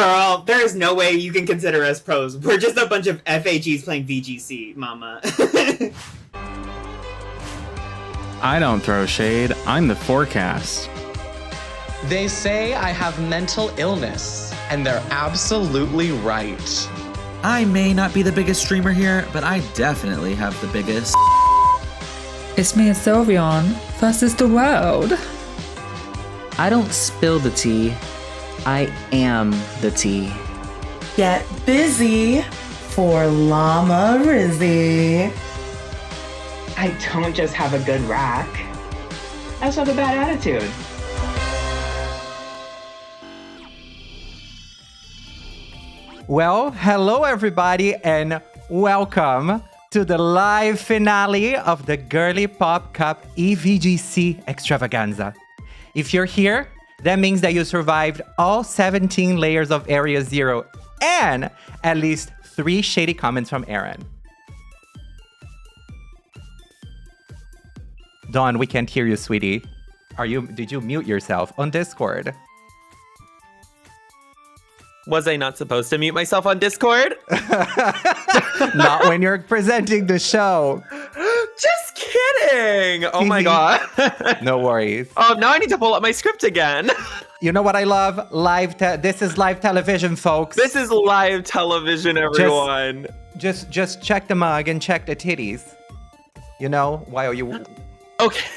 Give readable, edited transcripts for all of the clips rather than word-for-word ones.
Girl, there's no way you can consider us pros. We're just a bunch of FAGs playing VGC, mama. I don't throw shade. I'm the forecast. They say I have mental illness, and they're absolutely right. I may not be the biggest streamer here, but I definitely have the biggest. It's me and Sylveon versus the world. I don't spill the tea. I am the tea. Get busy for Llama Rizzy. I don't just have a good rack. I also have a bad attitude. Well, hello everybody and welcome to the live finale of the Girly Pop Cup EeeveeGC Extravaganza. If you're here, that means that you survived all 17 layers of Area 0 and at least 3 shady comments from Aaron. Dawn, we can't hear you, sweetie. Did you mute yourself on Discord? Was I not supposed to mute myself on Discord? Not when you're presenting the show. Just kidding. Oh my God. No worries. Oh, now I need to pull up my script again. You know what I love? This is live television, folks. This is live television, everyone. Just check the mug and check the titties. You know, why are you... Okay.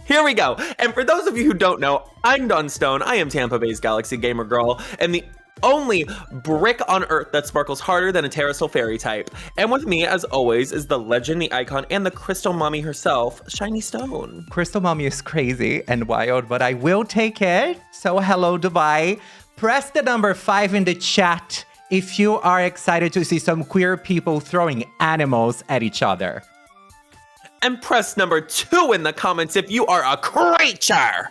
Here we go. And for those of you who don't know, I'm Dawn Stone. I am Tampa Bay's Galaxy Gamer Girl, and the only brick on Earth that sparkles harder than a Terrasil fairy type. And with me, as always, is the legend, the icon, and the crystal mommy herself, Shiny Stone. Crystal mommy is crazy and wild, but I will take it. So hello, Dubai. Press the number 5 in the chat if you are excited to see some queer people throwing animals at each other. And press number 2 in the comments if you are a creature.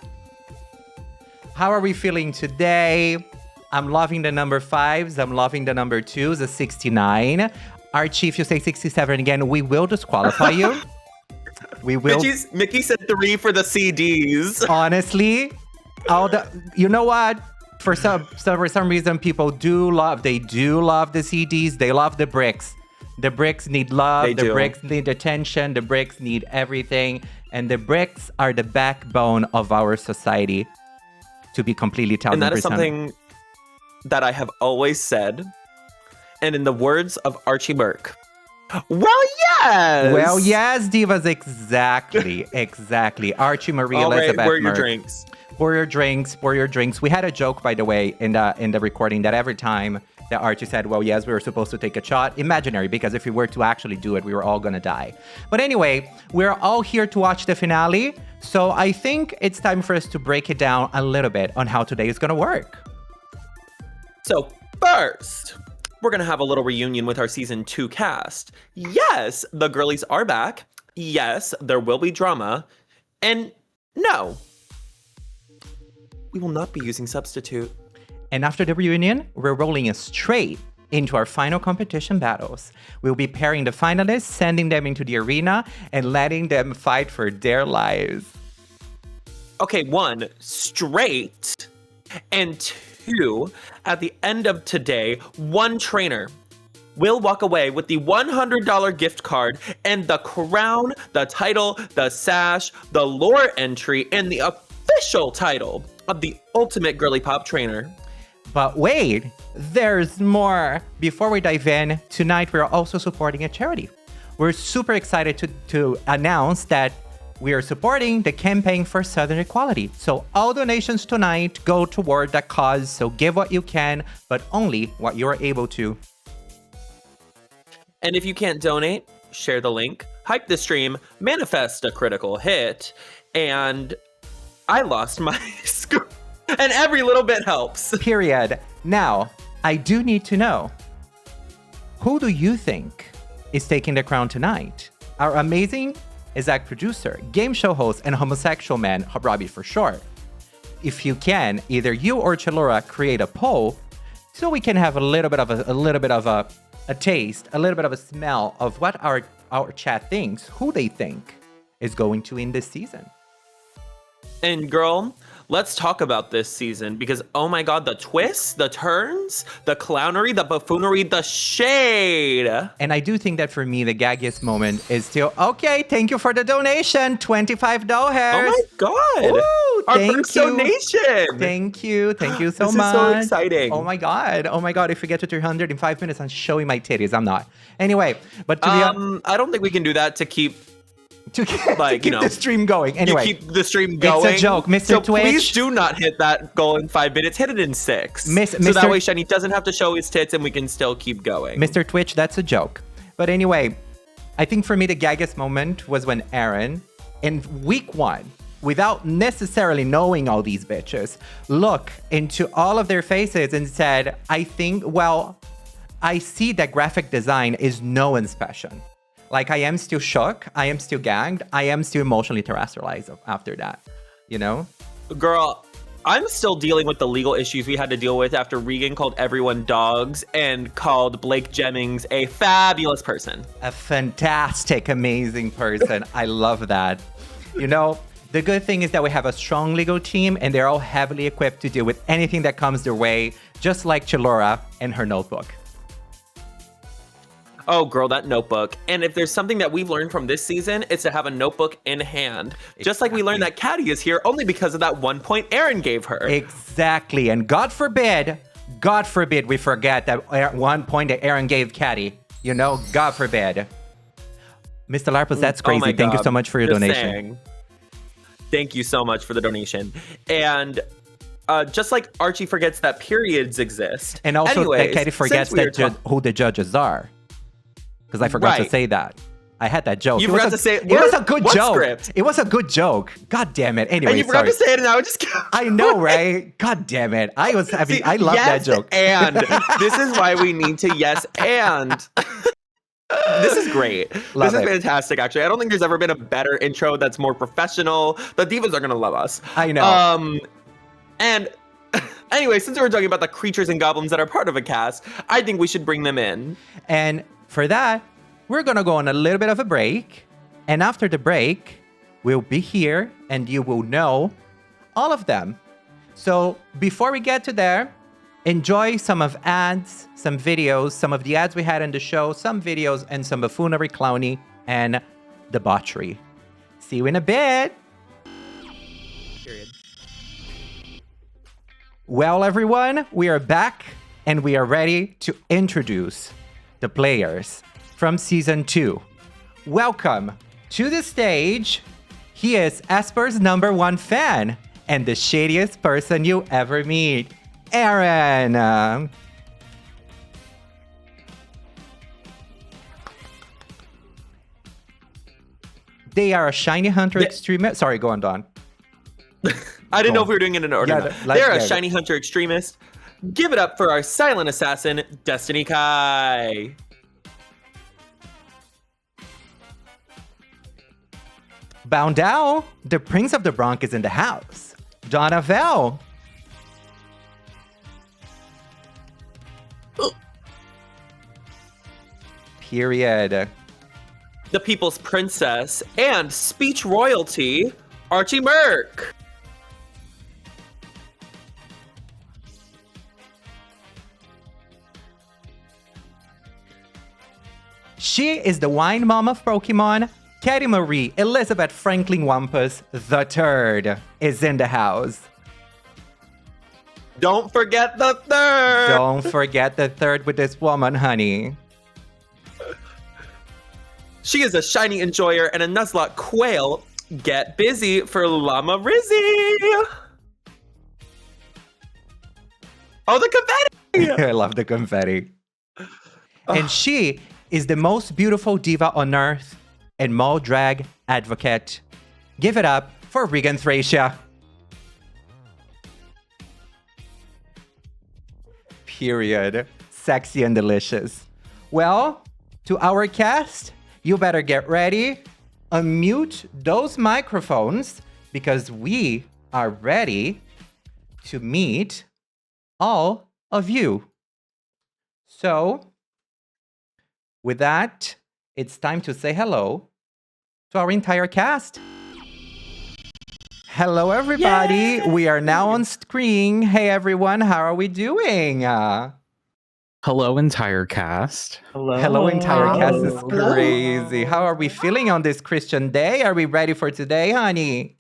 How are we feeling today? I'm loving the number 5s. I'm loving the number 2s, the 69. Archie, if you say 67 again, we will disqualify you. We will. Mickey said 3 for the CDs. Honestly, you know what? For some reason, people do love the CDs. They love the bricks. The bricks need love. The bricks need attention. The bricks need everything. And the bricks are the backbone of our society. To be completely 1000%. And that is something that I have always said. And in the words of Archie Burke, well, yes! Well, yes, divas, exactly. Archie Marie Elizabeth Pour your Merck. drinks. Pour your drinks. We had a joke, by the way, in the recording that every time that Archie said, well, yes, we were supposed to take a shot. Imaginary, because if we were to actually do it, we were all gonna die. But anyway, we're all here to watch the finale. So I think it's time for us to break it down a little bit on how today is gonna work. So first, we're gonna have a little reunion with our season 2 cast. Yes, the girlies are back. Yes, there will be drama. And no, we will not be using substitute. And after the reunion, we're rolling straight into our final competition battles. We'll be pairing the finalists, sending them into the arena, and letting them fight for their lives. Okay, 1, straight. And 2, at the end of today, 1 trainer will walk away with the $100 gift card and the crown, the title, the sash, the lore entry, and the official title of the ultimate Girly Pop Trainer. But wait, there's more. Before we dive in, tonight we're also supporting a charity. We're super excited to announce that we are supporting the campaign for Southern Equality. So all donations tonight go toward that cause. So give what you can, but only what you're able to. And if you can't donate, share the link, hype the stream, manifest a critical hit, and I lost my score. And every little bit helps. Period. Now, I do need to know, who do you think is taking the crown tonight? Our amazing exec producer, game show host, and homosexual man, Robbie for short. If you can, either you or Chalora create a poll so we can have a little bit of a taste, a little bit of a smell of what our chat thinks, who they think is going to win this season. And girl, let's talk about this season because, oh my God, the twists, the turns, the clownery, the buffoonery, the shade. And I do think that for me, the gaggiest moment is still, okay, thank you for the donation, $25. Oh my God. Woo, Our thank first you. donation. Thank you so This much. is so exciting. Oh my God, if we get to 300 in 5 minutes, I'm showing my titties. I'm not. Anyway, but to be I don't think we can do that to keep to keep the stream going. Anyway, you keep the stream going. It's a joke, Mr. So Twitch. please do not hit that goal in 5 minutes. Hit it in 6. So Mr. that way Shiny doesn't have to show his tits and we can still keep going. Mr. Twitch, that's a joke. But anyway, I think for me the gaggiest moment was when Aaron, in week 1, without necessarily knowing all these bitches, looked into all of their faces and said, I see that graphic design is no one's passion. Like, I am still shook, I am still gagged, I am still emotionally terrestrialized after that, you know? Girl, I'm still dealing with the legal issues we had to deal with after Regan called everyone dogs and called Blake Jennings a fabulous person. A fantastic, amazing person. I love that. You know, the good thing is that we have a strong legal team and they're all heavily equipped to deal with anything that comes their way, just like Chilora and her notebook. Oh, girl, that notebook. And if there's something that we've learned from this season, it's to have a notebook in hand. Exactly. Just like we learned that Caddy is here only because of that 1 point Aaron gave her. Exactly. And God forbid we forget that 1 point that Aaron gave Caddy. You know, God forbid. Mr. Larpus, that's crazy. Oh Thank you so much for your donation. Saying. Thank you so much for the donation. And just like Archie forgets that periods exist. And also that Caddy forgets who the judges are. Because I forgot to say that. I had that joke. You forgot to say it. It was a good joke. Script? It was a good joke. God damn it. Anyway, and you forgot to say it, and I would just. I know, right? God damn it. I love that joke. And this is why we need to yes and. This is great. This is fantastic, actually. I don't think there's ever been a better intro that's more professional. The divas are gonna love us. I know. And anyway, since we're talking about the creatures and goblins that are part of a cast, I think we should bring them in. And for that, we're gonna go on a little bit of a break. And after the break, we'll be here and you will know all of them. So before we get to there, enjoy some of ads, some videos, some of the ads we had in the show, some videos, and some buffoonery, clowny, and debauchery. See you in a bit. Period. Well, everyone, we are back and we are ready to introduce the players from season 2. Welcome to the stage. He is Esper's #1 fan and the shadiest person you ever meet, Aaron. They are a Shiny Hunter extremist. Sorry, go on, Don. I didn't know if we were doing it in order. They're a Shiny Hunter extremist. Give it up for our silent assassin, Destiny Kai. Boundao, the Prince of the Bronx is in the house. Donna Vel. Period. The People's Princess and speech royalty, Archie Merck. She is the wine mom of Pokemon. Katie Marie Elizabeth Franklin Wampus the Third is in the house. Don't forget the third. Don't forget the third with this woman, honey. She is a shiny enjoyer and a Nuzlocke quail. Get busy for Llama Rizzy. Oh, the confetti! I love the confetti. And she is the most beautiful diva on earth and mall drag advocate. Give it up for Regan Thracia. Period. Sexy and delicious. Well, to our cast, you better get ready. Unmute those microphones because we are ready to meet all of you. So, with that, it's time to say hello to our entire cast. Hello, everybody. We are now on screen. Hey, everyone. How are we doing? Hello, entire cast. Hello, entire cast is crazy. How are we feeling on this Christian day? Are we ready for today, honey?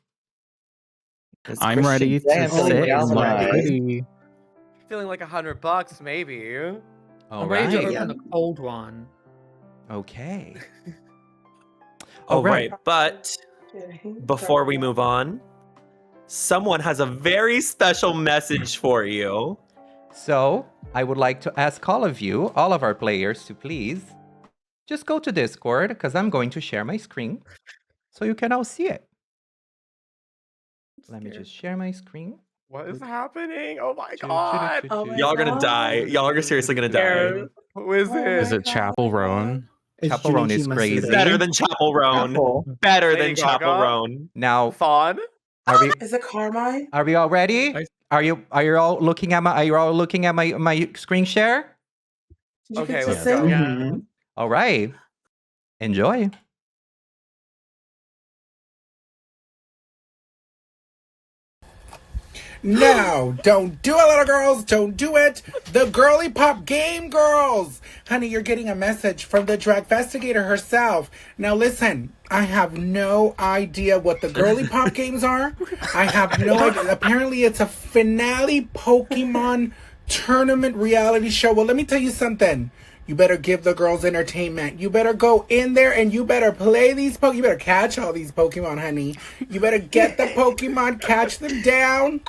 I'm ready to sit and look pretty. Feeling like $100, maybe. All I'm ready to right. open the cold one. Okay. All right, but before we move on, someone has a very special message for you. So, I would like to ask all of you, all of our players, to please just go to Discord because I'm going to share my screen so you can all see it. Let me just share my screen. What is happening? Oh my god. Y'all are gonna die. Y'all are seriously gonna die. Who is it? Is it Chapel Roan? Chapel Roan is crazy. Better than Chapel Roan. Better than Lady Chapel Gaga? Roan. Now, Fawn? are we Is it Carmine? are we all ready? Are you all looking at my screen share? Okay, let's let's go. go. All right. Enjoy. No, don't do it, little girls. Don't do it. The Girly Pop Game Girls. Honey, you're getting a message from the Dragvestigator herself. Now listen, I have no idea what the Girly Pop Games are. I have no idea. Apparently it's a finale Pokemon tournament reality show. Well, let me tell you something. You better give the girls entertainment. You better go in there and you better play these Pokemon. You better catch all these Pokemon, honey. You better get the Pokemon, catch them down.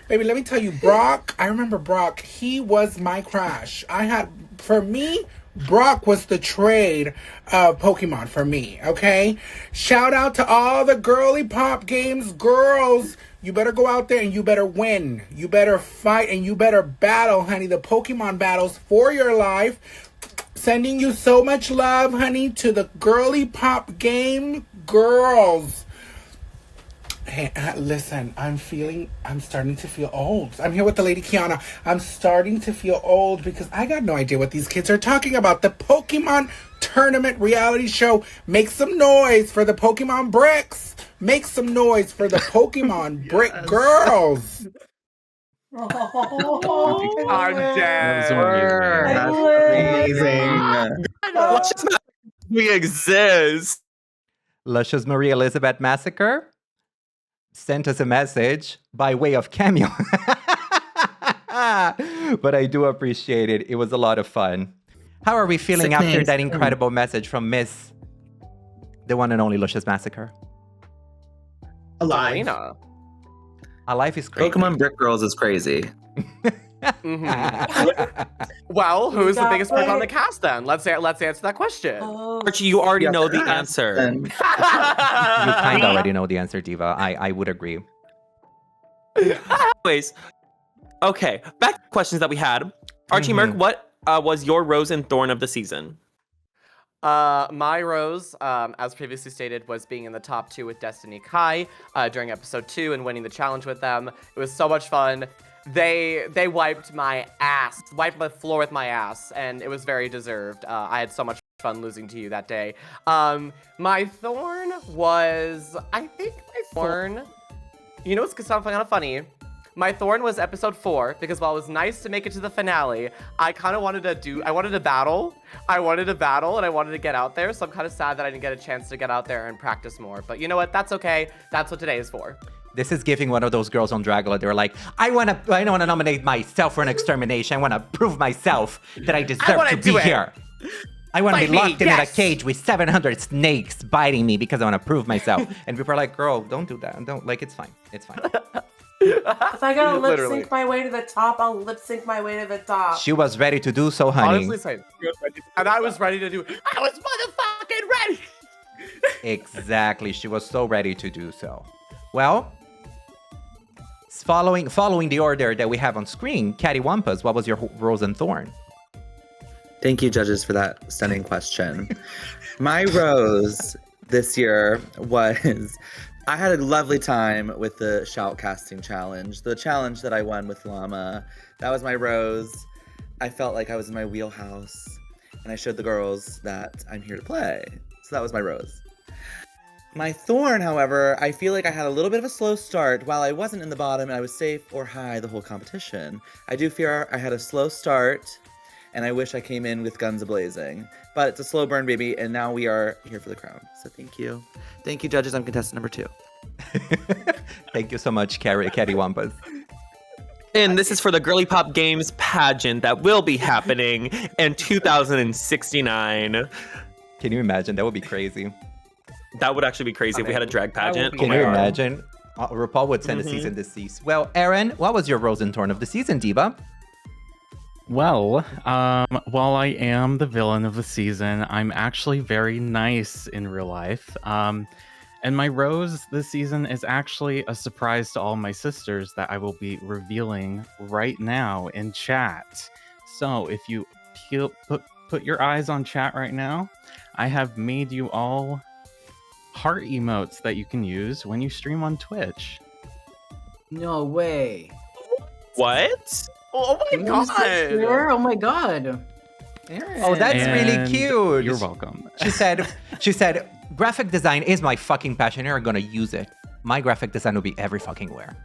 Baby, let me tell you, Brock, I remember Brock. He was my crush. For me, Brock was the trade of Pokemon for me, okay? Shout out to all the Girly Pop Games girls. You better go out there and you better win. You better fight and you better battle, honey. The Pokemon battles for your life. Sending you so much love, honey, to the Girly Pop Game girls. Hey, listen, I'm starting to feel old. I'm here with the lady Kiana. I'm starting to feel old because I got no idea what these kids are talking about. The Pokemon tournament reality show. Make some noise for the Pokemon bricks. Make some noise for the Pokemon brick girls. I'm dead. That's amazing. We exist. Luscious Marie Elizabeth Massacre sent us a message by way of cameo. But I do appreciate it. It was a lot of fun. How are we feeling after that incredible message from Miss, the one and only Luscious Massacre? Alive. Alive is crazy. Pokemon Brick Girls is crazy. Well, who's the biggest brick on the cast then? Let's answer that question. Archie, you already know the answer. You kind of already know the answer, Diva. I would agree. Anyways, okay, back to the questions that we had. Archie Merck, what was your rose and thorn of the season? My rose, as previously stated, was being in the top 2 with Destiny Kai during episode 2 and winning the challenge with them. It was so much fun. They wiped my ass, wiped the floor with my ass, and it was very deserved. I had so much fun losing to you that day. My thorn was, I think my thorn, you know what's kind of funny? My thorn was episode 4, because while it was nice to make it to the finale, I kind of wanted to battle. I wanted to battle and I wanted to get out there, so I'm kind of sad that I didn't get a chance to get out there and practice more. But you know what? That's okay. That's what today is for. This is giving one of those girls on Dragula. They're like, I don't want to nominate myself for an extermination. I want to prove myself that I deserve to be here. I want to be locked in a cage with 700 snakes biting me because I want to prove myself. And people are like, girl, don't do that. Don't, like, it's fine. It's fine. If I gotta lip sync my way to the top, I'll lip sync my way to the top. She was ready to do so, honey. Honestly, same. And I was ready to do. I was motherfucking ready. Exactly. She was so ready to do so. Well, following the order that we have on screen, Catty Wampus, what was your rose and thorn? Thank you, judges, for that stunning question. My rose this year was, I had a lovely time with the shoutcasting challenge. The challenge that I won with Llama. That was my rose. I felt like I was in my wheelhouse. And I showed the girls that I'm here to play. So that was my rose. My thorn, however, I feel like I had a little bit of a slow start. While I wasn't in the bottom and I was safe or high the whole competition, I do fear I had a slow start, and I wish I came in with guns a-blazing. But it's a slow burn, baby, and now we are here for the crown. So thank you. Thank you, judges. I'm contestant number 2. Thank you so much, Catty-Wampas. And this is for the Girly Pop Games pageant that will be happening in 2069. Can you imagine? That would be crazy. That would actually be crazy if we had a drag pageant. Can you imagine? RuPaul would send a season to cease. Well, Aaron, what was your Rose and Thorn of the season, Diva? Well, while I am the villain of the season, I'm actually very nice in real life. And my rose this season is actually a surprise to all my sisters that I will be revealing right now in chat. So if you put your eyes on chat right now, I have made you all heart emotes that you can use when you stream on Twitch. No way. What? Oh my god. Oh my god. Aaron. Oh, that's really cute. You're welcome. She said, graphic design is my fucking passion. You're gonna use it. My graphic design will be every fucking where.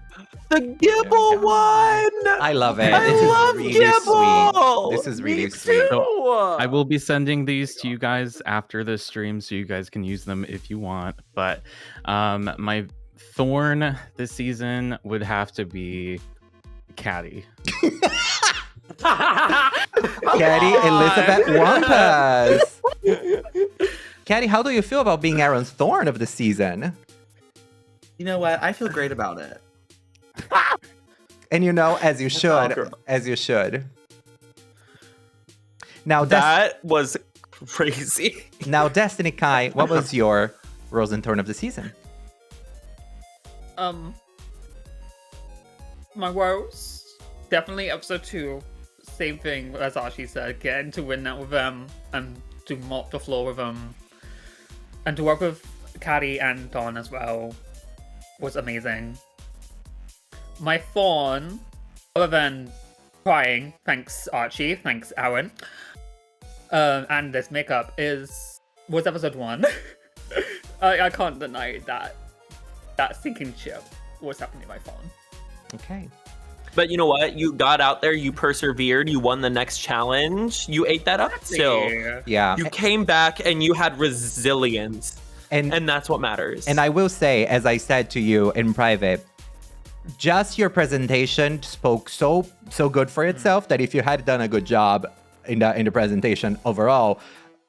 The Gibble one! I love it. I love really Gibble! sweet. This is really sweet. So, I will be sending these to you guys after this stream so you guys can use them if you want. But my thorn this season would have to be Caddy. Caddy Elizabeth Wampas. Caddy, how do you feel about being Aaron's thorn of the season? You know what? I feel great about it. And you know, as you should. As you should. Now that was crazy. Now, Destiny Kai, what was your Rose and Thorn of the season? My rose, definitely episode 2. Same thing as Archie said, getting to win that with them and to mop the floor with them. And to work with Caddy and Dawn as well was amazing. My thorn, other than crying, thanks Archie, thanks Aaron, and this makeup was episode 1. I can't deny that sinking ship was definitely my thorn. Okay. But you know what? You got out there, you persevered, you won the next challenge, you ate that up still. Yeah. You came back and you had resilience. And that's what matters. And I will say, as I said to you in private, just your presentation spoke so good for itself that if you had done a good job in the presentation overall,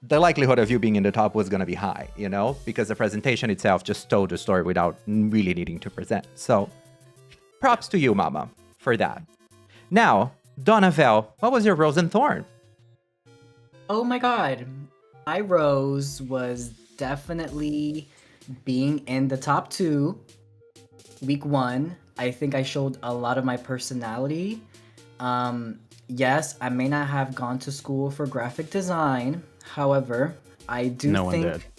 the likelihood of you being in the top was going to be high, you know, because the presentation itself just told the story without really needing to present. So props to you, Mama, for that. Now, Donavel, what was your Rose and Thorn? Oh my god. My rose was definitely being in the top 2. Week 1, I think I showed a lot of my personality. Yes, I may not have gone to school for graphic design. However, I do think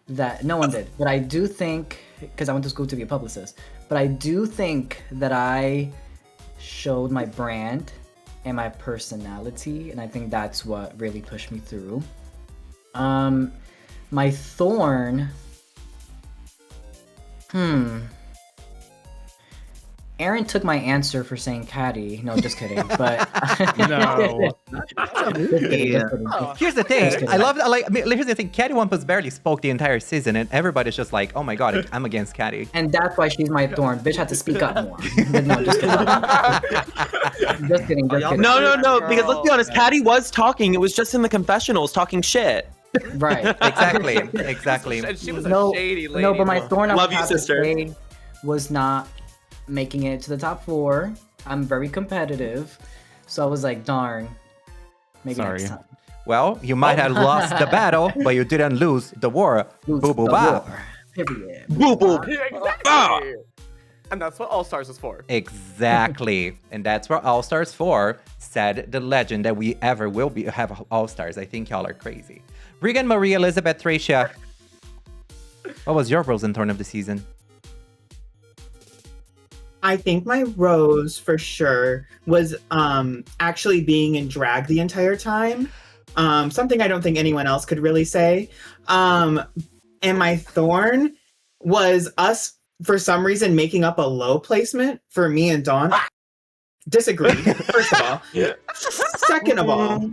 that no one did. But I do think, because I went to school to be a publicist, but I do think that I showed my brand and my personality, and I think that's what really pushed me through. My thorn, Aaron took my answer for saying Caddy. No, just kidding. But no. Here's the thing. Here's the thing. Caddy Wampus barely spoke the entire season, and everybody's just like, "Oh my god, I'm against Caddy." And that's why she's my thorn. Bitch had to speak up more. But no, just kidding. Just kidding. No. Because let's be honest, Caddy was talking. It was just in the confessionals talking shit. Right. Exactly. And she was a shady lady. No, but my thorn love you, sister. Was not making it to the top 4. I'm very competitive, so I was like, darn. Maybe next time. Well, you might have lost the battle, but you didn't lose the war. Boo boo bop. Period. Boo boo. Exactly. And that's what All Stars is for. Exactly. And that's what All Stars for, said the legend that we ever will have All Stars. I think y'all are crazy. Regan Marie Elizabeth Thracia, what was your Rose and Thorn of the season? I think my rose for sure was actually being in drag the entire time. Something I don't think anyone else could really say. And my thorn was us, for some reason, making up a low placement for me and Dawn. Disagree, first of all. Second of all.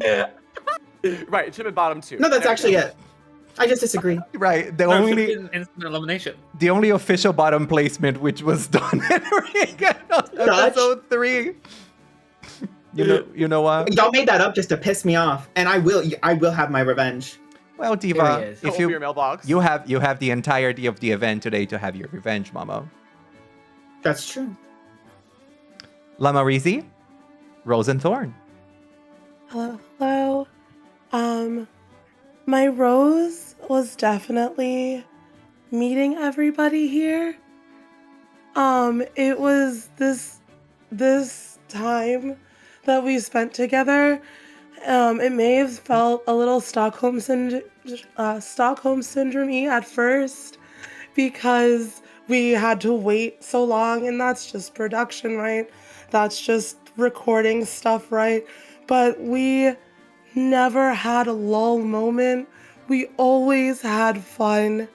Right, it should have been bottom 2. No, that's actually it. I just disagree. Right. No, it should be an instant elimination. The only official bottom placement, which was done in episode 3. You know what? Y'all made that up just to piss me off, and I will have my revenge. Well, Diva, if Open your mailbox. you have the entirety of the event today to have your revenge, Mama. That's true. Lama Rizi, Rose and Thorn. Hello. My rose was definitely meeting everybody here. It was this time that we spent together. It may have felt a little Stockholm syndrome-y at first because we had to wait so long, and that's just production, right? That's just recording stuff, right? But we never had a lull moment. We always had fun,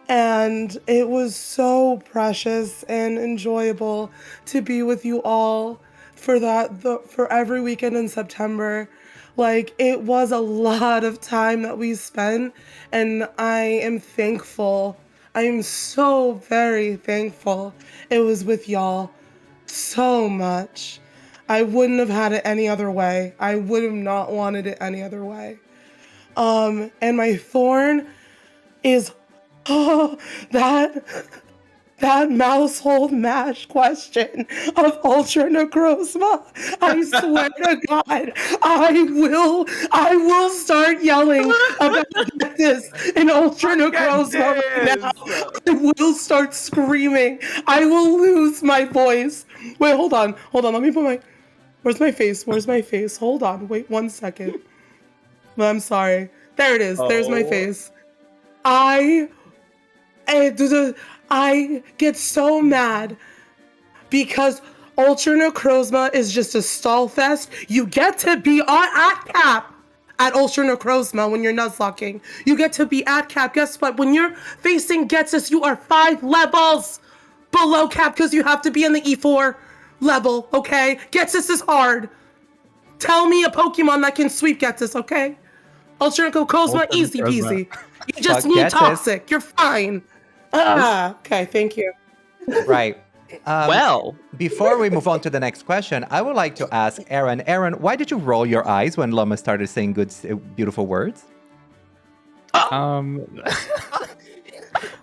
and it was so precious and enjoyable to be with you all for every weekend in September. Like, it was a lot of time that we spent, and I am thankful. I am so very thankful it was with y'all so much. I wouldn't have had it any other way. I would have not wanted it any other way. And my thorn is that mousehold mash question of Ultra Necrozma. I swear to God, I will start yelling about this in Ultra Necrozma right now. I will start screaming. I will lose my voice. Wait, hold on. Let me put where's my face? Hold on. Wait 1 second. I'm sorry. There it is. There's my face. I get so mad because Ultra Necrozma is just a stall fest. You get to be at cap at Ultra Necrozma when you're nuzlocking. You get to be at cap. Guess what? When you're facing Getsus, you are 5 levels below cap because you have to be in the E4 level, okay? Getsus is hard. Tell me a Pokemon that can sweep Getsus, okay? Ultra Necrozma, easy peasy. You just need Toxic. You're fine. Okay, thank you. Right. Well, before we move on to the next question, I would like to ask Aaron. Aaron, why did you roll your eyes when Lama started saying good, beautiful words?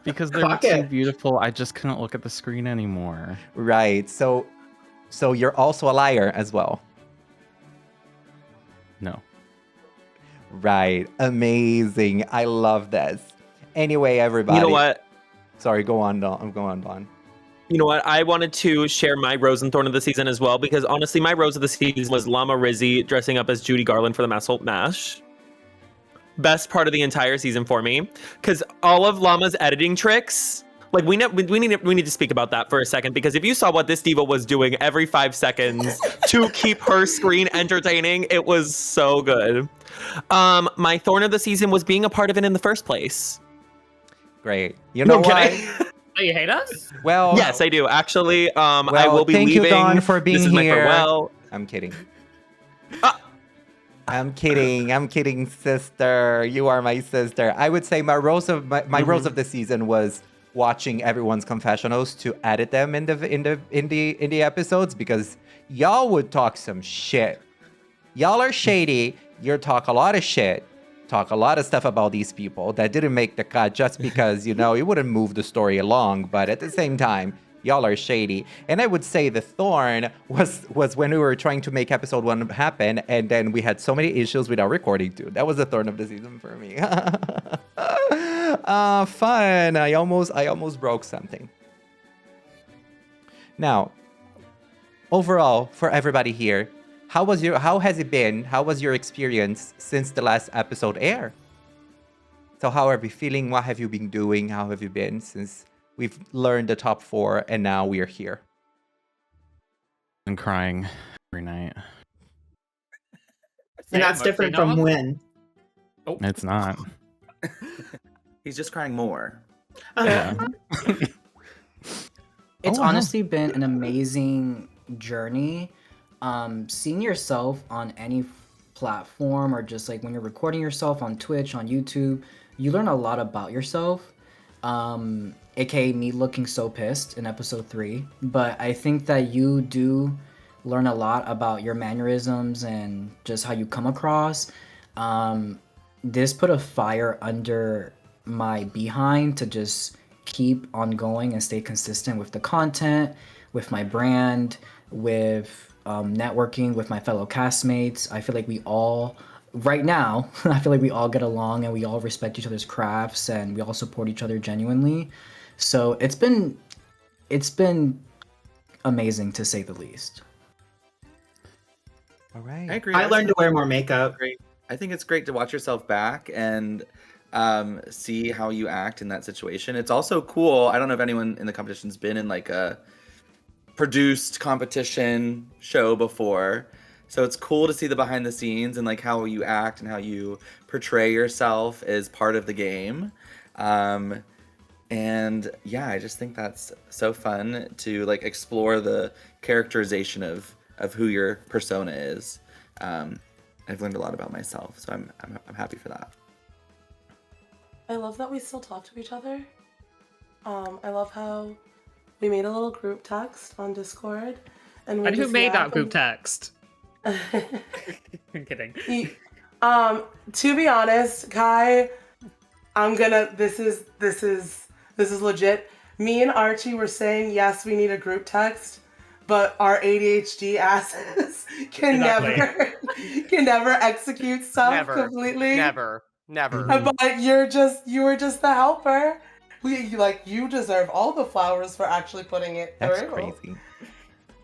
Because they were too beautiful, I just couldn't look at the screen anymore. Right. So you're also a liar as well. No. Right. Amazing. I love this. Anyway, everybody. You know what? Sorry, go on, Don. You know what? I wanted to share my Rose and Thorn of the season as well, because honestly, my Rose of the season was Llama Rizzy dressing up as Judy Garland for the Massholt Mash. Best part of the entire season for me, because all of Llama's editing tricks, like we need to speak about that for a second, because if you saw what this diva was doing every 5 seconds to keep her screen entertaining, it was so good. My Thorn of the season was being a part of it in the first place. Great. You know why? Oh, you hate us? Well, yes, I do. Actually, I will be leaving. Thank you, Dawn, for being this is here. My farewell. I'm kidding. I'm kidding, sister. You are my sister. I would say my rose of the season was watching everyone's confessionals to edit them in the episodes, because y'all would talk some shit. Y'all are shady. You talk a lot of shit. Talk a lot of stuff about these people that didn't make the cut just because, it wouldn't move the story along. But at the same time, y'all are shady. And I would say the thorn was when we were trying to make episode 1 happen, and then we had so many issues with our recording too. That was the thorn of the season for me. Fun. I almost broke something. Now, overall, for everybody here, how was your experience since the last episode aired? So how are we feeling? What have you been doing? How have you been since we've learned the top 4 and now we are here? I'm crying every night. And that's different from when. It's not. He's just crying more. Yeah. It's Oh, wow. honestly been an amazing journey. Seeing yourself on any platform or just like when you're recording yourself on Twitch, on YouTube, you learn a lot about yourself. AKA me looking so pissed in episode 3. But I think that you do learn a lot about your mannerisms and just how you come across. This put a fire under my behind to just keep on going and stay consistent with the content, with my brand, with networking with my fellow castmates. I feel like we all, right now, I feel like we all get along and we all respect each other's crafts and we all support each other genuinely. So it's been amazing to say the least. All right. I agree. I learned to wear more makeup. I think it's great to watch yourself back and see how you act in that situation. It's also cool. I don't know if anyone in the competition's been in like a produced competition show before. So it's cool to see the behind the scenes and like how you act and how you portray yourself as part of the game. And yeah, I just think that's so fun to like explore the characterization of who your persona is. I've learned a lot about myself, so I'm happy for that. I love that we still talk to each other. I love how we made a little group text on Discord, and we And who just made that yap group and- text? I'm kidding. To be honest, Kai, this is legit. Me and Archie were saying yes, we need a group text, but our ADHD asses can never execute stuff completely. Never. But you were just the helper. You deserve all the flowers for actually putting it That's through. crazy.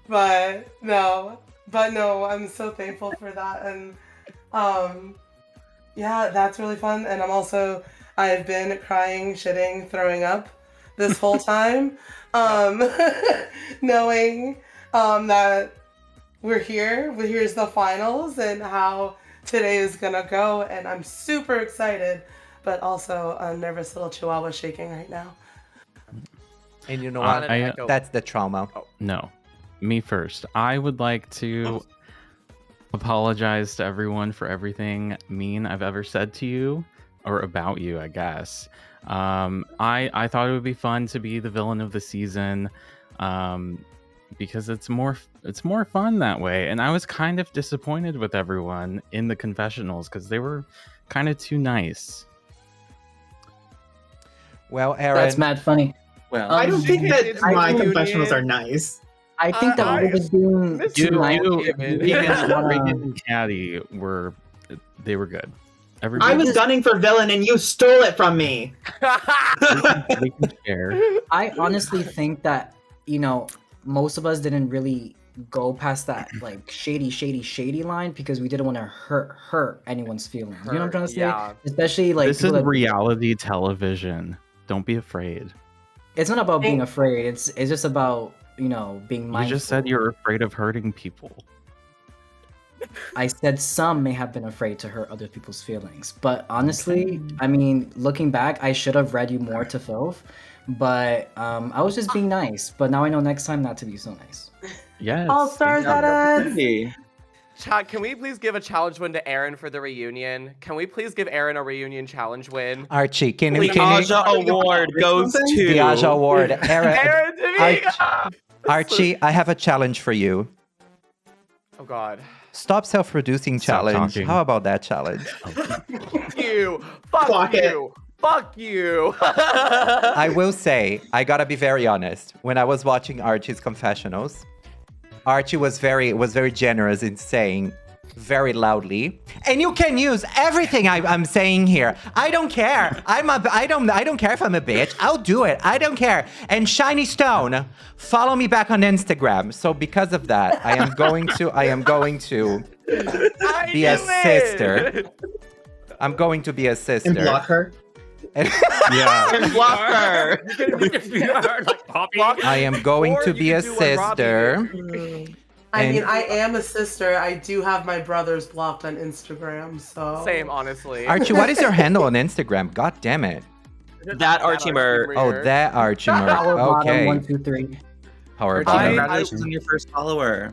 But no, I'm so thankful for that, and yeah, that's really fun. And I've been crying, shitting, throwing up this whole time, knowing that here's the finals and how today is gonna go, and I'm super excited, but also a nervous little chihuahua shaking right now. And you know what? That's the trauma. No, me first. I would like to apologize to everyone for everything mean I've ever said to you, or about you, I guess. I thought it would be fun to be the villain of the season, because it's more fun that way. And I was kind of disappointed with everyone in the confessionals because they were kind of too nice. Well, Aaron, That's mad funny. Well, I don't think that my reunion. confessionals are nice. I think that we were doing Regan and Caddy were good. I was gunning for villain and you stole it from me. They can share. I honestly think that, most of us didn't really go past that like shady line because we didn't want to hurt anyone's feelings. You know what I'm trying to say? Yeah. Especially like This is people that- reality television. Don't be afraid. It's not about being afraid. It's just about, being mindful. You just said you're afraid of hurting people. I said some may have been afraid to hurt other people's feelings. But honestly, I mean, looking back, I should have read you more to filth. But I was just being nice. But now I know next time not to be so nice. Yes. All stars at us. Chat, can we please give a challenge win to Aaron for the reunion? Can we please give Aaron a reunion challenge win? Archie, can The Aja Award goes to the Aja Award? Aaron D'Amico! Archie, I have a challenge for you. Oh God. Stop self-producing challenge. talking. How about that challenge? Fuck you! Fuck Block you! Fuck you! I will say, I gotta be very honest. When I was watching Archie's confessionals, Archie was very generous in saying very loudly, and you can use everything I'm saying here. I don't care. I don't care if I'm a bitch. I'll do it. I don't care. And Shiny Stone, follow me back on Instagram. So because of that, I am going to be a sister. I'm going to be a sister. And block her. Yeah. And block her. I am going to be a sister. I mean, I am a sister. I do have my brothers blocked on Instagram, so. Same, honestly. Archie, what is your handle on Instagram? God damn it. That Archie Mer. Oh, that Archie Mer. Power bottom, Okay. 1, 2, 3. Power Archie, bottom. congratulations on your first follower.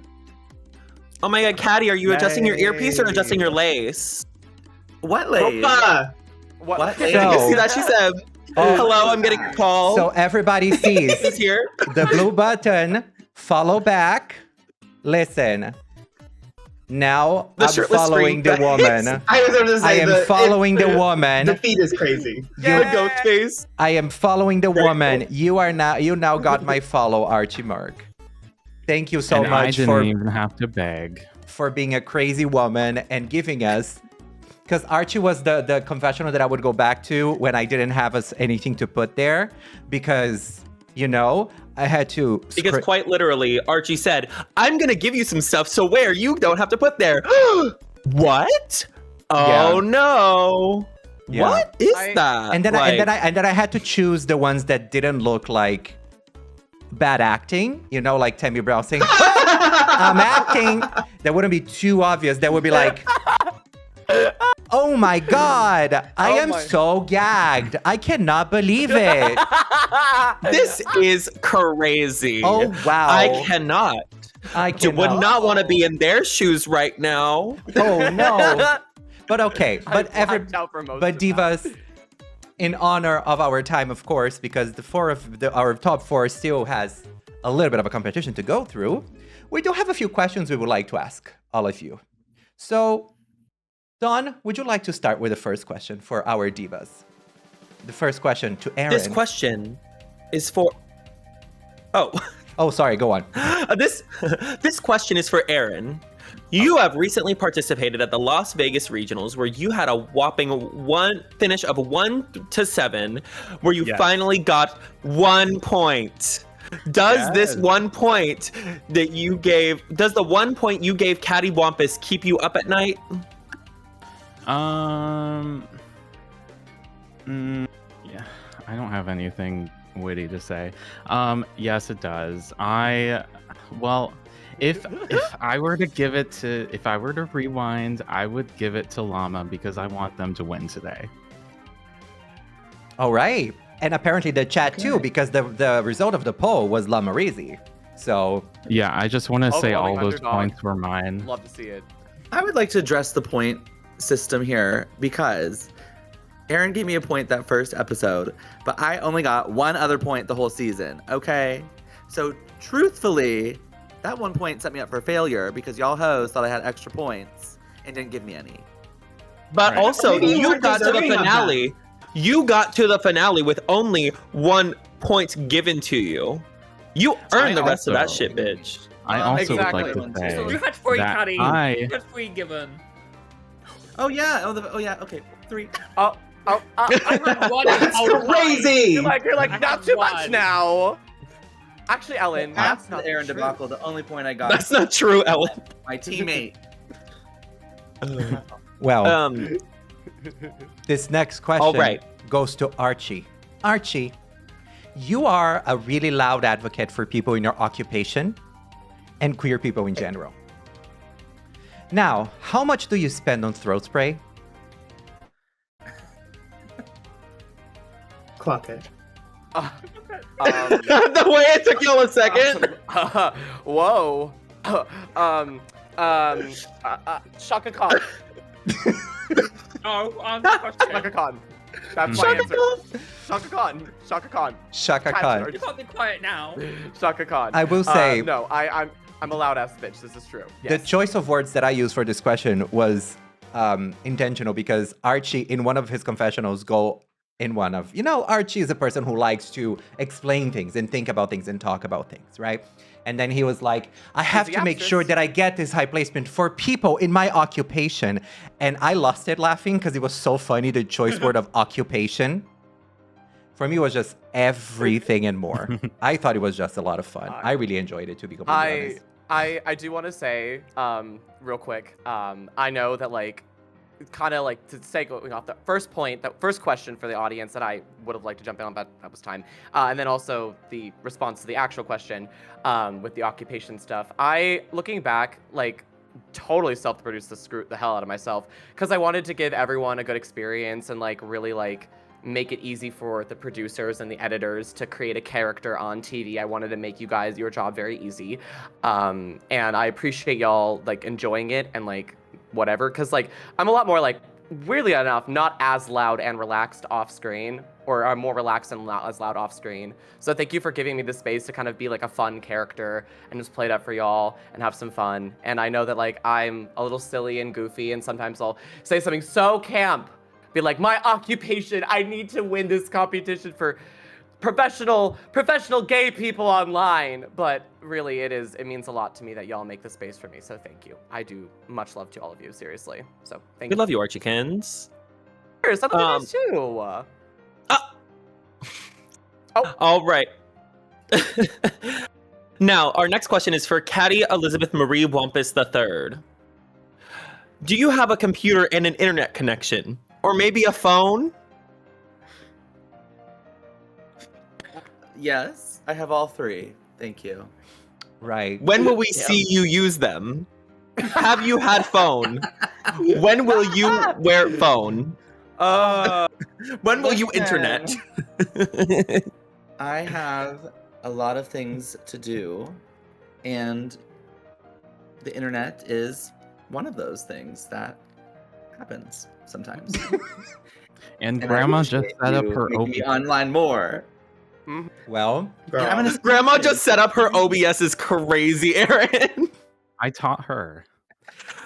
Oh my god, Caddy, are you adjusting your earpiece or Yay. adjusting your lace? What lace? Opa! What You lace? see that? She said, hello, I'm getting a call. So everybody sees Is here. the blue button. Follow back. Listen. Now The I'm shirtless following screen the woman. I was going to say I am following the woman. The feed is crazy. The ghost face. I am following the woman. You now got my follow, Archie Merck. Thank you so and much I didn't for even have to beg. being a crazy woman and giving us. Because Archie was the confessional that I would go back to when I didn't have anything to put there. Because, you know, I had to. Because quite literally, Archie said, I'm going to give you some stuff so where you don't have to put there. What? Oh, no. Yeah. What is that? And then I had to choose the ones that didn't look like bad acting, you know, like Tammy Brown saying, I'm acting. That wouldn't be too obvious. That would be like, oh my God, I am so gagged. I cannot believe it. This is crazy. Oh, wow. I cannot. I would not want to be in their shoes right now. Oh, no. But okay. But but Divas, in honor of our time, of course, because our top four still has a little bit of a competition to go through, we do have a few questions we would like to ask all of you. So, Dawn, would you like to start with the first question for our Divas? The first question to Aaron. This question is for... Oh. Oh, sorry, go on. This question is for Aaron. You have recently participated at the Las Vegas Regionals where you had a whopping finish of 1 to 7, where you finally got 1 point. Does this 1 point that you gave, does the 1 point you gave Caddy Wampus keep you up at night? Yeah, I don't have anything witty to say. Yes, it does. If I were to rewind, I would give it to Llama because I want them to win today. All right. And apparently the chat too, because the result of the poll was Llama Rizzi. So yeah, I just want to say all those underdog. points were mine. Love to see it. I would like to address the point system here because Aaron gave me a point that first episode, but I only got 1 other point the whole season. Okay. So truthfully, that 1 point set me up for failure because y'all hoes thought I had extra points and didn't give me any. But also, Maybe you we're got to the deserving of finale. You got to the finale with only 1 point given to you. You earned the rest of that shit, bitch. I also would like to say So you had 3, that Caddy. I- You had 3 given. Oh yeah. Oh yeah. Okay. 3. I had 1. That's crazy. You're like, I not had too much 1. now. Actually, Ellen, That's that's the not Aaron true. debacle. The only point I got. That's not true, Ellen. My teammate. well, this next question All right. goes to Archie. Archie, you are a really loud advocate for people in your occupation and queer people in general. Now, how much do you spend on throat spray? Clock it. The way it took y'all a second. Whoa. Shaka Khan. Shaka Khan. That's my answer. Shaka Khan. Shaka Khan. Shaka Catch Khan. it. You can't be quiet now. Shaka Khan. I will say- no, I'm a loud ass bitch. This is true. The choice of words that I used for this question was intentional because Archie, in one of his confessionals, Archie is a person who likes to explain things and think about things and talk about things, right? And then he was like, I have to make sure that I get this high placement for people in my occupation. And I lost it laughing because it was so funny, the choice word of occupation. For me, it was just everything and more. I thought it was just a lot of fun. I really enjoyed it, to be completely honest. I do want to say, real quick, I know that kind of to say going off the first point, that first question for the audience that I would have liked to jump in on, but that was time. And then also the response to the actual question with the occupation stuff. Looking back, totally self-produced the hell out of myself because I wanted to give everyone a good experience and really make it easy for the producers and the editors to create a character on TV. I wanted to make you guys your job very easy. And I appreciate y'all like enjoying it and like whatever, because like I'm a lot more like, weirdly enough, not as loud and relaxed off screen, or I'm more relaxed and not as loud off screen. So thank you for giving me the space to kind of be like a fun character and just play it up for y'all and have some fun. And I know that like I'm a little silly and goofy, and sometimes I'll say something so camp, be like, my occupation, I need to win this competition for professional gay people online. But really it means a lot to me that y'all make the space for me, so thank you. I do much love to all of you, seriously. So thank you. We love you, Archiekins. Cheers, I love you guys too. All right. Now, our next question is for Caddy Elizabeth Marie Wampus III. Do you have a computer and an internet connection? Or maybe a phone? Yes, I have all three. Thank you. Right. When will we see you use them? Have you had phone? When will you wear phone? When will you internet? I have a lot of things to do, and the internet is one of those things that happens sometimes. And I Grandma just appreciate set up you her making me online more. Well, Grandma just set up her OBS is crazy, Aaron. I taught her.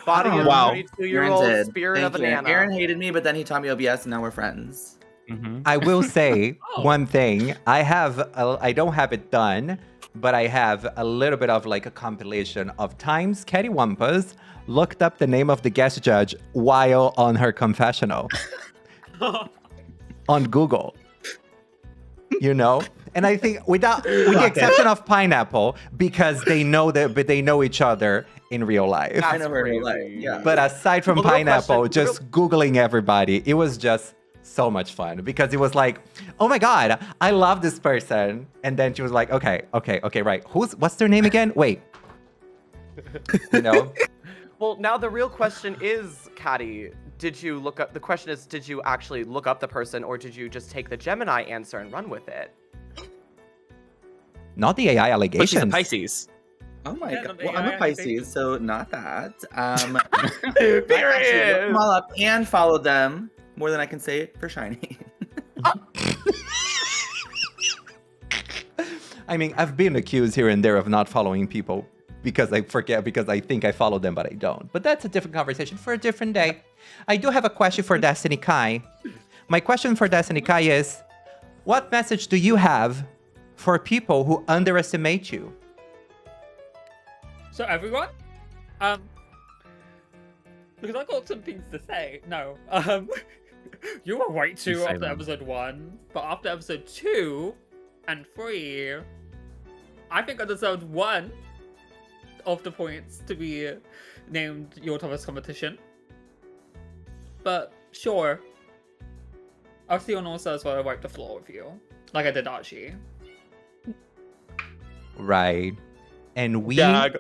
Body of Wow. 32-year-old Aaron did. spirit Thank of a you. nana. Aaron hated me, but then he taught me OBS, and now we're friends. I will say one thing. I don't have it done, but I have a little bit of like a compilation of times Caddy Wampus looked up the name of the guest judge while on her confessional on Google. You know? And I think with the exception of Pineapple, because they know each other in real life. I know her in real life. Yeah. But aside from Well, the real Pineapple, question- just Googling everybody, it was just so much fun because it was like, oh my God, I love this person. And then she was like, okay, right. What's their name again? Wait. You know? Well, now the real question is, Caddy, did you actually look up the person, or did you just take the Gemini answer and run with it? Not the AI But she's a allegations. Pisces. Oh my Yeah, god. no, Well, I'm yeah, a I Pisces, so not that. I actually looked them all up and followed them more than I can say for Shiny. I mean, I've been accused here and there of not following people because I forget, because I think I follow them, but I don't. But that's a different conversation for a different day. I do have a question for Destiny Kai. My question for Destiny Kai is, what message do you have for people who underestimate you? So everyone, because I got some things to say. No, you were right You too say after them. episode 1, but after episode 2 and 3, I think I deserved 1 of the points to be named your toughest competition. But sure, I'll see on also as well. I wipe the floor with you, like I did Archie. Right. And we Gag.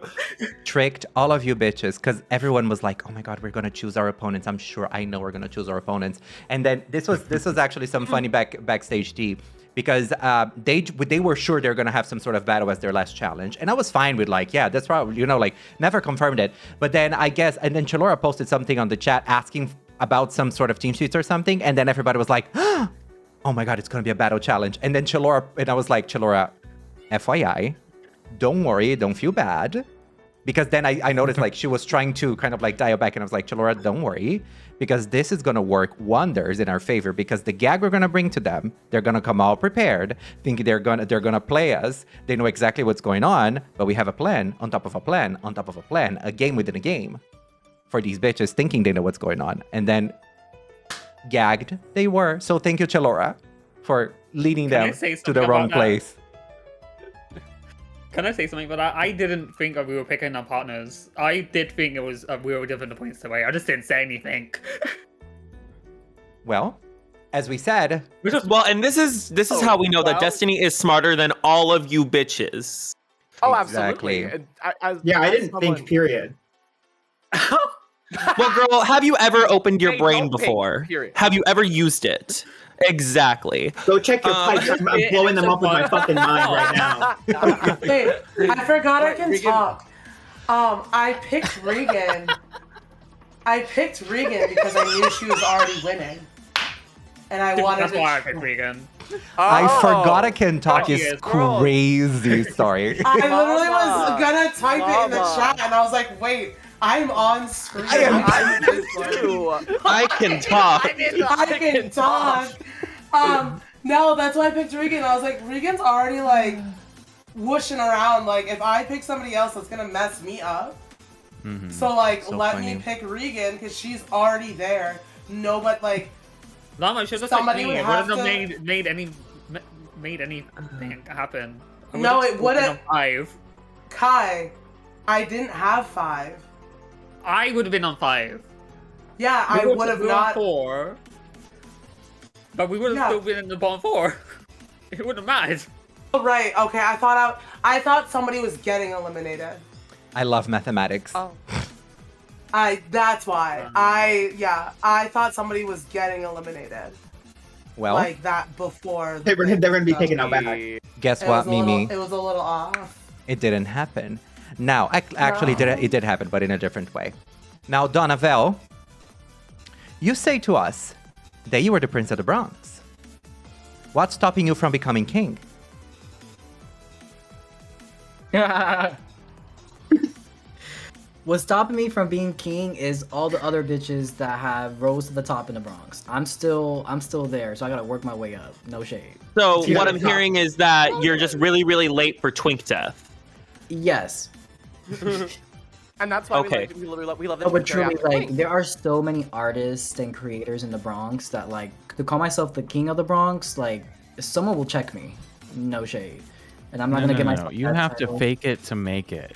tricked all of you bitches because everyone was like, oh my God, we're going to choose our opponents. I know we're going to choose our opponents. And then this was actually some funny backstage tea because they were sure they're going to have some sort of battle as their last challenge. And I was fine with like, yeah, that's probably, like never confirmed it. But then I guess, and then Chalora posted something on the chat asking about some sort of team sheets or something. And then everybody was like, oh my God, it's going to be a battle challenge. And then I was like, Chalora, FYI, don't worry, don't feel bad. Because then I noticed like she was trying to kind of like dial back and I was like, Chalora, don't worry. Because this is going to work wonders in our favor because the gag we're going to bring to them, they're going to come all prepared, thinking they're going to play us. They know exactly what's going on, but we have a plan on top of a plan on top of a plan, a game within a game for these bitches thinking they know what's going on. And then gagged they were. So thank you, Chalora, for leading Can I them say to something the wrong about that? place. Can I say something about that? I didn't think that we were picking our partners. I did think it was we were giving the points away. I just didn't say anything. Well, as we said, Well, and this is how we know that well- Destiny is smarter than all of you bitches. Oh, Exactly. absolutely. I didn't think, period. Well, girl, have you ever opened your Hey, brain don't think, before? period. Have you ever used it? Exactly. Go check your pipes. I'm blowing them up with my fucking mind right now. Wait, I forgot I can talk. I picked Regan. I picked Regan because I knew she was already winning. And I wanted That's to... why I picked Regan. I forgot I can talk There is she is. crazy. Sorry. I literally was gonna type it in the chat and I was like, wait, I'm on screen. I can talk. I can talk. No, that's why I picked Regan. I was like, Regan's already like whooshing around. Like, if I pick somebody else, that's gonna mess me up. So like, So let funny. me pick Regan because she's already there. No, but like, Lama should have somebody said would me. It have wouldn't to. have made anything happen. I No, would've it spoken wouldn't. on 5. Kai, I didn't have 5. I would have been on 5. Yeah, I would have we were not. on 4. But we would have Yeah. still been in the bottom 4. It wouldn't have mattered. Oh, right. Okay. I thought somebody was getting eliminated. I love mathematics. That's why. I thought somebody was getting eliminated. Well, Like that before. They're gonna be taken out back. guess It what, was a little- Mimi? It was a little off. It didn't happen. Now, actually, No. it did happen, but in a different way. Now, Donavel, you say to us that you were the Prince of the Bronx. What's stopping you from becoming king? What's stopping me from being king is all the other bitches that have rose to the top in the Bronx. I'm still there, so I gotta work my way up. No shade. So what I'm hearing is that you're just really, really late for Twink Death. Yes. And that's why Okay. we love the No, but Twink Fairy truly, after like, Twink. there are so many artists and creators in the Bronx that, like, to call myself the king of the Bronx, like, someone will check me. No shade. And I'm not gonna get myself. You that have to title. fake it to make it.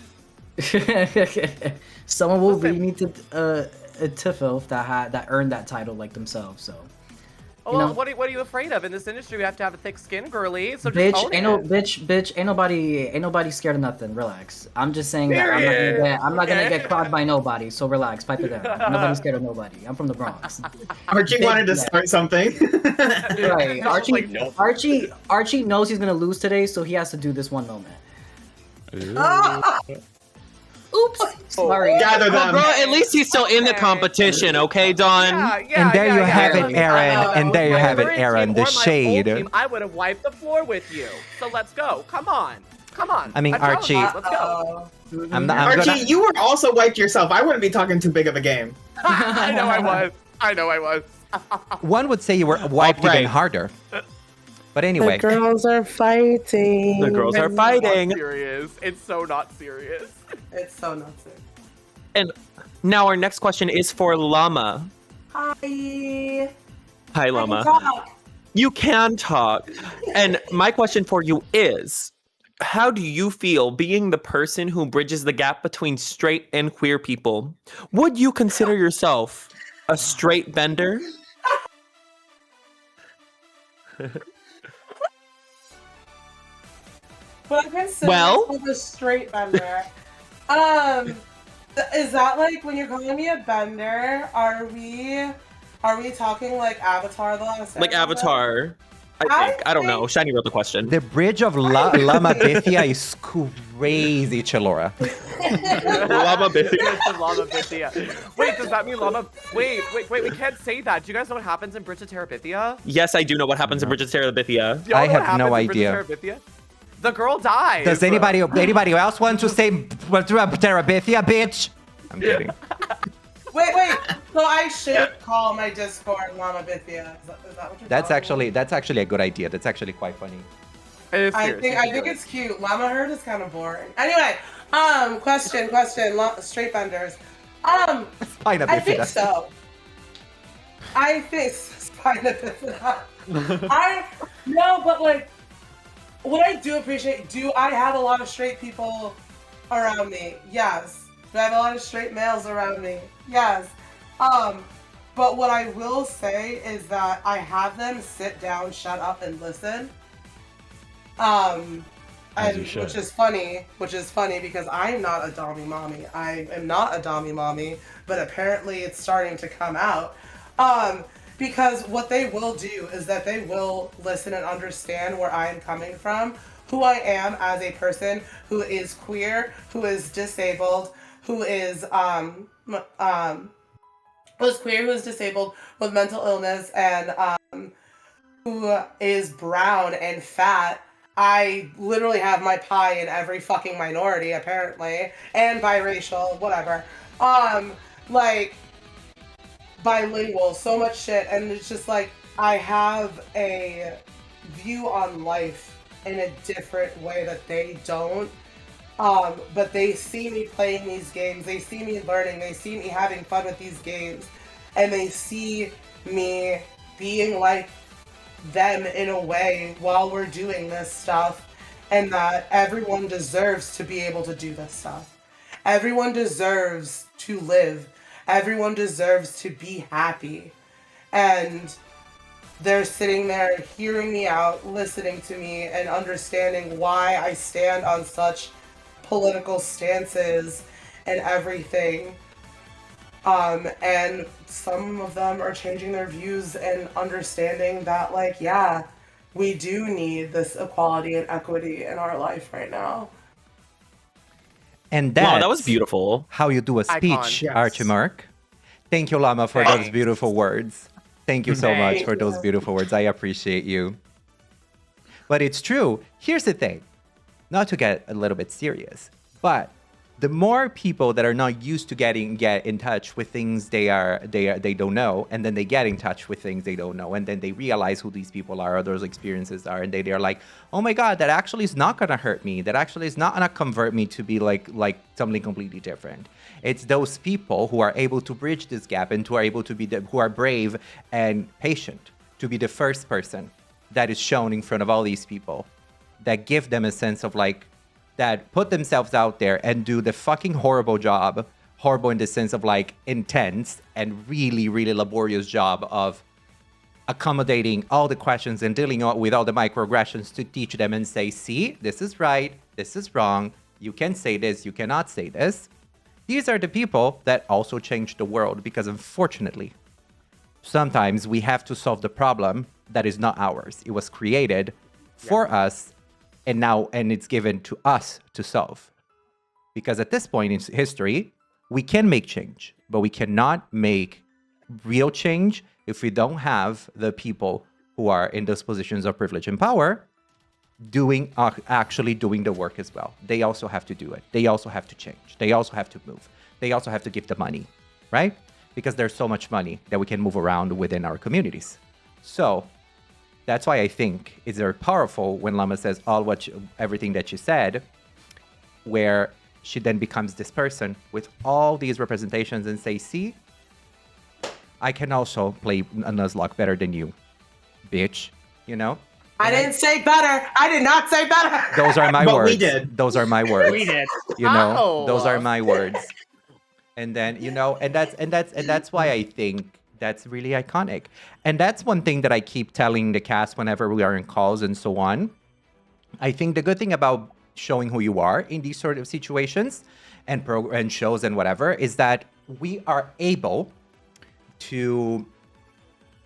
Someone will lead me to Tiffilth that earned that title like themselves. So, Oh, well, what are you afraid of? In this industry, we have to have a thick skin, girly. So just bitch, own ain't nobody scared of nothing. Relax. I'm just saying that I'm not gonna get clogged by nobody. So relax, pipe it down. Nobody's scared of nobody. I'm from the Bronx. Archie wanted to start something. Right. I was Archie, like, no. Archie knows he's gonna lose today, so he has to do this one moment. Oops. Sorry. Gather Well, them. bro, at least he's still in the competition, okay, Don? And there you have it, Aaron. And there you have it, Aaron. The shade. I would have wiped the floor with you. So let's go. Come on. I mean, challenge Archie. you. Let's go. I'm Archie, gonna. you were also wiped yourself. I wouldn't be talking too big of a game. I know I was. One would say you were wiped even harder. But anyway. The girls are fighting. The girls are fighting. Not serious. It's so not serious. It's so not serious. And now our next question is for Llama. Hi. Hi, Llama. Talk. You can talk. And my question for you is, how do you feel being the person who bridges the gap between straight and queer people? Would you consider yourself a straight bender? But I consider Well? myself a straight bender. Is that like when you're calling me a bender? Are we talking like Avatar the Last Like Airbender? Avatar. I think. I don't know. Shiny wrote the question. The bridge of Lama Bithia is crazy, Chalora. Llama Bithia. It's a Llama Bithia. Wait, does that mean Llama? Wait, we can't say that. Do you guys know what happens in Bridge of Terabithia? Yes, I do know what happens in Bridget Terabithia. Do y'all I know what have no happens in Bridge of idea. Terabithia? The girl dies. Does anybody else want to say Terabithia, bitch? I'm kidding. Wait. So I should call my Discord Llama Bithia. Is that what you're That's calling me? actually a good idea. That's actually quite funny. I think it's cute. Llama herd is kind of boring. Anyway, question. Straight benders. Spina I think bifida. so. I think spina bifida. No, but like, what I do appreciate. Do I have a lot of straight people around me? Yes. Do I have a lot of straight males around me? Yes. But what I will say is that I have them sit down, shut up, and listen. And which is funny because I'm not a dommy mommy. I am not a dommy mommy, but apparently it's starting to come out. Because what they will do is that they will listen and understand where I'm coming from, who I am as a person who is queer, who is disabled, who is disabled with mental illness, and who is brown and fat. I literally have my pie in every fucking minority, apparently, and biracial, whatever. Like, bilingual, so much shit, and it's just like, I have a view on life in a different way that they don't. But they see me playing these games, they see me learning, they see me having fun with these games, and they see me being like them in a way while we're doing this stuff, and that everyone deserves to be able to do this stuff. Everyone deserves to live. Everyone deserves to be happy. And they're sitting there hearing me out, listening to me, and understanding why I stand on such political stances and everything. And some of them are changing their views and understanding that, like, yeah, we do need this equality and equity in our life right now. And that's that was beautiful. How you do a speech, Yes. Archie Mark. Thank you, Llama, for those beautiful words. Thank you so much for those beautiful words. I appreciate you. But it's true. Here's the thing. Not to get a little bit serious, but the more people that are not used to get in touch with things they don't know, and then they get in touch with things they don't know, and then they realize who these people are or those experiences are, and they're like, oh my god, that actually is not gonna hurt me. That actually is not gonna convert me to be like something completely different. It's those people who are able to bridge this gap and who are able to be who are brave and patient to be the first person that is shown in front of all these people, that give them a sense of like, that put themselves out there and do the fucking horrible job, horrible in the sense of like intense and really, really laborious job of accommodating all the questions and dealing with all the microaggressions to teach them and say, see, this is right, this is wrong, you can say this, you cannot say this. These are the people that also change the world, because unfortunately, sometimes we have to solve the problem that is not ours. It was created for us, and it's given to us to solve. Because at this point in history, we can make change, but we cannot make real change if we don't have the people who are in those positions of privilege and power actually doing the work as well. They also have to do it. They also have to change. They also have to move. They also have to give the money, right? Because there's so much money that we can move around within our communities. So that's why I think it's very powerful when Llama says everything that she said, where she then becomes this person with all these representations and say, see, I can also play a Nuzlocke better than you, bitch, you know? I didn't say better. I did not say better. Those are my But words. we did. Those are my words. We did. You know, Ow. those are my words. And then, you know, and that's why I think that's really iconic. And that's one thing that I keep telling the cast whenever we are in calls and so on. I think the good thing about showing who you are in these sort of situations and shows and whatever is that we are able to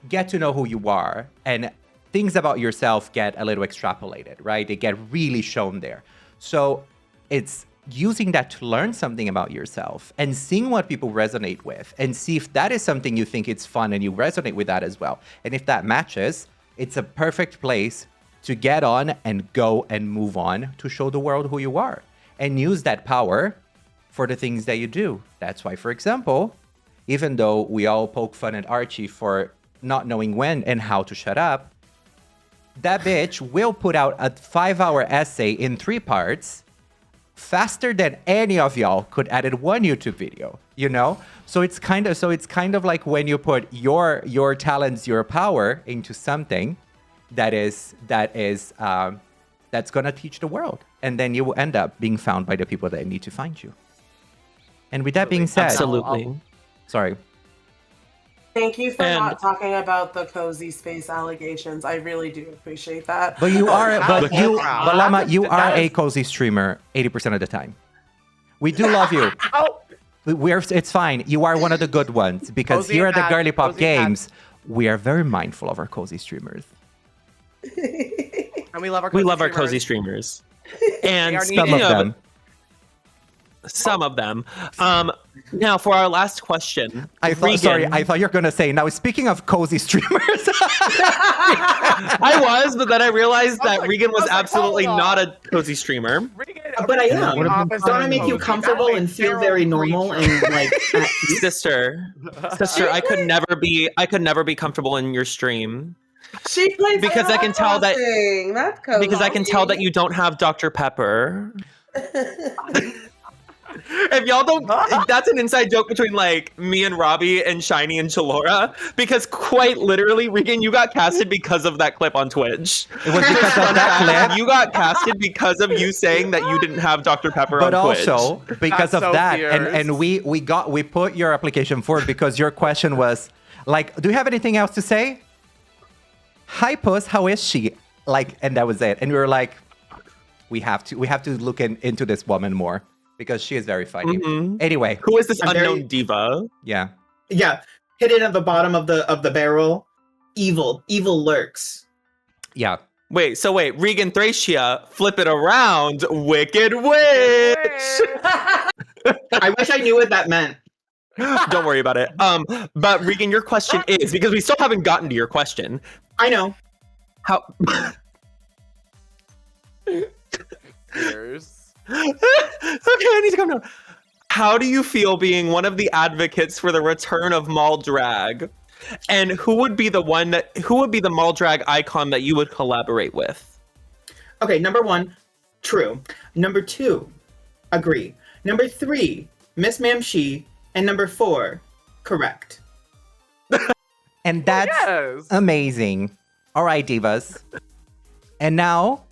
get to know who you are, and things about yourself get a little extrapolated, right? They get really shown there. So it's using that to learn something about yourself and seeing what people resonate with and see if that is something you think it's fun and you resonate with that as well. And if that matches, it's a perfect place to get on and go and move on to show the world who you are and use that power for the things that you do. That's why, for example, even though we all poke fun at Archie for not knowing when and how to shut up, that bitch will put out a 5-hour essay in 3 parts faster than any of y'all could edit one YouTube video, you know? So it's kind of like when you put your talents, your power into something that's gonna teach the world, and then you will end up being found by the people that need to find you. And with that being said, Absolutely. Sorry. Thank you for not talking about the cozy space allegations. I really do appreciate that. But Llama, you are a cozy streamer 80% of the time. We do love you. It's fine. You are one of the good ones, because Cozy here at the hat, Girly Pop cozy hat. Games, we are very mindful of our cozy streamers. And we love our cozy streamers. And Some of them. Some of them. Now, for our last question. I thought you were going to say, now speaking of cozy streamers. I was, but then I realized that Regan was absolutely not a cozy streamer. But I am. Don't I make you comfortable and feel very normal and like at peace? Sister, I could never be comfortable in your stream. She plays because I can tell that That's because I can tell that you don't have Dr. Pepper. If y'all don't, that's an inside joke between like me and Robbie and Shiny and Chalora, because quite literally, Regan, you got casted because of that clip on Twitch. It was because of that clip. You got casted because of you saying that you didn't have Dr. Pepper But on Twitch. also because of that, and we put your application forward because your question was like, do you have anything else to say? Hi Puss, how is she? Like, and that was it. And we were like, we have to look into this woman more. Because she is very funny. Mm-hmm. Anyway, who is this unknown diva? Yeah. Hidden at the bottom of the barrel. Evil lurks. Yeah. Wait, Regan Thracia, flip it around, Wicked Witch. I wish I knew what that meant. Don't worry about it. But Regan, your question is, because we still haven't gotten to your question. I know. How? Okay, I need to come down. How do you feel being one of the advocates for the return of mall drag? And who would be the mall drag icon that you would collaborate with? Okay, number 1, true. Number 2, agree. Number 3, Miss Ma'am She. And number 4, correct. And that's amazing. All right, divas. And now...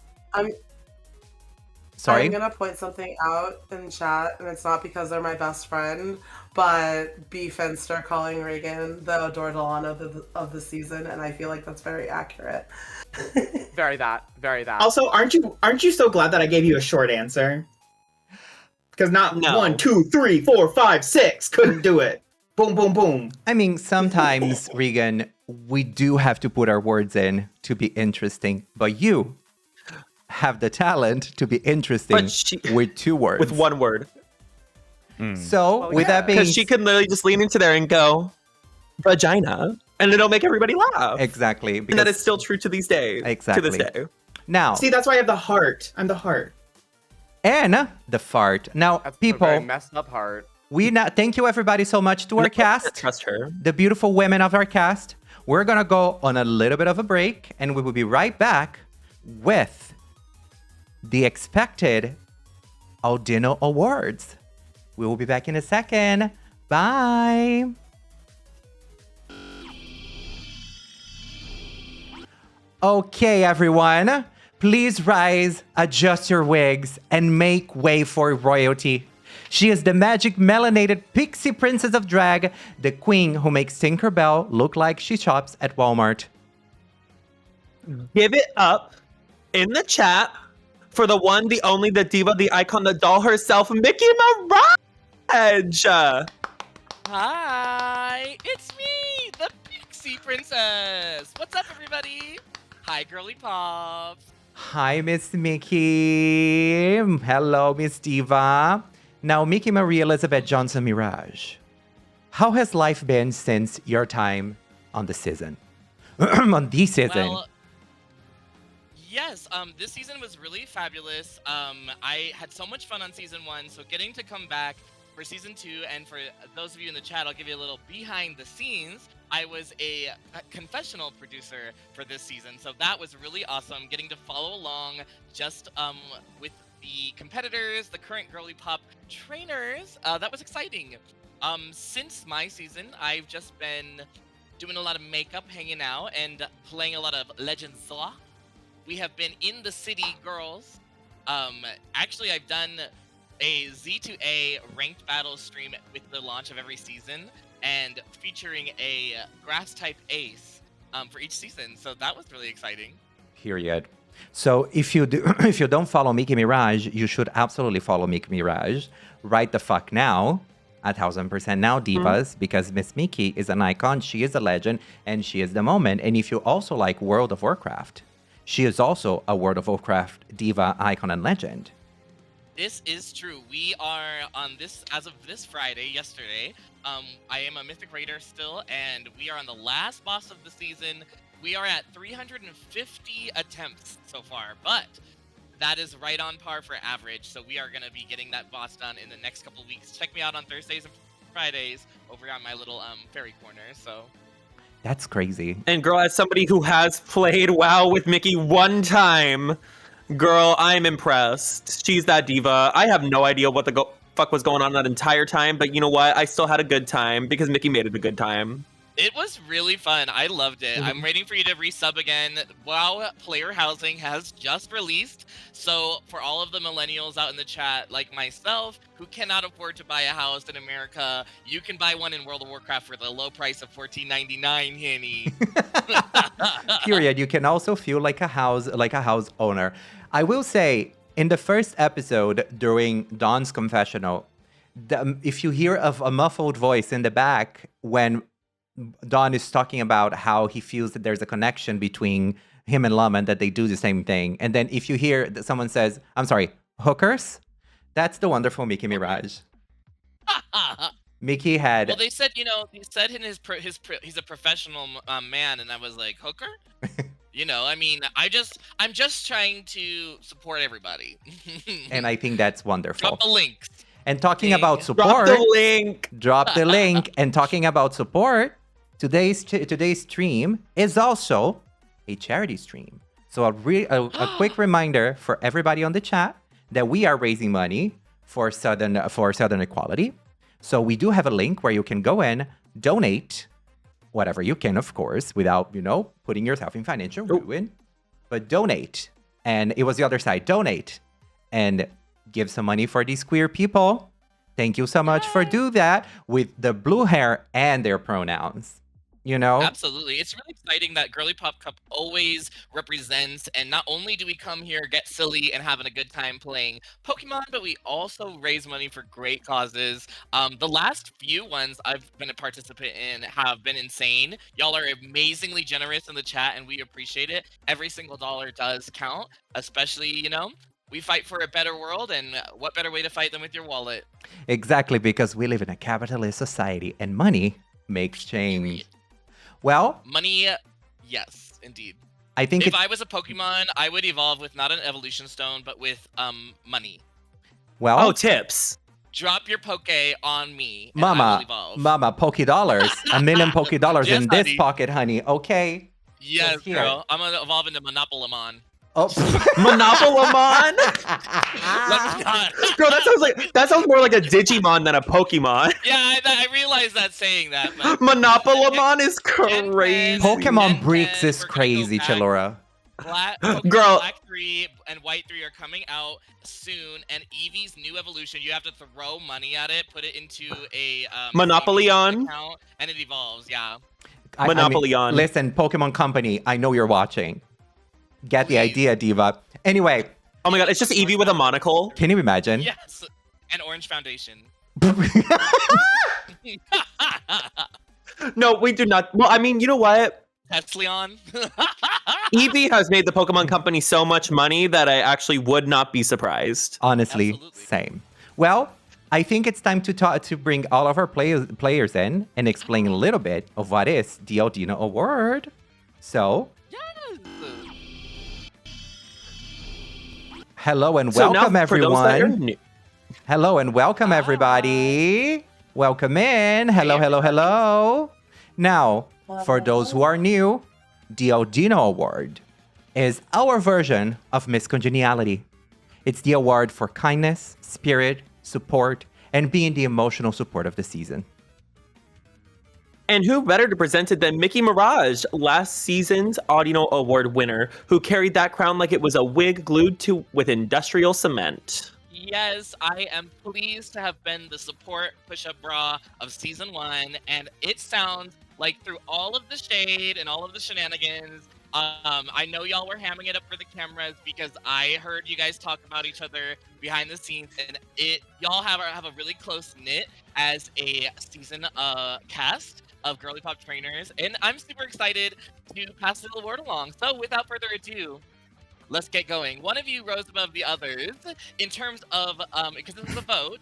Sorry? I'm gonna point something out in chat, and it's not because they're my best friend, but B Finster calling Regan the Adore Delano of the season, and I feel like that's very accurate. Very that. Also, aren't you so glad that I gave you a short answer? Because not 1, 2, 3, 4, 5, 6 couldn't do it. Boom, boom, boom. I mean, sometimes, Regan, we do have to put our words in to be interesting, but you have the talent to be interesting with 2 words. With 1 word. So, with that being... Because she can literally just lean into there and go, vagina, and it'll make everybody laugh. Exactly. And that is still true to these days. Exactly. To this day. Now... See, that's why I have the heart. I'm the heart. And the fart. Now, That's people... a very messed up heart. Thank you everybody so much to our cast. Trust her. The beautiful women of our cast. We're gonna go on a little bit of a break, and we will be right back with the expected Audino Awards. We will be back in a second. Bye. Okay, everyone. Please rise, adjust your wigs, and make way for royalty. She is the magic melanated pixie princess of drag, the queen who makes Tinkerbell look like she shops at Walmart. Give it up in the chat for the one, the only, the diva, the icon, the doll herself, Mickey Mirage! Hi, it's me, the Pixie Princess. What's up, everybody? Hi, Girly Pop. Hi, Miss Mickey. Hello, Miss Diva. Now, Mickey Marie Elizabeth Johnson Mirage. How has life been since your time on the season? On the season. Well, yes, this season was really fabulous. I had so much fun on season 1, so getting to come back for season 2, and for those of you in the chat, I'll give you a little behind the scenes. I was a confessional producer for this season, so that was really awesome. Getting to follow along just with the competitors, the current Girly Pop Trainers, that was exciting. Since my season, I've just been doing a lot of makeup, hanging out, and playing a lot of Legends. We have been in the city, girls. Actually, I've done a Z2A ranked battle stream with the launch of every season, and featuring a grass type ace for each season. So that was really exciting. Period. So if you don't follow Mickey Mirage, you should absolutely follow Mickey Mirage right the fuck now. 1,000% now divas, because Miss Mickey is an icon, she is a legend, and she is the moment. And if you also like World of Warcraft, she is also a World of Warcraft diva, icon, and legend. This is true. We are on this, as of this Friday, yesterday, I am a Mythic Raider still, and we are on the last boss of the season. We are at 350 attempts so far, but that is right on par for average, so we are going to be getting that boss done in the next couple weeks. Check me out on Thursdays and Fridays over on my little fairy corner, so... That's crazy. And girl, as somebody who has played WoW with Mickey one time, girl, I'm impressed. She's that diva. I have no idea what the fuck was going on that entire time, but you know what? I still had a good time because Mickey made it a good time. It was really fun. I loved it. I'm waiting for you to resub again. WoW Player Housing has just released. So for all of the millennials out in the chat, like myself, who cannot afford to buy a house in America, you can buy one in World of Warcraft for the low price of $14.99, Henny. Period. You can also feel like a house owner. I will say, in the first episode during Dawn's confessional, if you hear of a muffled voice in the back when Dawn is talking about how he feels that there's a connection between him and Lum and that they do the same thing. And then if you hear that someone says, I'm sorry, hookers, that's the wonderful Mickey Mirage. Mickey had... Well, they said, he said in he's a professional man, and I was like, hooker? I mean, I'm just trying to support everybody. And I think that's wonderful. Drop the links. And talking about support... Drop the link! Drop the link. And talking about support, today's stream is also a charity stream. So a quick reminder for everybody on the chat that we are raising money for Southern Equality. So we do have a link where you can go in, donate whatever you can, of course, without, putting yourself in financial ruin. But donate. And it was the other side. Donate. And give some money for these queer people. Thank you so much for do that with the blue hair and their pronouns. Absolutely. It's really exciting that Girly Pop Cup always represents, and not only do we come here, get silly, and having a good time playing Pokemon, but we also raise money for great causes. The last few ones I've been a participant in have been insane. Y'all are amazingly generous in the chat, and we appreciate it. Every single dollar does count, especially, we fight for a better world, and what better way to fight than with your wallet? Exactly, because we live in a capitalist society, and money makes change. Well, money, yes, indeed. I think if I was a Pokemon, I would evolve with not an evolution stone, but with money. Well, tips. Drop your Poke on me. Mama, Poke dollars, $1 million Poke dollars yes, in honey. This pocket, honey. Okay. Yes, girl. I'm gonna evolve into Monopolimon. Oh, Monopolimon? Girl, that sounds more like a Digimon than a Pokemon. Yeah, I realize that saying that. But Monopolimon is crazy. Pokemon Bricks is crazy, Chalora. Girl. Black 3 and White 3 are coming out soon, and Eevee's new evolution, you have to throw money at it, put it into a Monopolion account, and it evolves, yeah. Monopolion. Listen, Pokemon Company, I know you're watching. Get the idea, Diva. Anyway. Oh my god, it's just Eevee with a monocle. Can you imagine? Yes, and Orange Foundation. No, we do not. Well, I mean, you know what? Tesleon. E Eevee has made the Pokemon Company so much money that I actually would not be surprised. Honestly, same. Well, I think it's time to bring all of our players in and explain a little bit of what is the Aldino Award. So... Hello and welcome, everyone. Hello and welcome, everybody. Welcome in. Hello, hello, hello. Now, for those who are new, the Aldino Award is our version of Miss Congeniality. It's the award for kindness, spirit, support, and being the emotional support of the season. And who better to present it than Mickey Mirage, last season's Aldino Award winner, who carried that crown like it was a wig glued to with industrial cement. Yes, I am pleased to have been the support push-up bra of season 1, and it sounds like through all of the shade and all of the shenanigans, I know y'all were hamming it up for the cameras because I heard you guys talk about each other behind the scenes, and y'all have a really close knit as a season cast of Girly Pop Trainers, and I'm super excited to pass the award along. So without further ado, let's get going. One of you rose above the others in terms of because this is a vote.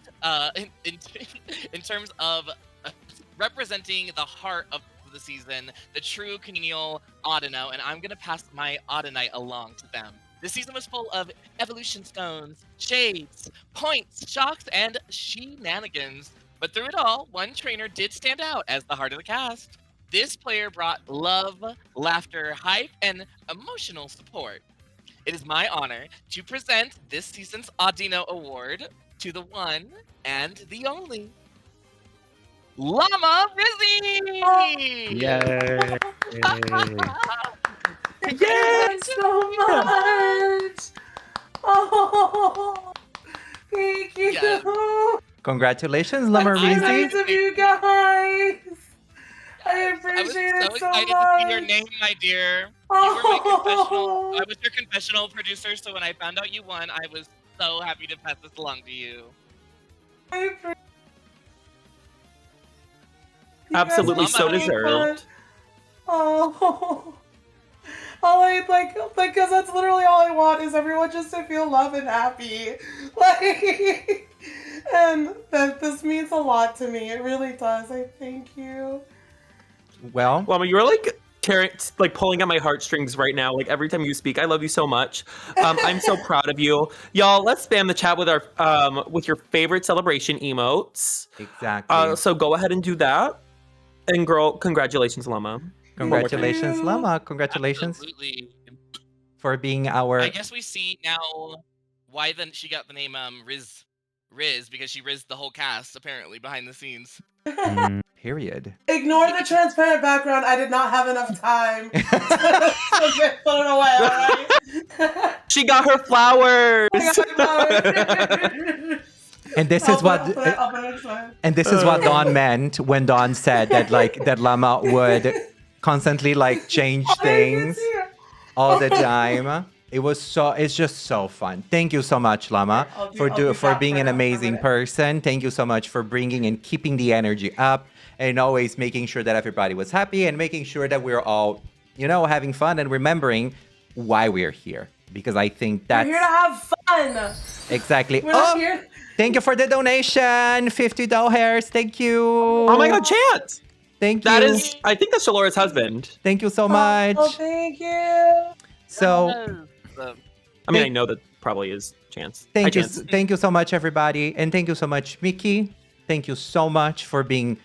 In terms of representing the heart of the season, the true congenial Audino, and I'm gonna pass my Audinite along to them. This season was full of evolution stones, shades, points, shocks, and shenanigans. But through it all, one trainer did stand out as the heart of the cast. This player brought love, laughter, hype, and emotional support. It is my honor to present this season's Audino Award to the one and the only Llama Rizzy! Yay! Thank you so much. Oh, thank you. Yes. Congratulations, Llama That's so Rizzy. nice of you guys. I appreciate I was it so so excited much. to see your name, my dear. You were my confessional. I was your confessional producer, so when I found out you won, I was so happy to pass this along to you. Absolutely Llama, so how do you feel? deserved. Oh, all I like, because that's literally all I want is everyone just to feel love and happy. Like, and that this means a lot to me. It really does. I thank you. Well, Llama, you're like pulling at my heartstrings right now. Like every time you speak, I love you so much. I'm so proud of you, y'all. Let's spam the chat with our with your favorite celebration emotes. Exactly. So go ahead and do that. And girl, congratulations, Llama. Congratulations, Llama. Congratulations Absolutely. for being our. I guess we see now why then she got the name Riz because she rizzed the whole cast apparently behind the scenes. Period. Ignore the transparent background. I did not have enough time to get put it away. All right. She got her flowers. And this is what and this is what Dawn meant when Dawn said that that Llama would constantly change things all the time. It's just so fun. Thank you so much, Llama, for being an amazing person. Thank you so much for bringing and keeping the energy up and always making sure that everybody was happy and making sure that we're all, having fun and remembering why we're here. Because I think that's We're here to have fun. exactly. We're not here. Thank you for the donation. $50. Thank you. Oh my God, Chance. Thank you. That is, I think that's Shalora's husband. Thank you so much. Oh, thank you. So, I mean, I know that probably is Chance. Hi, thank you, Chance. thank you so much, everybody, and thank you so much, Mickey. Thank you so much for looking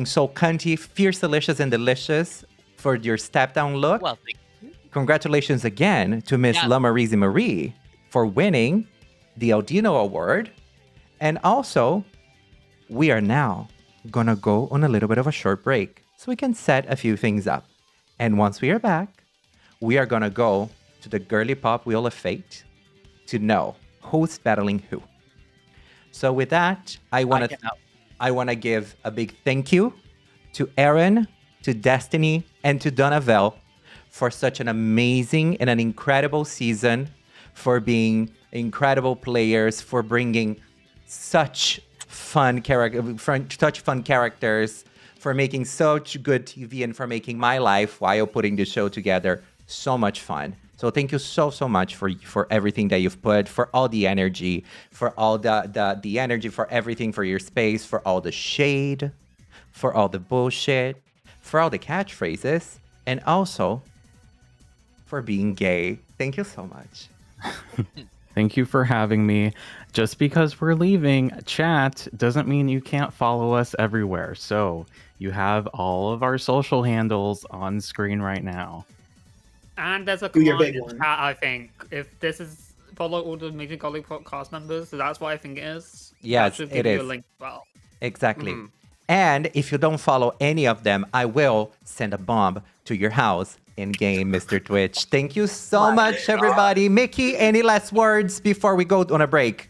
so cunty, fierce, delicious, and delicious for your step down look. Well, thank you. Congratulations again to Miss Llama Rizzy Marie for winning the Audino Award. And also, we are now gonna go on a little bit of a short break so we can set a few things up. And once we are back, we are gonna go to the Girly Pop Wheel of Fate to know who's battling who. So with that, I wanna give a big thank you to Aaron, to Destiny, and to Donavel for such an amazing and an incredible season, for being incredible players, for bringing such fun characters, for making such good TV, and for making my life while putting the show together so much fun. So thank you so much for everything that you've put, for all the energy, for all the energy, for everything, for your space, for all the shade, for all the bullshit, for all the catchphrases, and also for being gay. Thank you so much. Thank you for having me. Just because we're leaving chat doesn't mean you can't follow us everywhere. So you have all of our social handles on screen right now. And there's a Do your command big in one. chat, I think. If this is follow all the major Girly Pop cast members, so that's what I think it is. Yes, That should it give you is. a link as well. Exactly. And if you don't follow any of them, I will send a bomb to your house in game, Mr. Twitch. Thank you so much, everybody. Mickey, any last words before we go on a break?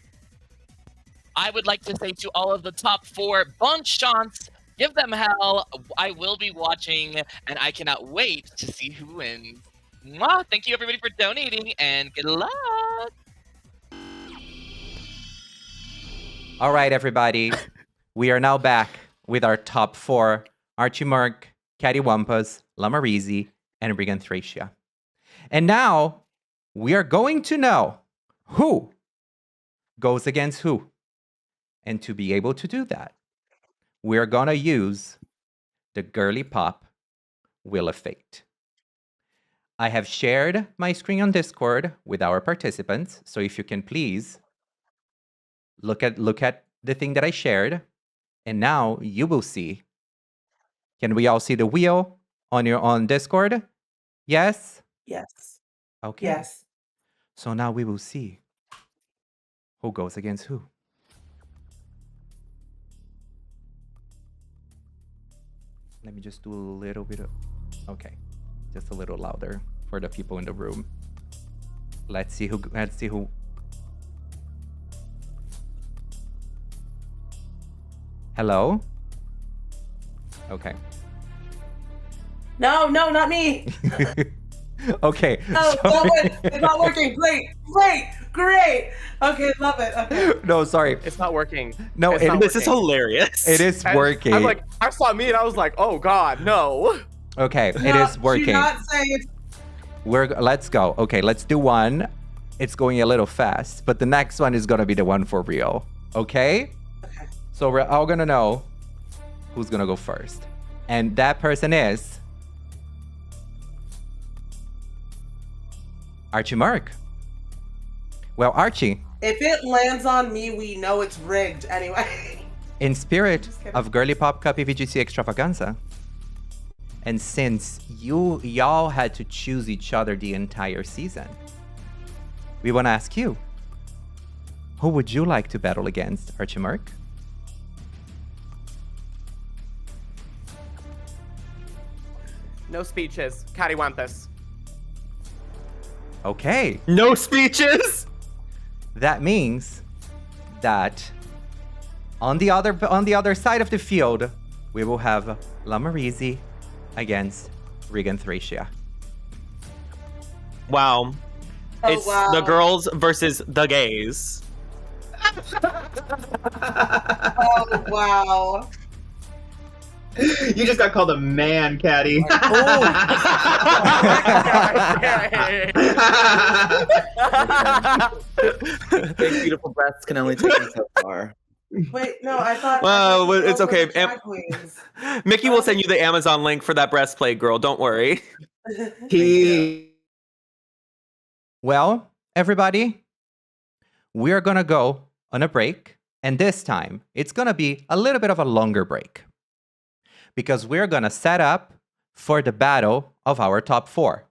I would like to say to all of the top 4, bon chance, Give them hell. I will be watching, and I cannot wait to see who wins. Mwah! Thank you, everybody, for donating, and good luck. All right, everybody. We are now back with our top 4. Archie Mark, Catty Wampas, Lamarizi, and Regan Thracia. And now we are going to know who goes against who. And to be able to do that, we're going to use the Girly Pop Wheel of Fate. I have shared my screen on Discord with our participants, so if you can please look at the thing that I shared, and now you will see. Can we all see the wheel on Discord? Yes? Yes. Okay. Yes. So now we will see who goes against who. Let me just do a little bit of... Okay. Just a little louder for the people in the room. Let's see who... Hello? Okay. No, not me. Okay. No, it's not working. Great. Okay, love it. Okay. No, sorry. It's not working. No, this is hilarious. It is working. I'm like, I saw me and I was like, oh God, no. Okay, it is working. Do not say it's... Let's go. Okay, let's do one. It's going a little fast, but the next one is gonna be the one for real. Okay? Okay. So we're all gonna know who's gonna go first. And that person is Archie Mark. Well, Archie, If it lands on me, we know it's rigged anyway. in spirit of Girly Pop Cup EeeveeGC Extravaganza, and since y'all had to choose each other the entire season, we want to ask you, who would you like to battle against, Archie Mark? No speeches. Cattywampus. Okay. No speeches. That means that on the other side of the field, we will have Lamarizi against Regan Thracia. Wow. Oh, It's wow. the girls versus the gays. Oh, wow. You just got called a man, Caddy. Big beautiful breasts can only take me so far. Wait, no, I thought... Well, it's okay. Drag queens. Mickey will send you the Amazon link for that breastplate, girl. Don't worry. Well, everybody, we are going to go on a break. And this time, it's going to be a little bit of a longer break. Because we're going to set up for the battle of our top 4.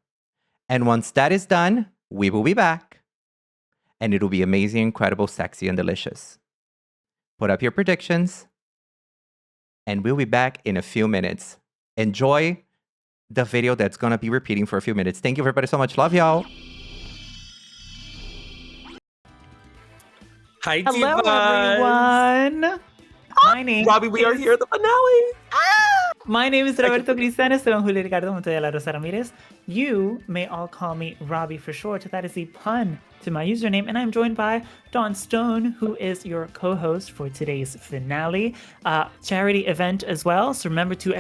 And once that is done, we will be back. And it'll be amazing, incredible, sexy, and delicious. Put up your predictions. And we'll be back in a few minutes. Enjoy the video that's going to be repeating for a few minutes. Thank you, everybody, so much. Love y'all. Hi, Hello, divas. everyone. My name Robbie, we are here at the finale. My name is Roberto Cristiano, soy Don Julio Ricardo Montoya La Rosa Ramirez. You may all call me Robbie for short. That is a pun to my username. And I'm joined by Dawn Stone, who is your co-host for today's finale. Charity event as well. So remember to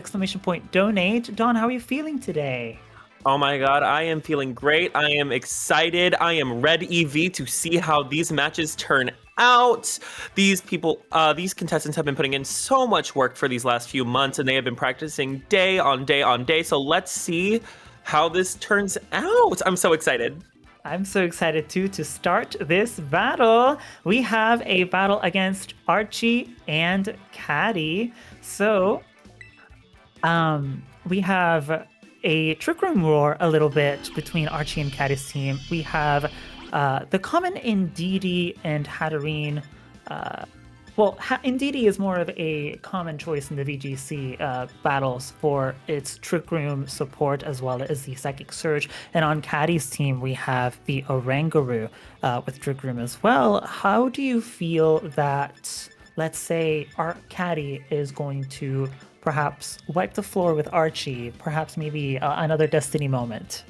!donate. Dawn, how are you feeling today? Oh my god, I am feeling great. I am excited. I am ready, EV, to see how these matches turn out. These contestants have been putting in so much work for these last few months, and they have been practicing day on day on day. So let's see how this turns out. I'm so excited. I'm so excited too to start this battle. We have a battle against Archie and Caddy. So, we have a trick room roar a little bit between Archie and Caddy's team. We have the common Indeedee and Hatterene. Indeedee is more of a common choice in the VGC battles for its Trick Room support as well as the Psychic Surge. And on Caddy's team, we have the Orangaroo with Trick Room as well. How do you feel that, let's say, our Caddy is going to perhaps wipe the floor with Archie, perhaps maybe another Destiny moment?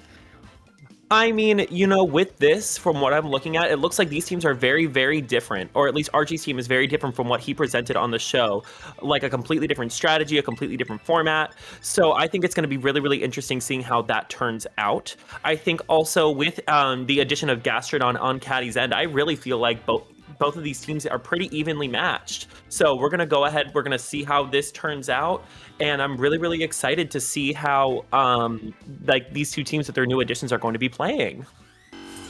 I mean, with this, from what I'm looking at, it looks like these teams are very, very different, or at least Archie's team is very different from what he presented on the show, like a completely different strategy, a completely different format. So I think it's going to be really, really interesting seeing how that turns out. I think also with the addition of Gastrodon on Caddy's end, I really feel like both of these teams are pretty evenly matched. So we're going to go ahead, we're going to see how this turns out. And I'm really, really excited to see how these two teams with their new additions are going to be playing.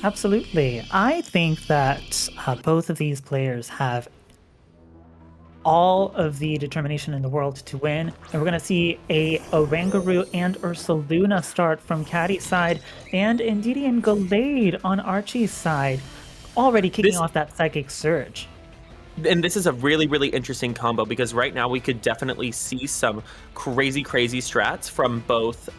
Absolutely. I think that both of these players have all of the determination in the world to win. And we're going to see a Orangaroo and Ursaluna start from Caddy's side, and Indeedee and Gallade on Archie's side, already kicking off that Psychic Surge. And this is a really, really interesting combo because right now we could definitely see some crazy strats from both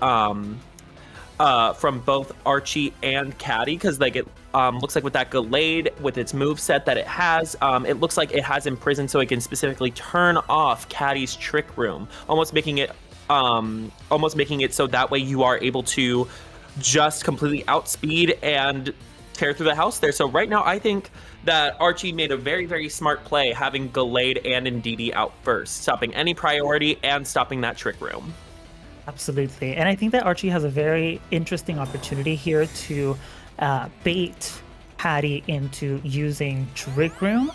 Archie and Caddy, because it looks like with that Gallade, with its move set that it has, it looks like it has Imprison, so it can specifically turn off Caddy's Trick Room, almost making it so that way you are able to just completely outspeed and tear through the house there. So right now I think that Archie made a very, very smart play having Gallade and Indeedee out first, stopping any priority and stopping that Trick Room. Absolutely. And I think that Archie has a very interesting opportunity here to bait Caddy into using Trick Room.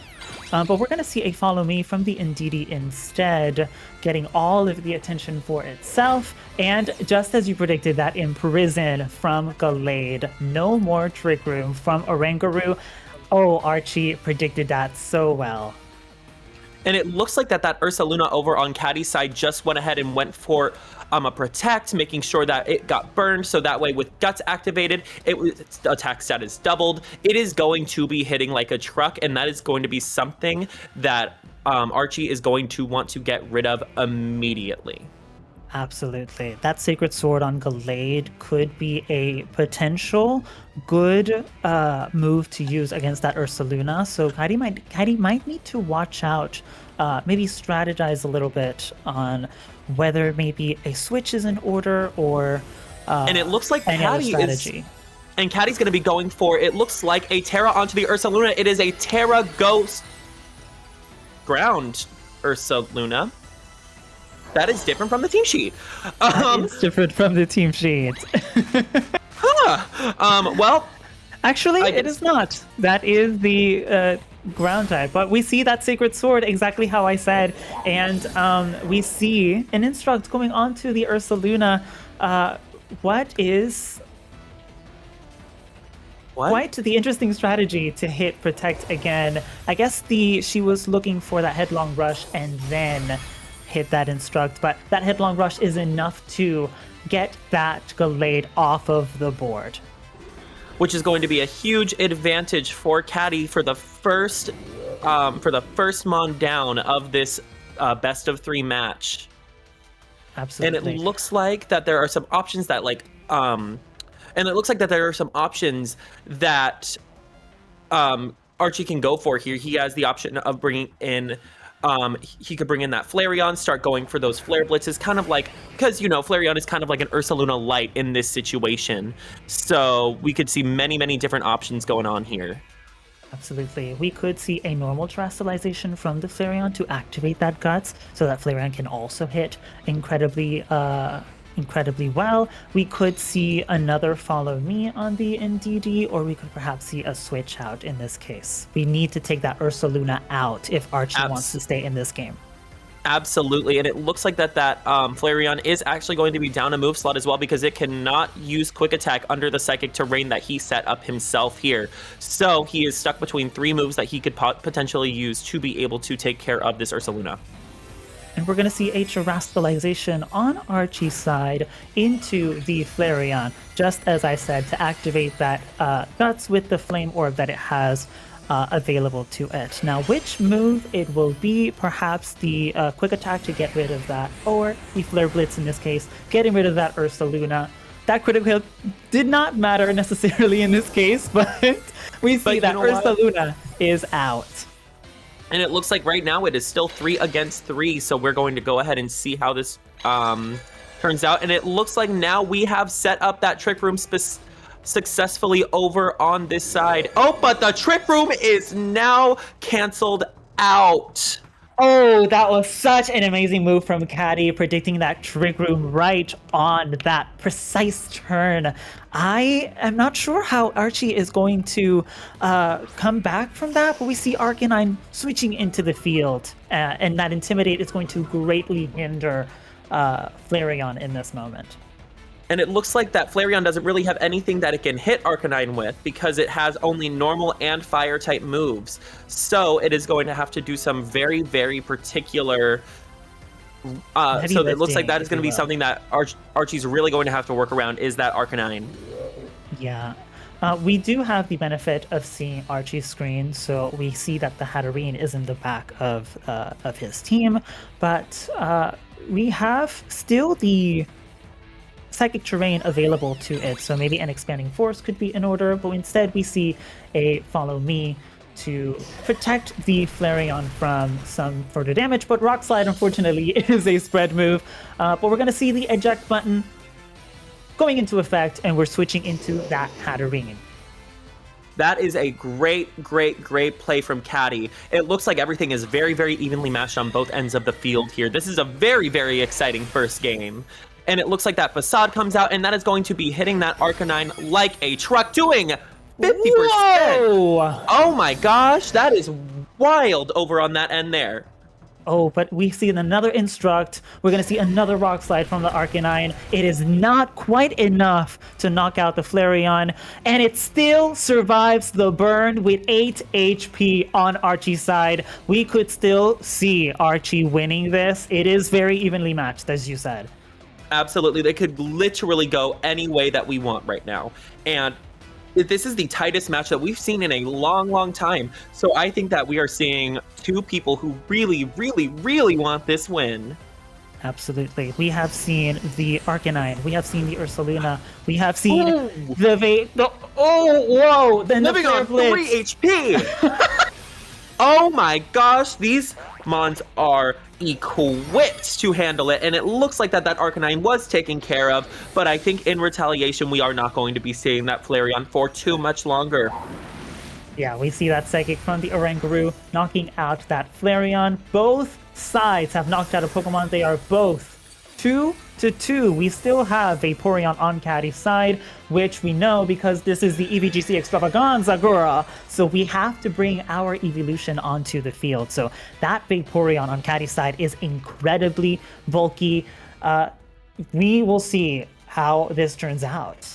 But we're going to see a Follow Me from the Indeedee instead, getting all of the attention for itself. And just as you predicted, that Imprison from Gallade. No more Trick Room from Orangaroo. Oh, Archie predicted that so well. And it looks like that Ursaluna over on Caddy's side just went ahead and went for a Protect, making sure that it got burned, so that way with Guts activated, its attack status doubled. It is going to be hitting like a truck, and that is going to be something that Archie is going to want to get rid of immediately. Absolutely. That Sacred Sword on Gallade could be a potential good move to use against that Ursaluna. So Caddy might need to watch out, maybe strategize a little bit on whether maybe a switch is in order or and it looks like Caddy's going to be going for, it looks like a Terra onto the Ursaluna. It is a Terra Ghost Ground Ursaluna. That is different from the team sheet. It's different from the team sheet. Well, actually, it is not. That is the ground type. But we see that Sacred Sword exactly how I said, and we see an Instruct going on to the Ursaluna. What is quite the interesting strategy to hit Protect again? I guess she was looking for that Headlong Rush and then hit that Instruct, but that Headlong Rush is enough to get that Gallade off of the board, which is going to be a huge advantage for Caddy for the first mon down of this best of 3 match. Absolutely. And it looks like that there are some options that Archie can go for here. He has the option of bringing in he could bring in that Flareon, start going for those Flare Blitzes, kind of like, because, Flareon is kind of like an Ursaluna light in this situation. So we could see many, many different options going on here. Absolutely. We could see a normal Terastallization from the Flareon to activate that Guts, so that Flareon can also hit incredibly well. We could see another Follow Me on the Indeedee, or we could perhaps see a switch out in this case. We need to take that Ursaluna out if Archie wants to stay in this game. Absolutely, and it looks like that Flareon is actually going to be down a move slot as well, because it cannot use Quick Attack under the Psychic Terrain that he set up himself here. So he is stuck between 3 moves that he could potentially use to be able to take care of this Ursaluna. And we're going to see a Terastallization on Archie's side into the Flareon, just as I said, to activate that Guts with the Flame Orb that it has available to it. Now, which move it will be, perhaps the Quick Attack to get rid of that, or the Flare Blitz in this case, getting rid of that Ursaluna. That critical hit did not matter necessarily in this case, but we see that Ursaluna is out. And it looks like right now it is still 3 against 3. So we're going to go ahead and see how this turns out. And it looks like now we have set up that trick room successfully over on this side. Oh, but the trick room is now canceled out. Oh, that was such an amazing move from Caddy, predicting that trick room right on that precise turn. I am not sure how Archie is going to come back from that, but we see Arcanine switching into the field, and that Intimidate is going to greatly hinder Flareon in this moment. And it looks like that Flareon doesn't really have anything that it can hit Arcanine with because it has only normal and fire type moves. So it is going to have to do some very, very particular. So it looks like that is going to be something that Archie's really going to have to work around is that Arcanine. Yeah. We do have the benefit of seeing Archie's screen, so we see that the Hatterene is in the back of his team, but we have still the Psychic Terrain available to it, so maybe an Expanding Force could be in order, but instead we see a Follow Me to protect the Flareon from some further damage, but Rock Slide unfortunately is a spread move, but we're going to see the eject button going into effect, and we're switching into that Hatterene. That is a great play from Caddy. It looks like everything is very, very evenly matched on both ends of the field here. This is a very, very exciting first game. And it looks like that Facade comes out, and that is going to be hitting that Arcanine like a truck, doing 50%. Whoa! Oh my gosh, that is wild over on that end there. Oh, but we see another Instruct. We're going to see another Rock Slide from the Arcanine. It is not quite enough to knock out the Flareon, and it still survives the burn with 8 HP on Archie's side. We could still see Archie winning this. It is very evenly matched, as you said. Absolutely. They could literally go any way that we want right now. And this is the tightest match that we've seen in a long, long time. So I think that we are seeing two people who really, really, really want this win. Absolutely. We have seen the Arcanine. We have seen the Ursaluna. We have seen the whoa! Then living the on 3 HP. Oh my gosh, these mons are equipped to handle it, and it looks like that Arcanine was taken care of, but I think in retaliation we are not going to be seeing that Flareon for too much longer. Yeah, we see that Psychic from the Oranguru knocking out that Flareon. Both sides have knocked out a Pokemon. They are both 2-2. We still have Vaporeon on Caddy's side, which we know because this is the EeeveeGC Extravaganza, girl. So we have to bring our evolution onto the field. So that Vaporeon on Caddy's side is incredibly bulky. We will see how this turns out.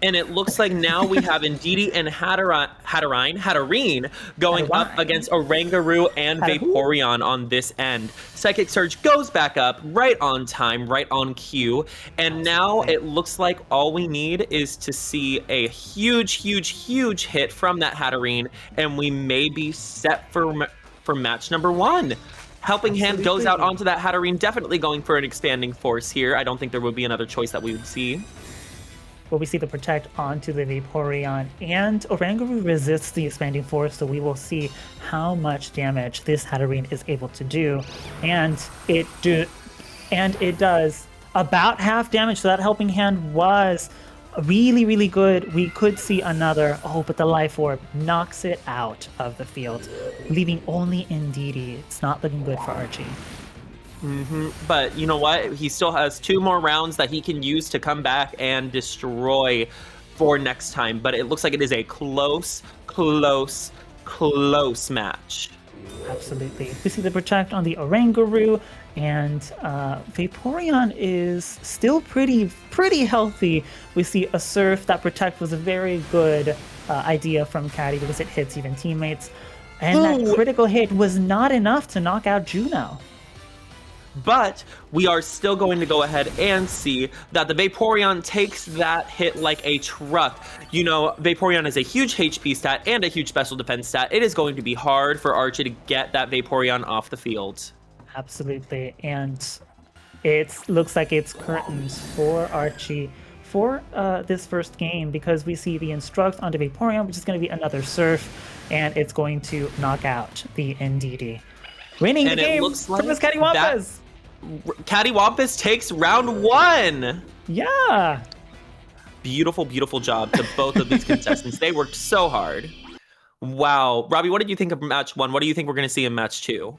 And it looks like now we have Indeedee and Hatterene going up against Oranguru and Vaporeon on this end. Psychic Surge goes back up right on time, right on cue. And now it looks like all we need is to see a huge, huge, huge hit from that Hatterene, and we may be set for match number 1. Helping Hand goes out onto that Hatterene, definitely going for an Expanding Force here. I don't think there would be another choice that we would see. Well, we see the Protect onto the Vaporeon, and Oranguru resists the Expanding Force, so we will see how much damage this Hatterene is able to do. And it does about half damage, so that Helping Hand was really, really good. We could see another, but the Life Orb knocks it out of the field, leaving only Indeedee. It's not looking good for Archie. But you know what? He still has 2 more rounds that he can use to come back and destroy for next time. But it looks like it is a close match. Absolutely. We see the Protect on the Oranguru, and Vaporeon is still pretty healthy. We see a Surf. That Protect was a very good idea from Caddy because it hits even teammates. And that critical hit was not enough to knock out Juno. But we are still going to go ahead and see that the Vaporeon takes that hit like a truck. You know, Vaporeon is a huge HP stat and a huge special defense stat. It is going to be hard for Archie to get that Vaporeon off the field. Absolutely. And it looks like it's curtains for Archie for this first game, because we see the Instruct onto Vaporeon, which is going to be another Surf. and it's going to knock out the NDD. Winning And the it game looks for like Miss Cattywampus. Cattywampus takes round 1. Yeah. Beautiful, beautiful job to both of these contestants. They worked so hard. Wow. Robbie, what did you think of match 1? What do you think we're going to see in match 2?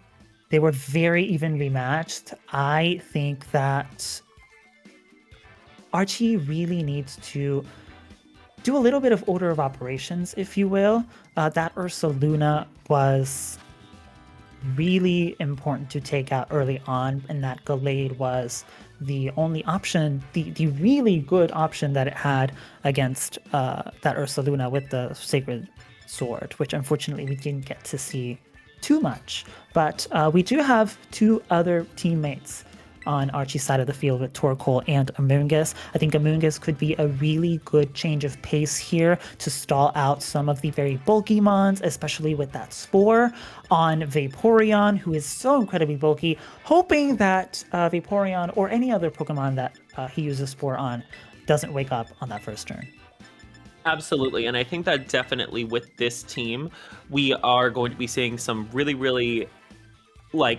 They were very evenly matched. I think that Archie really needs to do a little bit of order of operations, if you will. That Ursaluna was really important to take out early on, and that Gallade was the only option, the really good option that it had against that Ursaluna with the Sacred Sword, which unfortunately we didn't get to see too much. But we do have 2 other teammates on Archie's side of the field with Torkoal and Amoonguss. I think Amoonguss could be a really good change of pace here to stall out some of the very bulky mons, especially with that Spore on Vaporeon, who is so incredibly bulky, hoping that Vaporeon or any other Pokemon that he uses Spore on doesn't wake up on that first turn. Absolutely. And I think that definitely with this team, we are going to be seeing some really, really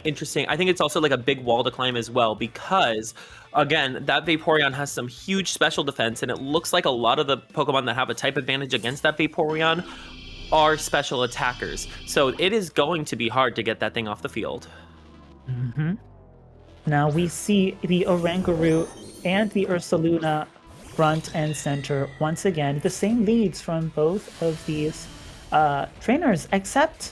interesting. I think it's also like a big wall to climb as well, because again, that Vaporeon has some huge special defense, and it looks like a lot of the Pokemon that have a type advantage against that Vaporeon are special attackers. So it is going to be hard to get that thing off the field. Mm-hmm. Now we see the Oranguru and the Ursaluna front and center once again. The same leads from both of these trainers, except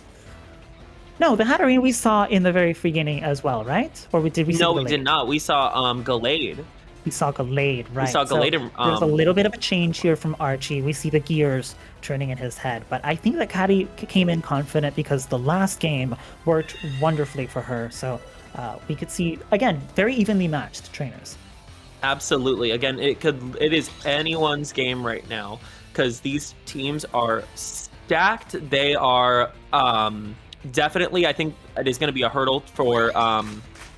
no, the Hatterene we saw in the very beginning as well, right? Or did we see No, Gallade? we did not. We saw Gallade. We saw Gallade, right? We saw Gallade. So there's a little bit of a change here from Archie. We see the gears turning in his head. But I think that Catty came in confident because the last game worked wonderfully for her. So we could see, again, very evenly matched trainers. Absolutely. Again, it is anyone's game right now, because these teams are stacked. They are definitely, I think it is going to be a hurdle for, I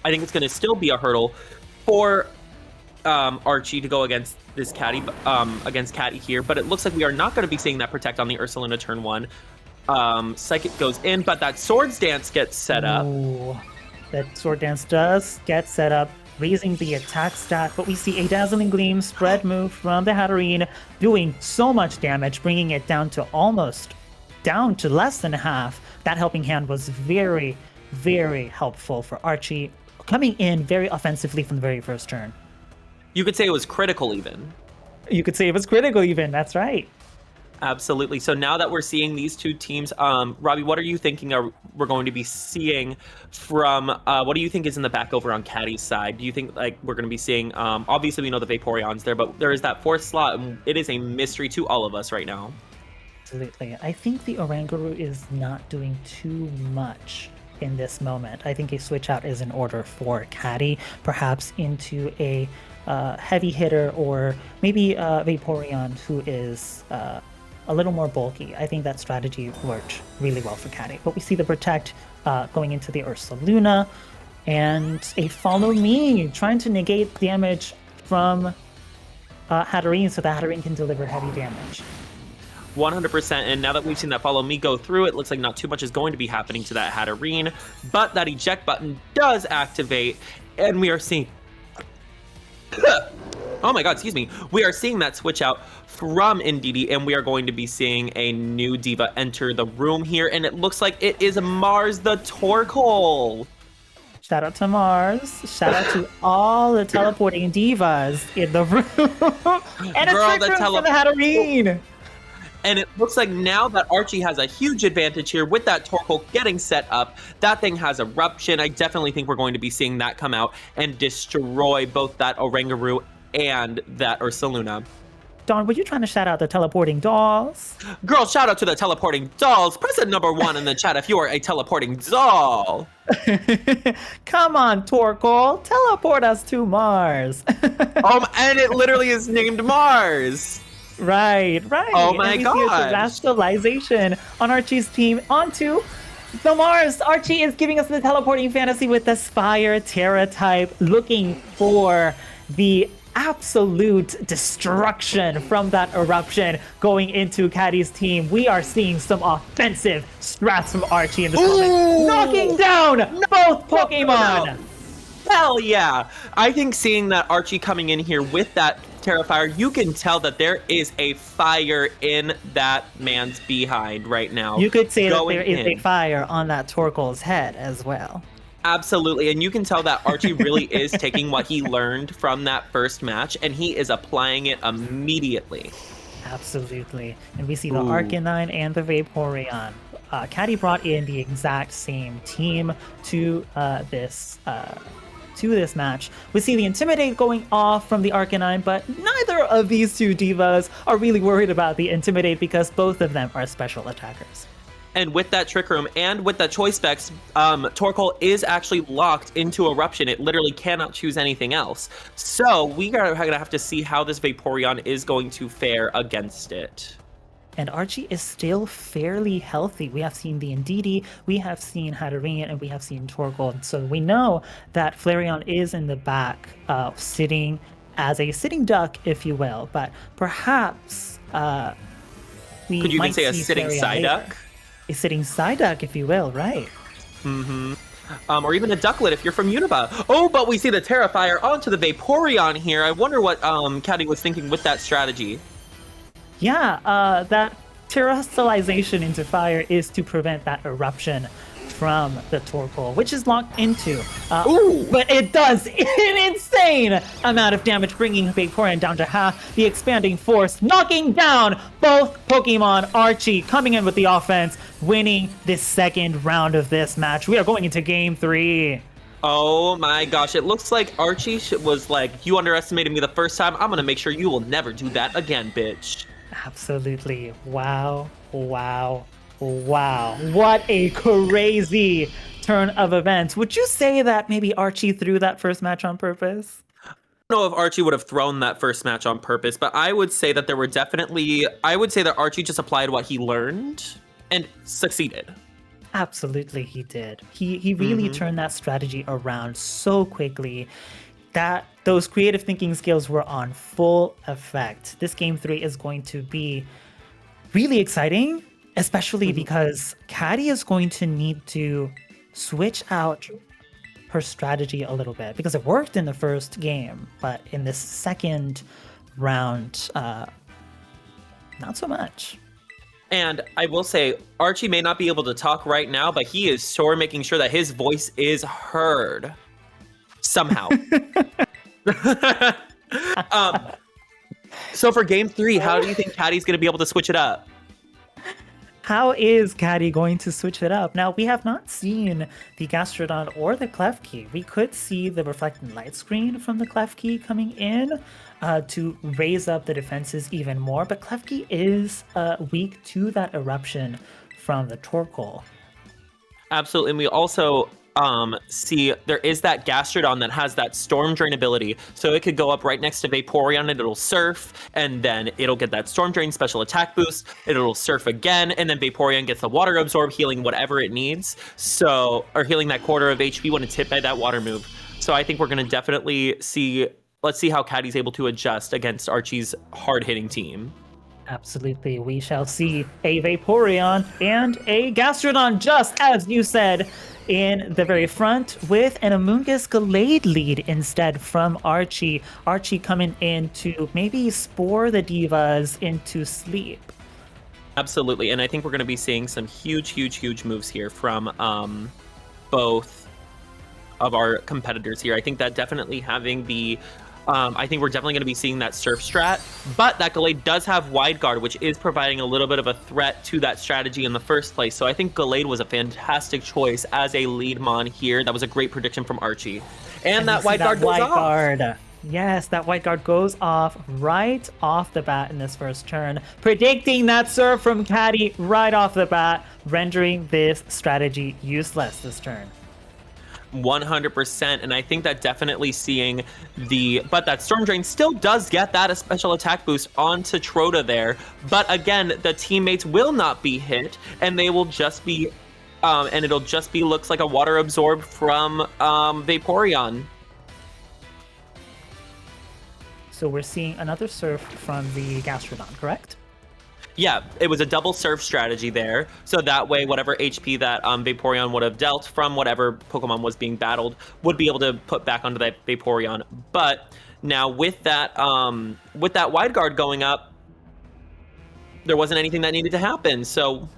think it's going to still be a hurdle for Archie to go against this Catty, against Catty here, but it looks like we are not going to be seeing that protect on the Ursaluna turn 1. Psychic goes in, but that Swords Dance gets set up. Ooh, that Sword Dance does get set up, raising the attack stat, but we see a Dazzling Gleam spread move from the Hatterene doing so much damage, bringing it down to less than half. That helping hand was very, very helpful for Archie, coming in very offensively from the very first turn. You could say it was critical even. You could say it was critical even, that's right. Absolutely. So now that we're seeing these 2 teams, Robbie, what are you thinking we're going to be seeing from, what do you think is in the back over on Catty's side? Do you think we're going to be seeing, obviously we know the Vaporeon's there, but there is that 4th slot, and it is a mystery to all of us right now. Absolutely. I think the Oranguru is not doing too much in this moment. I think a switch out is in order for Catty, perhaps into a heavy hitter, or maybe Vaporeon, who is a little more bulky. I think that strategy worked really well for Catty. But we see the Protect going into the Ursaluna, and a Follow Me, trying to negate damage from Hatterene so that Hatterene can deliver heavy damage. 100%, and now that we've seen that Follow Me go through, it looks like not too much is going to be happening to that Hatterene, but that eject button does activate, and we are seeing... oh my god, excuse me. We are seeing that switch out from Indeedee, and we are going to be seeing a new diva enter the room here, and it looks like it is Mars the Torkoal. Shout out to Mars. Shout out to all the teleporting divas in the room. And Girl, a trick room for the Hatterene. And it looks like now that Archie has a huge advantage here with that Torkoal getting set up. That thing has Eruption. I definitely think we're going to be seeing that come out and destroy both that Oranguru and that Ursaluna. Dawn, were you trying to shout out the teleporting dolls? Girl, shout out to the teleporting dolls. Press it #1 in the chat if you are a teleporting doll. Come on, Torkoal. Teleport us to Mars. And it literally is named Mars. Right. Oh my god. Terastallization on Archie's team onto the Mars. Archie is giving us the teleporting fantasy with the Spire Terra type, looking for the absolute destruction from that eruption going into Caddy's team. We are seeing some offensive strats from Archie in this moment, knocking down both Pokemon. Hell yeah! I think seeing that Archie coming in here with that Terrifier, you can tell that there is a fire in that man's behind right now. You could say that there is a fire on that Torkoal's head as well. Absolutely, and you can tell that Archie really is taking what he learned from that first match, and he is applying it immediately. Absolutely, and we see the Arcanine and the Vaporeon. Caddy brought in the exact same team to this match. We see the Intimidate going off from the Arcanine, but neither of these two divas are really worried about the Intimidate because both of them are special attackers. And with that Trick Room and with that Choice Specs, Torkoal is actually locked into Eruption. It literally cannot choose anything else. So we are going to have to see how this Vaporeon is going to fare against it. And Archie is still fairly healthy. We have seen the Indeedee, we have seen Hatterene, and we have seen Torkoal. So we know that Flareon is in the back, sitting as a sitting duck, if you will. But perhaps we Could you might even say a see sitting Flareon side later. duck? A sitting side duck, if you will, right? Or even a ducklet if you're from Unova. Oh, but we see the Terrifier onto the Vaporeon here. I wonder what Caddy was thinking with that strategy. Yeah, that terrestrialization into fire is to prevent that eruption from the Torkoal, which is locked into. But it does an insane amount of damage, bringing Vaporeon down to half. The expanding force knocking down both Pokemon. Archie coming in with the offense, winning this second round of this match. We are going into Game 3. Oh my gosh, it looks like Archie was like, you underestimated me the first time. I'm going to make sure you will never do that again, bitch. Absolutely. Wow. Wow. Wow. What a crazy turn of events. Would you say that maybe Archie threw that first match on purpose? I don't know if Archie would have thrown that first match on purpose, but I would say that I would say that Archie just applied what he learned and succeeded. Absolutely, he did. He really turned that strategy around so quickly that those creative thinking skills were on full effect. This Game 3 is going to be really exciting, especially because Caddy is going to need to switch out her strategy a little bit because it worked in the first game, but in this second round, not so much. And I will say, Archie may not be able to talk right now, but he is sure making sure that his voice is heard. Somehow. So for Game 3, how do you think Caddy's going to be able to switch it up? How is Caddy going to switch it up? Now, we have not seen the Gastrodon or the Klefki. We could see the reflecting light screen from the Klefki coming in to raise up the defenses even more, but Klefki is weak to that eruption from the Torkoal. Absolutely, and we also see there is that Gastrodon that has that Storm Drain ability, so it could go up right next to Vaporeon and it'll surf, and then it'll get that Storm Drain special attack boost, it'll surf again, and then Vaporeon gets the Water Absorb, healing whatever it needs, or healing that quarter of HP when it's hit by that water move. So I think we're going to definitely see, let's see how Caddy's able to adjust against Archie's hard-hitting team. Absolutely, we shall see a Vaporeon and a Gastrodon, just as you said, in the very front, with an Amoonguss Gallade lead instead from Archie. Archie coming in to maybe spore the divas into sleep. Absolutely, and I think we're going to be seeing some huge moves here from both of our competitors here. I think that definitely having the I think we're definitely going to be seeing that Surf strat, but that Gallade does have Wide Guard, which is providing a little bit of a threat to that strategy in the first place. So I think Gallade was a fantastic choice as a lead mon here. That was a great prediction from Archie. And that Wide Guard goes off. Yes, that Wide Guard goes off right off the bat in this first turn, predicting that Surf from Caddy right off the bat, rendering this strategy useless this turn. 100%, and I think that definitely seeing but that Storm Drain still does get that a special attack boost onto Troda there, but again, the teammates will not be hit, and they will just be, and it'll just be looks like a Water Absorb from Vaporeon. So we're seeing another surf from the Gastrodon, correct? Yeah, it was a double surf strategy there. So that way, whatever HP that Vaporeon would have dealt from whatever Pokemon was being battled would be able to put back onto that Vaporeon. But now with that Wide Guard going up, there wasn't anything that needed to happen. So,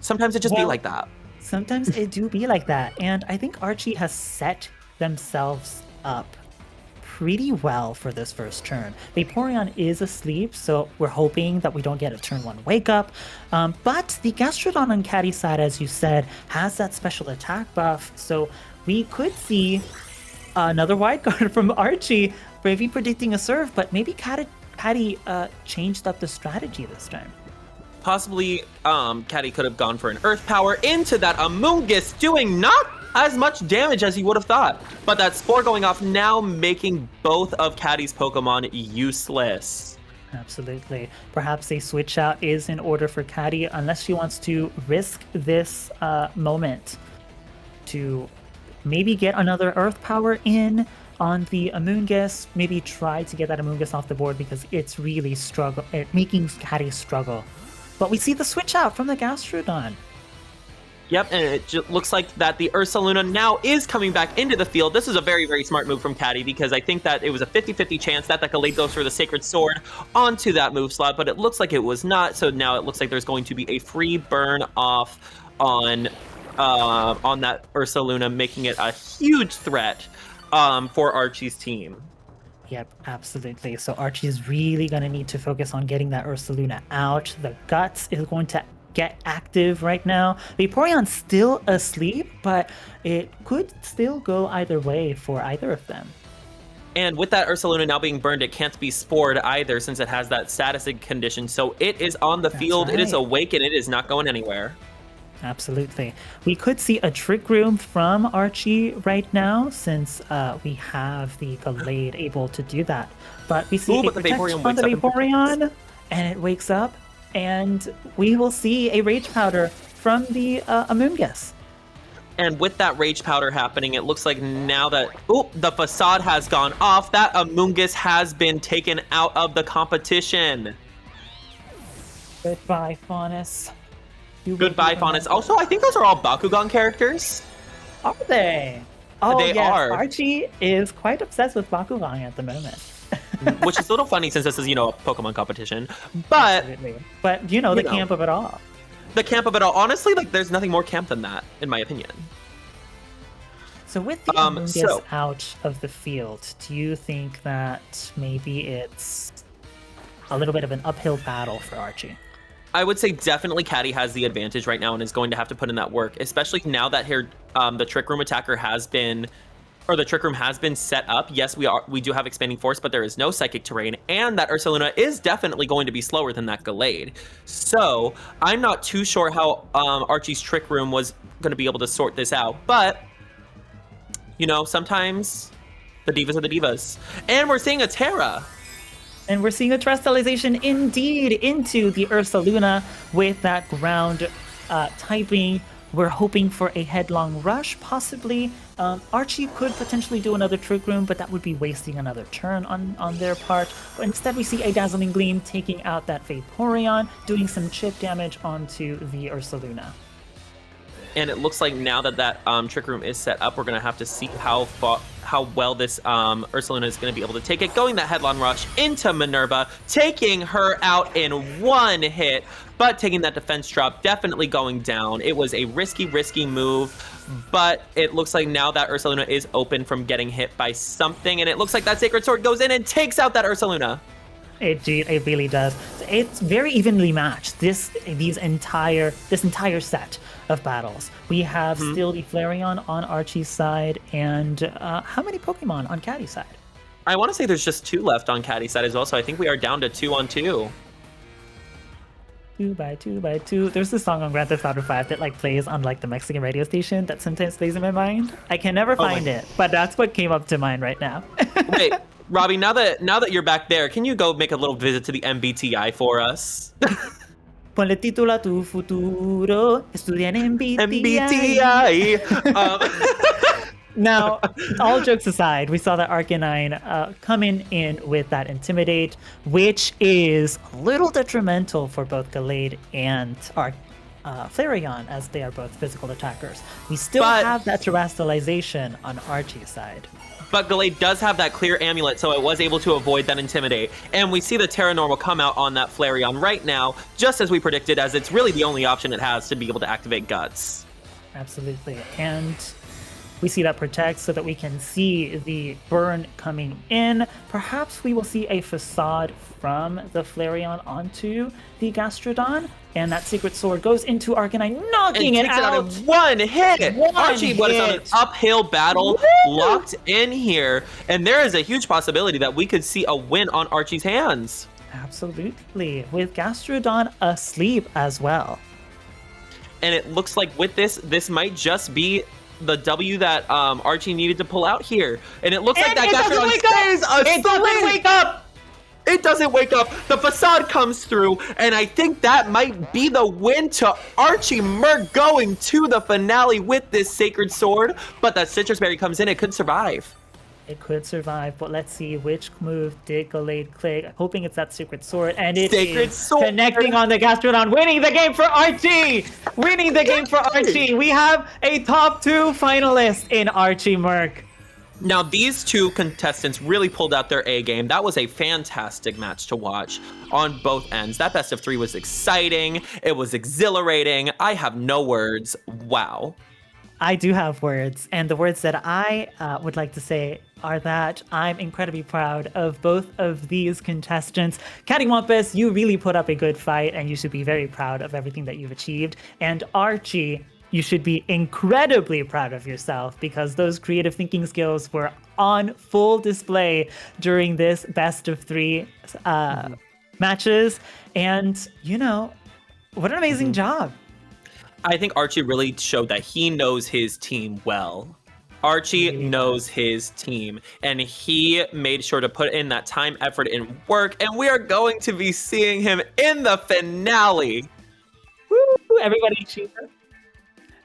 sometimes it just be like that. Sometimes it do be like that. And I think Archie has set themselves up pretty well for this first turn. Vaporeon is asleep, so we're hoping that we don't get a turn 1 wake up. But the Gastrodon on Caddy's side, as you said, has that special attack buff, so we could see another Wide Guard from Archie, maybe predicting a serve, but maybe Caddy changed up the strategy this time. Possibly, Caddy could have gone for an Earth Power into that Amoonguss, doing not as much damage as he would have thought. But that Spore going off now making both of Caddy's Pokemon useless. Absolutely. Perhaps a switch out is in order for Caddy, unless she wants to risk this moment to maybe get another Earth Power in on the Amoonguss, maybe try to get that Amoonguss off the board because it's really making Caddy struggle. But we see the switch out from the Gastrodon. Yep, and it just looks like that the Ursaluna now is coming back into the field. This is a very, very smart move from Caddy because I think that it was a 50-50 chance that Gallade goes for the Sacred Sword onto that move slot, but it looks like it was not. So now it looks like there's going to be a free burn off on that Ursaluna, making it a huge threat for Archie's team. Yep, absolutely. So Archie's really going to need to focus on getting that Ursaluna out. The Guts is going to get active right now. Vaporeon's still asleep, but it could still go either way for either of them. And with that Ursaluna now being burned, it can't be spored either since it has that status condition. So it is on the field, right. It is awake, and it is not going anywhere. Absolutely. We could see a Trick Room from Archie right now since we have the Gallade able to do that. But we see a Protect on the Vaporeon, and it wakes up, and we will see a Rage Powder from the Amoonguss. And with that Rage Powder happening, it looks like now that the Facade has gone off, that Amoonguss has been taken out of the competition. Goodbye, Faunus. Goodbye, Faunus. Also, I think those are all Bakugan characters. Are they? Oh, they yes. are. Archie is quite obsessed with Bakugan at the moment. Which is a little funny since this is, a Pokemon competition. But, absolutely. But the camp of it all. The camp of it all. Honestly, there's nothing more camp than that, in my opinion. So with the Amoonguss out of the field, do you think that maybe it's a little bit of an uphill battle for Archie? I would say definitely Caddy has the advantage right now and is going to have to put in that work, especially now that the Trick Room attacker has been, or the Trick Room has been set up. Yes, we do have Expanding Force, but there is no Psychic Terrain, and that Ursaluna is definitely going to be slower than that Gallade. So I'm not too sure how Archie's Trick Room was going to be able to sort this out, but sometimes the divas are the divas. And we're seeing a Terra. And we're seeing a Terastallization indeed into the Ursaluna with that ground typing. We're hoping for a Headlong Rush, possibly. Archie could potentially do another Trick Room, but that would be wasting another turn on their part. But instead we see a Dazzling Gleam taking out that Vaporeon, doing some chip damage onto the Ursaluna. And it looks like now that Trick Room is set up, we're going to have to see how well this Ursaluna is going to be able to take it. Going that Headlong Rush into Minerva, taking her out in one hit, but taking that defense drop, definitely going down. It was a risky move, but it looks like now that Ursaluna is open from getting hit by something, and it looks like that Sacred Sword goes in and takes out that Ursaluna. It really does. It's very evenly matched, this entire set of battles. We have still the Flareon on Archie's side, and how many Pokemon on Caddy's side? I want to say there's just 2 left on Caddy's side as well, so I think we are down to 2-on-2. 2x2x2. There's this song on Grand Theft Auto 5 that plays on the Mexican radio station that sometimes plays in my mind. I can never find it, but that's what came up to mind right now. Wait, Robbie, now that you're back there, can you go make a little visit to the MBTI for us? Ponle título a tu futuro, estudia en MBTI. Now, all jokes aside, we saw that Arcanine coming in with that Intimidate, which is a little detrimental for both Gallade and Flareon, as they are both physical attackers. We still have that Terastallization on Archie's side. But Gallade does have that clear amulet, so it was able to avoid that Intimidate. And we see the Terra Normal come out on that Flareon right now, just as we predicted, as it's really the only option it has to be able to activate Guts. Absolutely. And we see that Protect so that we can see the burn coming in. Perhaps we will see a Facade from the Flareon onto the Gastrodon. And that Secret Sword goes into Arcanine, knocking it out. In one hit! Archie was on an uphill battle, locked in here. And there is a huge possibility that we could see a win on Archie's hands. Absolutely. With Gastrodon asleep as well. And it looks like with this might just be the W that Archie needed to pull out here. And it looks like that Gastrodon stays asleep. It doesn't wake up! It doesn't wake up. The Facade comes through, and I think that might be the win to Archie Merc going to the finale with this Sacred Sword. But that Citrus Berry comes in, it could survive. It could survive, but let's see which move did Gallade click. Hoping it's that Secret Sword, and it is connecting on the Gastrodon, winning the game for Archie! Winning the game for Archie! We have a top 2 finalist in Archie Merc. Now, these two contestants really pulled out their A game. That was a fantastic match to watch on both ends. That best of 3 was exciting. It was exhilarating. I have no words. Wow. I do have words, and the words that I would like to say are that I'm incredibly proud of both of these contestants. Cattywampus, you really put up a good fight, and you should be very proud of everything that you've achieved. And Archie, you should be incredibly proud of yourself, because those creative thinking skills were on full display during this best of 3 matches. And, you know, what an amazing job. I think Archie really showed that he knows his team well. Archie knows his team, and he made sure to put in that time, effort, and work, and we are going to be seeing him in the finale. Woo! Everybody cheer.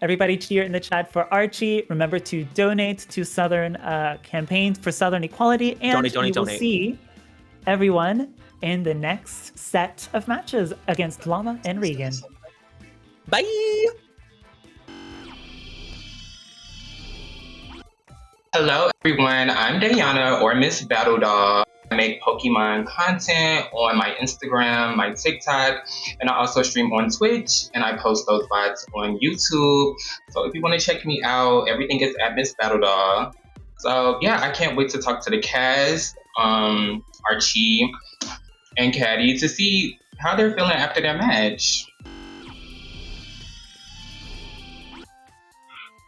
Everybody cheer in the chat for Archie. Remember to donate to Southern campaigns for Southern equality, and we will see everyone in the next set of matches against Llama and Regan. Bye! Hello everyone, I'm Diana, or Miss Battle Dog. I make Pokemon content on my Instagram, my TikTok, and I also stream on Twitch, and I post those VODs on YouTube. So if you want to check me out, everything is at Miss Battle Dog. So yeah, I can't wait to talk to the cast, Archie and Caddy, to see how they're feeling after their match.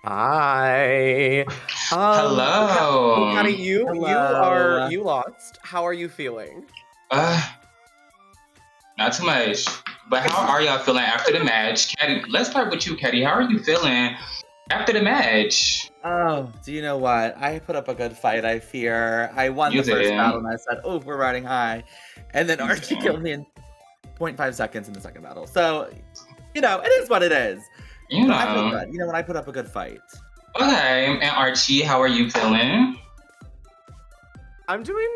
Hi. Hello. Caddy, you lost. How are you feeling? Not too much. But how are y'all feeling after the match? Caddy, let's start with you, Caddy. How are you feeling after the match? Oh, do you know what? I put up a good fight, I fear. I won the first battle, and I said, oh, we're riding high. And then Archie killed me in 0.5 seconds in the second battle. So, you know, it is what it is. You know. I feel good. You know what? I put up a good fight. Okay, and Archie, how are you feeling? I'm feeling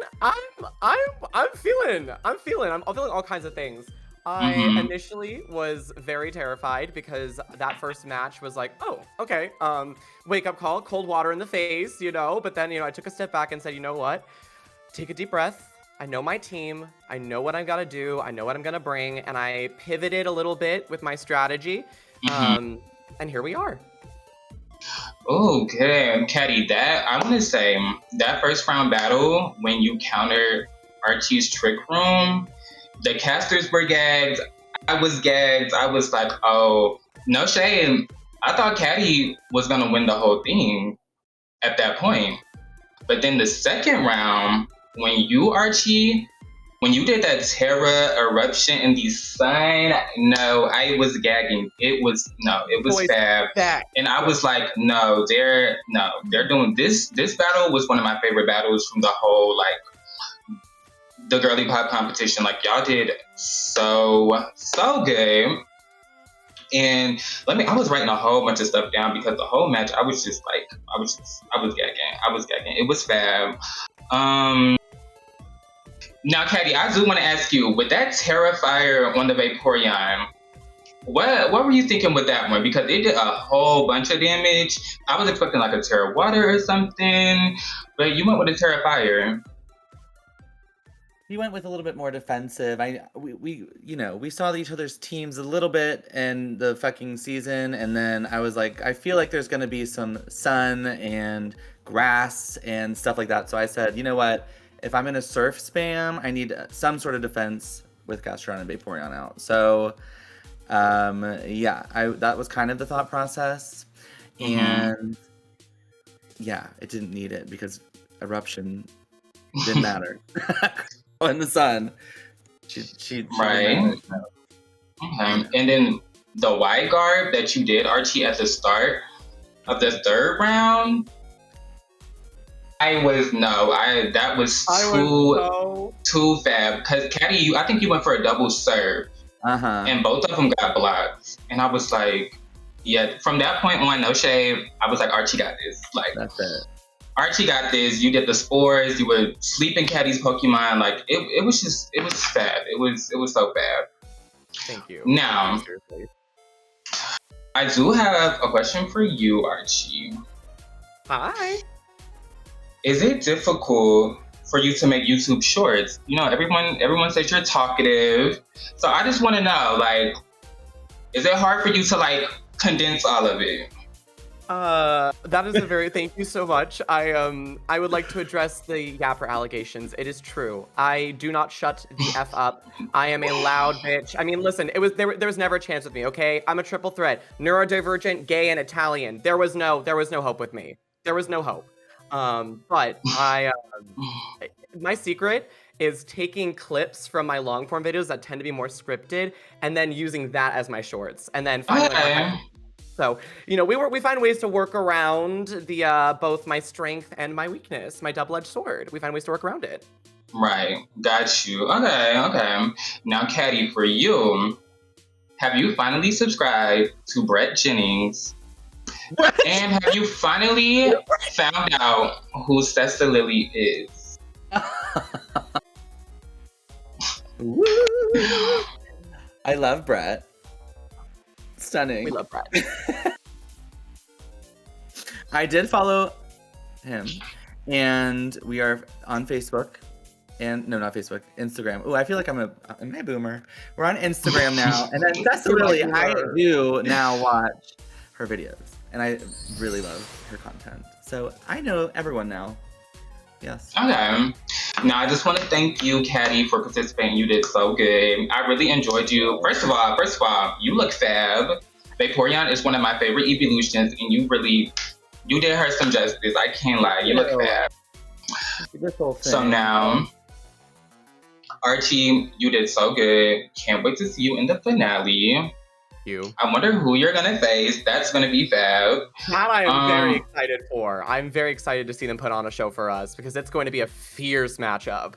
all kinds of things. I initially was very terrified because that first match was like, oh, okay, wake up call, cold water in the face, you know, but then, you know, I took a step back and said, you know what, take a deep breath. I know my team, I know what I gotta do, I know what I'm gonna bring, and I pivoted a little bit with my strategy, and here we are. Okay, Caddy, I want to say that first round battle when you countered Archie's Trick Room, the casters were gagged. I was gagged. I was like, oh, no shame. I thought Caddy was gonna win the whole thing at that point. But then the second round, when you, Archie, when you did that Terra eruption in the sun, no, I was gagging. It was bad. And I was like, no, they're doing this. This battle was one of my favorite battles from the whole, like, the Girly Pop competition. Like, y'all did so good. And I was writing a whole bunch of stuff down because the whole match, I was gagging. It was fab. Now, Caddy, I do want to ask you, with that Terrifier on the Vaporeon, what were you thinking with that one? Because it did a whole bunch of damage. I was expecting like a Terra Water or something, but you went with a Terrifier. He went with a little bit more defensive. We saw each other's teams a little bit in the fucking season, and then I was like, I feel like there's gonna be some sun and grass and stuff like that. So I said, you know what? If I'm gonna surf spam, I need some sort of defense with Gastron and Vaporeon out. So, that was kind of the thought process, and yeah, it didn't need it because Eruption didn't matter. In the sun, she right. Okay. And then the wide guard that you did, Archie, at the start of the third round, that was too fab. Because Caddy, I think you went for a double serve, and both of them got blocked. And I was like, yeah. From that point on, no shade. I was like, Archie got this. Like, that's it. Archie got this. You did the spores. You were sleeping Caddy's Pokemon. Like it was fab. It was so fab. Thank you. Now, I do have a question for you, Archie. Hi. Is it difficult for you to make YouTube shorts? You know, everyone says you're talkative. So I just want to know, like, is it hard for you to like condense all of it? That is thank you so much. I would like to address the Yapper allegations. It is true. I do not shut the F up. I am a loud bitch. I mean, listen, there was never a chance with me, okay? I'm a triple threat. Neurodivergent, gay, and Italian. There was no hope with me. There was no hope. But my secret is taking clips from my long form videos that tend to be more scripted and then using that as my shorts. And then finally so, we find ways to work around the both my strength and my weakness, my double-edged sword. We find ways to work around it. Right. Got you. Okay. Now, Caddy, for you, have you finally subscribed to Brett Jennings? What? And have you finally found out who Sesta Lily is? I love Brett. Stunning. We love Brett. I did follow him, and we are on Facebook. And no, not Facebook, Instagram. Oh, I feel like am I a boomer? We're on Instagram now, and then Sesta Lily, I do now watch her videos, and I really love her content. So I know everyone now. Yes. Okay. Now, I just want to thank you, Caddy, for participating. You did so good. I really enjoyed you. First of all, you look fab. Vaporeon is one of my favorite evolutions, and you did her some justice. I can't lie. You look fab. So now, Archie, you did so good. Can't wait to see you in the finale. I wonder who you're gonna face. That's gonna be fab. That I am very excited for. I'm very excited to see them put on a show for us because it's going to be a fierce matchup.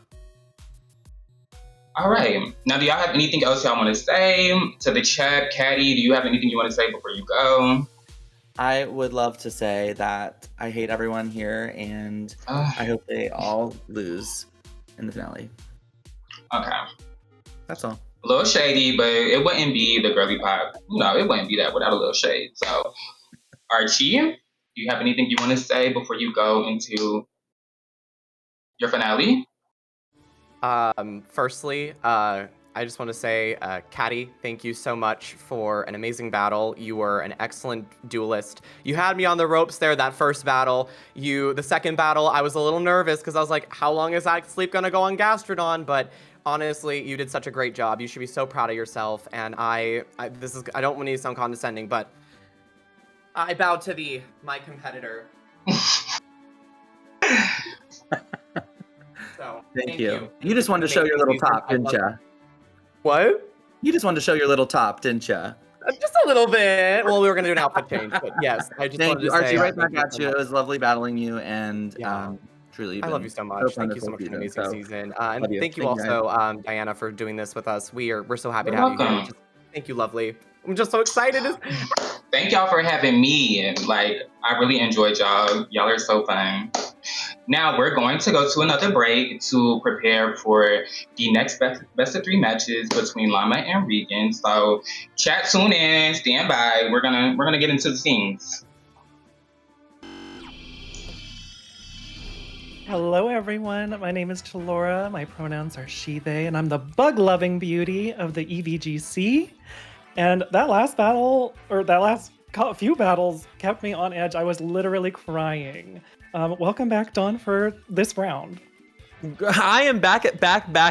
All right. Now, do y'all have anything else y'all want to say to the chat? Caddy, do you have anything you want to say before you go? I would love to say that I hate everyone here, and I hope they all lose in the finale. Okay. That's all. A little shady, but it wouldn't be the Girly Pop. It wouldn't be that without a little shade. So, Archie, do you have anything you want to say before you go into your finale? Firstly, I just want to say, Caddy, thank you so much for an amazing battle. You were an excellent duelist. You had me on the ropes there, that first battle. The second battle, I was a little nervous because I was like, how long is that sleep gonna go on Gastrodon? But honestly, you did such a great job. You should be so proud of yourself. And I don't want to sound condescending, but I bow to my competitor. So, thank you. You just wanted to show your little top, didn't you? What? You just wanted to show your little top, didn't you? Just a little bit. Well, we were gonna do an outfit change, but yes, I just thank wanted you, to Archie. say, Right back at you. It was lovely battling you, and truly, I love you so much. Thank you so much for an amazing season, and thank you also, Diana, for doing this with us. We're so happy to have you here. Thank you, lovely. I'm just so excited. Thank y'all for having me. And like, I really enjoyed y'all. Y'all are so fun. Now we're going to go to another break to prepare for the next best of 3 matches between Llama and Regan. So chat, tune in, stand by. We're gonna get into the scenes. Hello, everyone. My name is Chalora. My pronouns are she, they, and I'm the bug-loving beauty of the EeeveeGC. And that last battle, or that last few battles, kept me on edge. I was literally crying. Welcome back, Dawn, for this round. I am back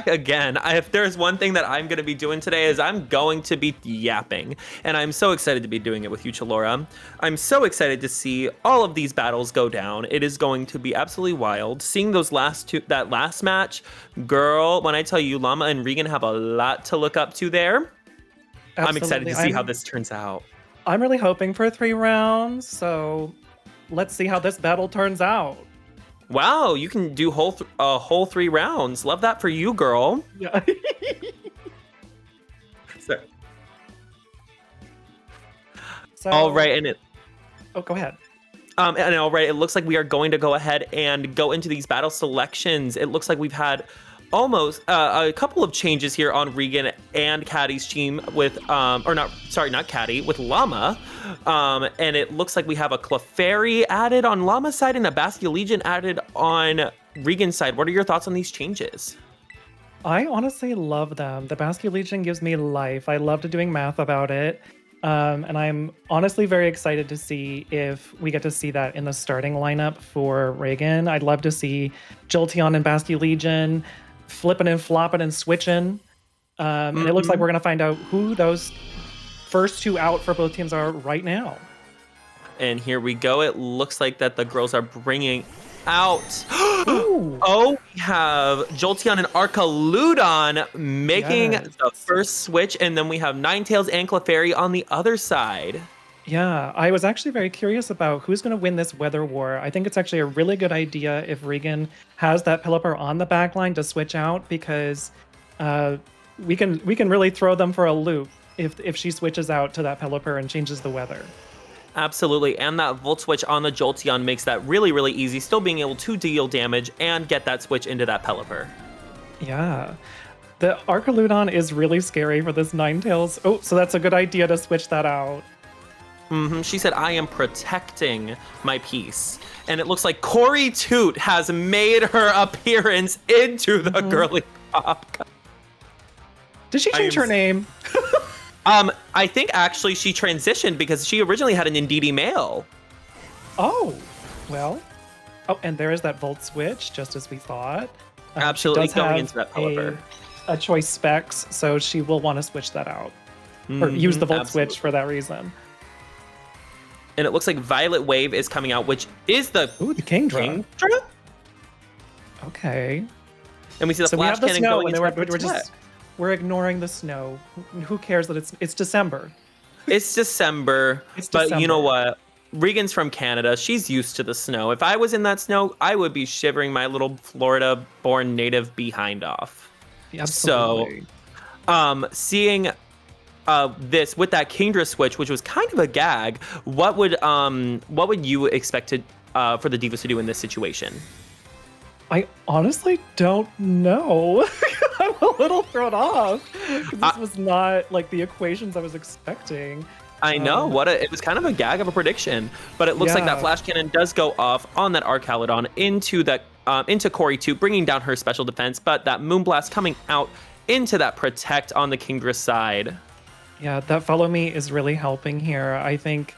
again. If there's one thing that I'm going to be doing today is I'm going to be yapping. And I'm so excited to be doing it with you, Chalora. I'm so excited to see all of these battles go down. It is going to be absolutely wild. Seeing those that last match, girl, when I tell you Llama and Regan have a lot to look up to there. Absolutely. I'm excited to see how this turns out. I'm really hoping for 3 rounds, so let's see how this battle turns out. Wow, you can do whole 3 rounds. Love that for you, girl. Yeah. So, all right, and go ahead. And all right, it looks like we are going to go ahead and go into these battle selections. It looks like we've had almost a couple of changes here on Regan and Caddy's team with, not Caddy, with Llama. And it looks like we have a Clefairy added on Llama's side and a Basque Legion added on Regan's side. What are your thoughts on these changes? I honestly love them. The Basque Legion gives me life. I loved doing math about it. And I'm honestly very excited to see if we get to see that in the starting lineup for Regan. I'd love to see Jolteon and Basque Legion flipping and flopping and switching. And it looks like we're going to find out who those first 2 out for both teams are right now. And here we go. It looks like that the girls are bringing out. Oh, we have Jolteon and Arcaludon making the first switch. And then we have Ninetales and Clefairy on the other side. Yeah, I was actually very curious about who's going to win this weather war. I think it's actually a really good idea if Regan has that Pelipper on the back line to switch out, because we can really throw them for a loop if she switches out to that Pelipper and changes the weather. Absolutely, and that Volt Switch on the Jolteon makes that really, really easy, still being able to deal damage and get that switch into that Pelipper. Yeah. The Arcaludon is really scary for this Ninetales. Oh, so that's a good idea to switch that out. She said, I am protecting my piece. And it looks like Corey Toot has made her appearance into the Girly Pop. Did she change her name? I think actually she transitioned because she originally had an Indeedee male. Oh, well. Oh, and there is that Volt Switch, just as we thought. Absolutely, going into that Pelipper. A choice specs, so she will want to switch that out. Or use the Volt Switch for that reason. And it looks like Violet Wave is coming out, which is the Kingdra. Okay. And we see the Flash Cannon going into we're ignoring the snow. Who cares that it's December? It's December. But you know what? Regan's from Canada. She's used to the snow. If I was in that snow, I would be shivering my little Florida-born native behind off. Absolutely. So, seeing this with that Kingdra switch, which was kind of a gag, what would you expect for the Divas to do in this situation? I honestly don't know. I'm a little thrown off because this was not like the equations I was expecting. I know it was kind of a gag of a prediction, but it looks like that Flash Cannon does go off on that Arcaludon into Corey 2, bringing down her special defense, but that Moonblast coming out into that Protect on the Kingdra side. Yeah, that Follow Me is really helping here. I think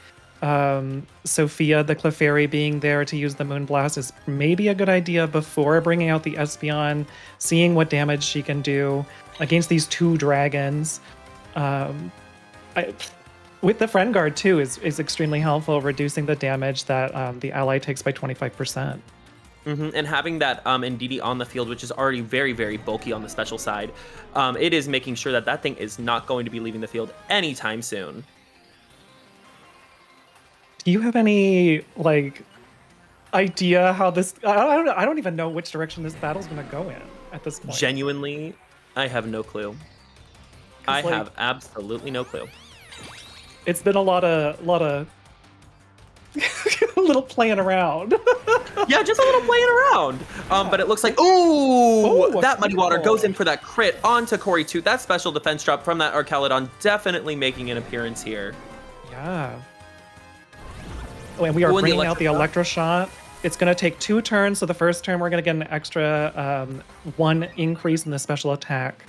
Sophia, the Clefairy, being there to use the Moonblast is maybe a good idea before bringing out the Espeon, seeing what damage she can do against these 2 dragons. With the Friend Guard too is extremely helpful, reducing the damage that the ally takes by 25%. And having that Indeedee on the field, which is already very, very bulky on the special side, it is making sure that that thing is not going to be leaving the field anytime soon. Do you have any idea how this? I don't even know which direction this battle's going to go in at this point. Genuinely, I have no clue. I like, have absolutely no clue. It's been a lot of a little playing around. Yeah, just a little playing around. But it looks like, that Muddy Water goes in for that crit onto Corey Toot. That special defense drop from that Archaludon definitely making an appearance here. Yeah. Oh, and we are bringing out the Electro Shot. It's going to take 2 turns. So the first turn, we're going to get an extra 1 increase in the special attack.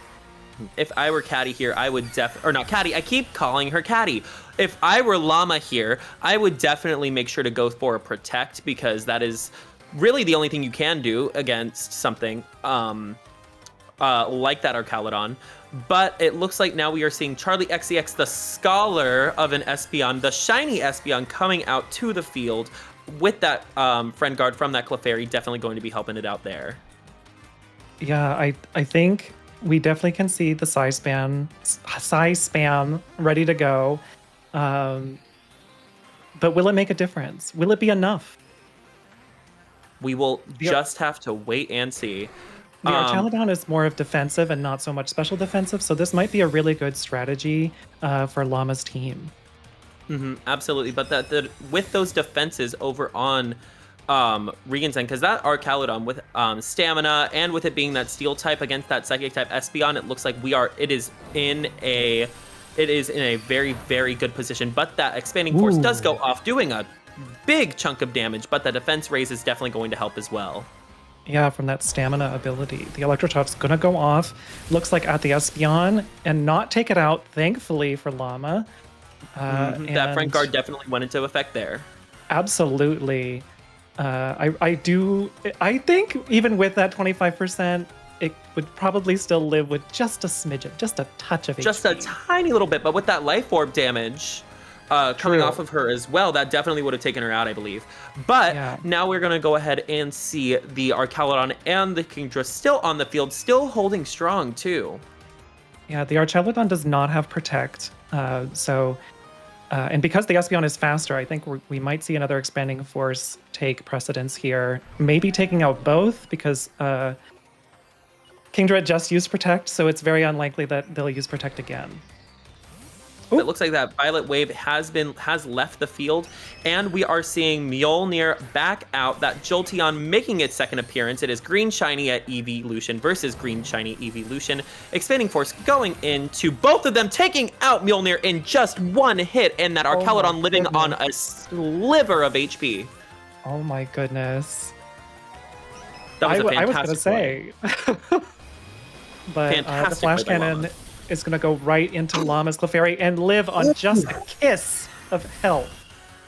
If I were Caddy here, I would or not Caddy, I keep calling her Caddy. If I were Llama here, I would definitely make sure to go for a Protect, because that is really the only thing you can do against something like that Archaludon. But it looks like now we are seeing Charlie XCX, the Scholar of an Espeon, the shiny Espeon, coming out to the field with that Friend Guard from that Clefairy, definitely going to be helping it out there. Yeah, I think we definitely can see the size spam ready to go. But will it make a difference? Will it be enough? We will just have to wait and see. The Archaludon is more of defensive and not so much special defensive, so this might be a really good strategy for Llama's team. Absolutely, but with those defenses over on Regan's end, because that Archaludon with stamina and with it being that steel type against that psychic type Espeon, it looks like it is in a very, very good position. But that expanding force does go off, doing a big chunk of damage, but the defense raise is definitely going to help as well. Yeah, from that stamina ability. The Electroshock's gonna go off, looks like at the Espeon, and not take it out, thankfully, for Llama. That Friend Guard definitely went into effect there. Absolutely. I think even with that 25%, it would probably still live with just a smidgen, just a touch of HP. Just a tiny little bit, but with that Life Orb damage coming off of her as well, that definitely would have taken her out, I believe. But now we're going to go ahead and see the Archaludon and the Kingdra still on the field, still holding strong too. Yeah, the Archaludon does not have Protect, and because the Espeon is faster, I think we might see another Expanding Force take precedence here. Maybe taking out both, because Kingdra just used Protect, so it's very unlikely that they'll use Protect again. It looks like that Violet Wave has left the field, and we are seeing Mjolnir back out. That Jolteon making its second appearance. It is Green Shiny at Eeveelution versus Green Shiny Eeveelution. Expanding Force going into both of them, taking out Mjolnir in just one hit, and that Archaludon living on a sliver of HP. Oh my goodness. That was a fantastic I was going to say. But the Flash Cannon is going to go right into Llama's Clefairy and live on just a kiss of health.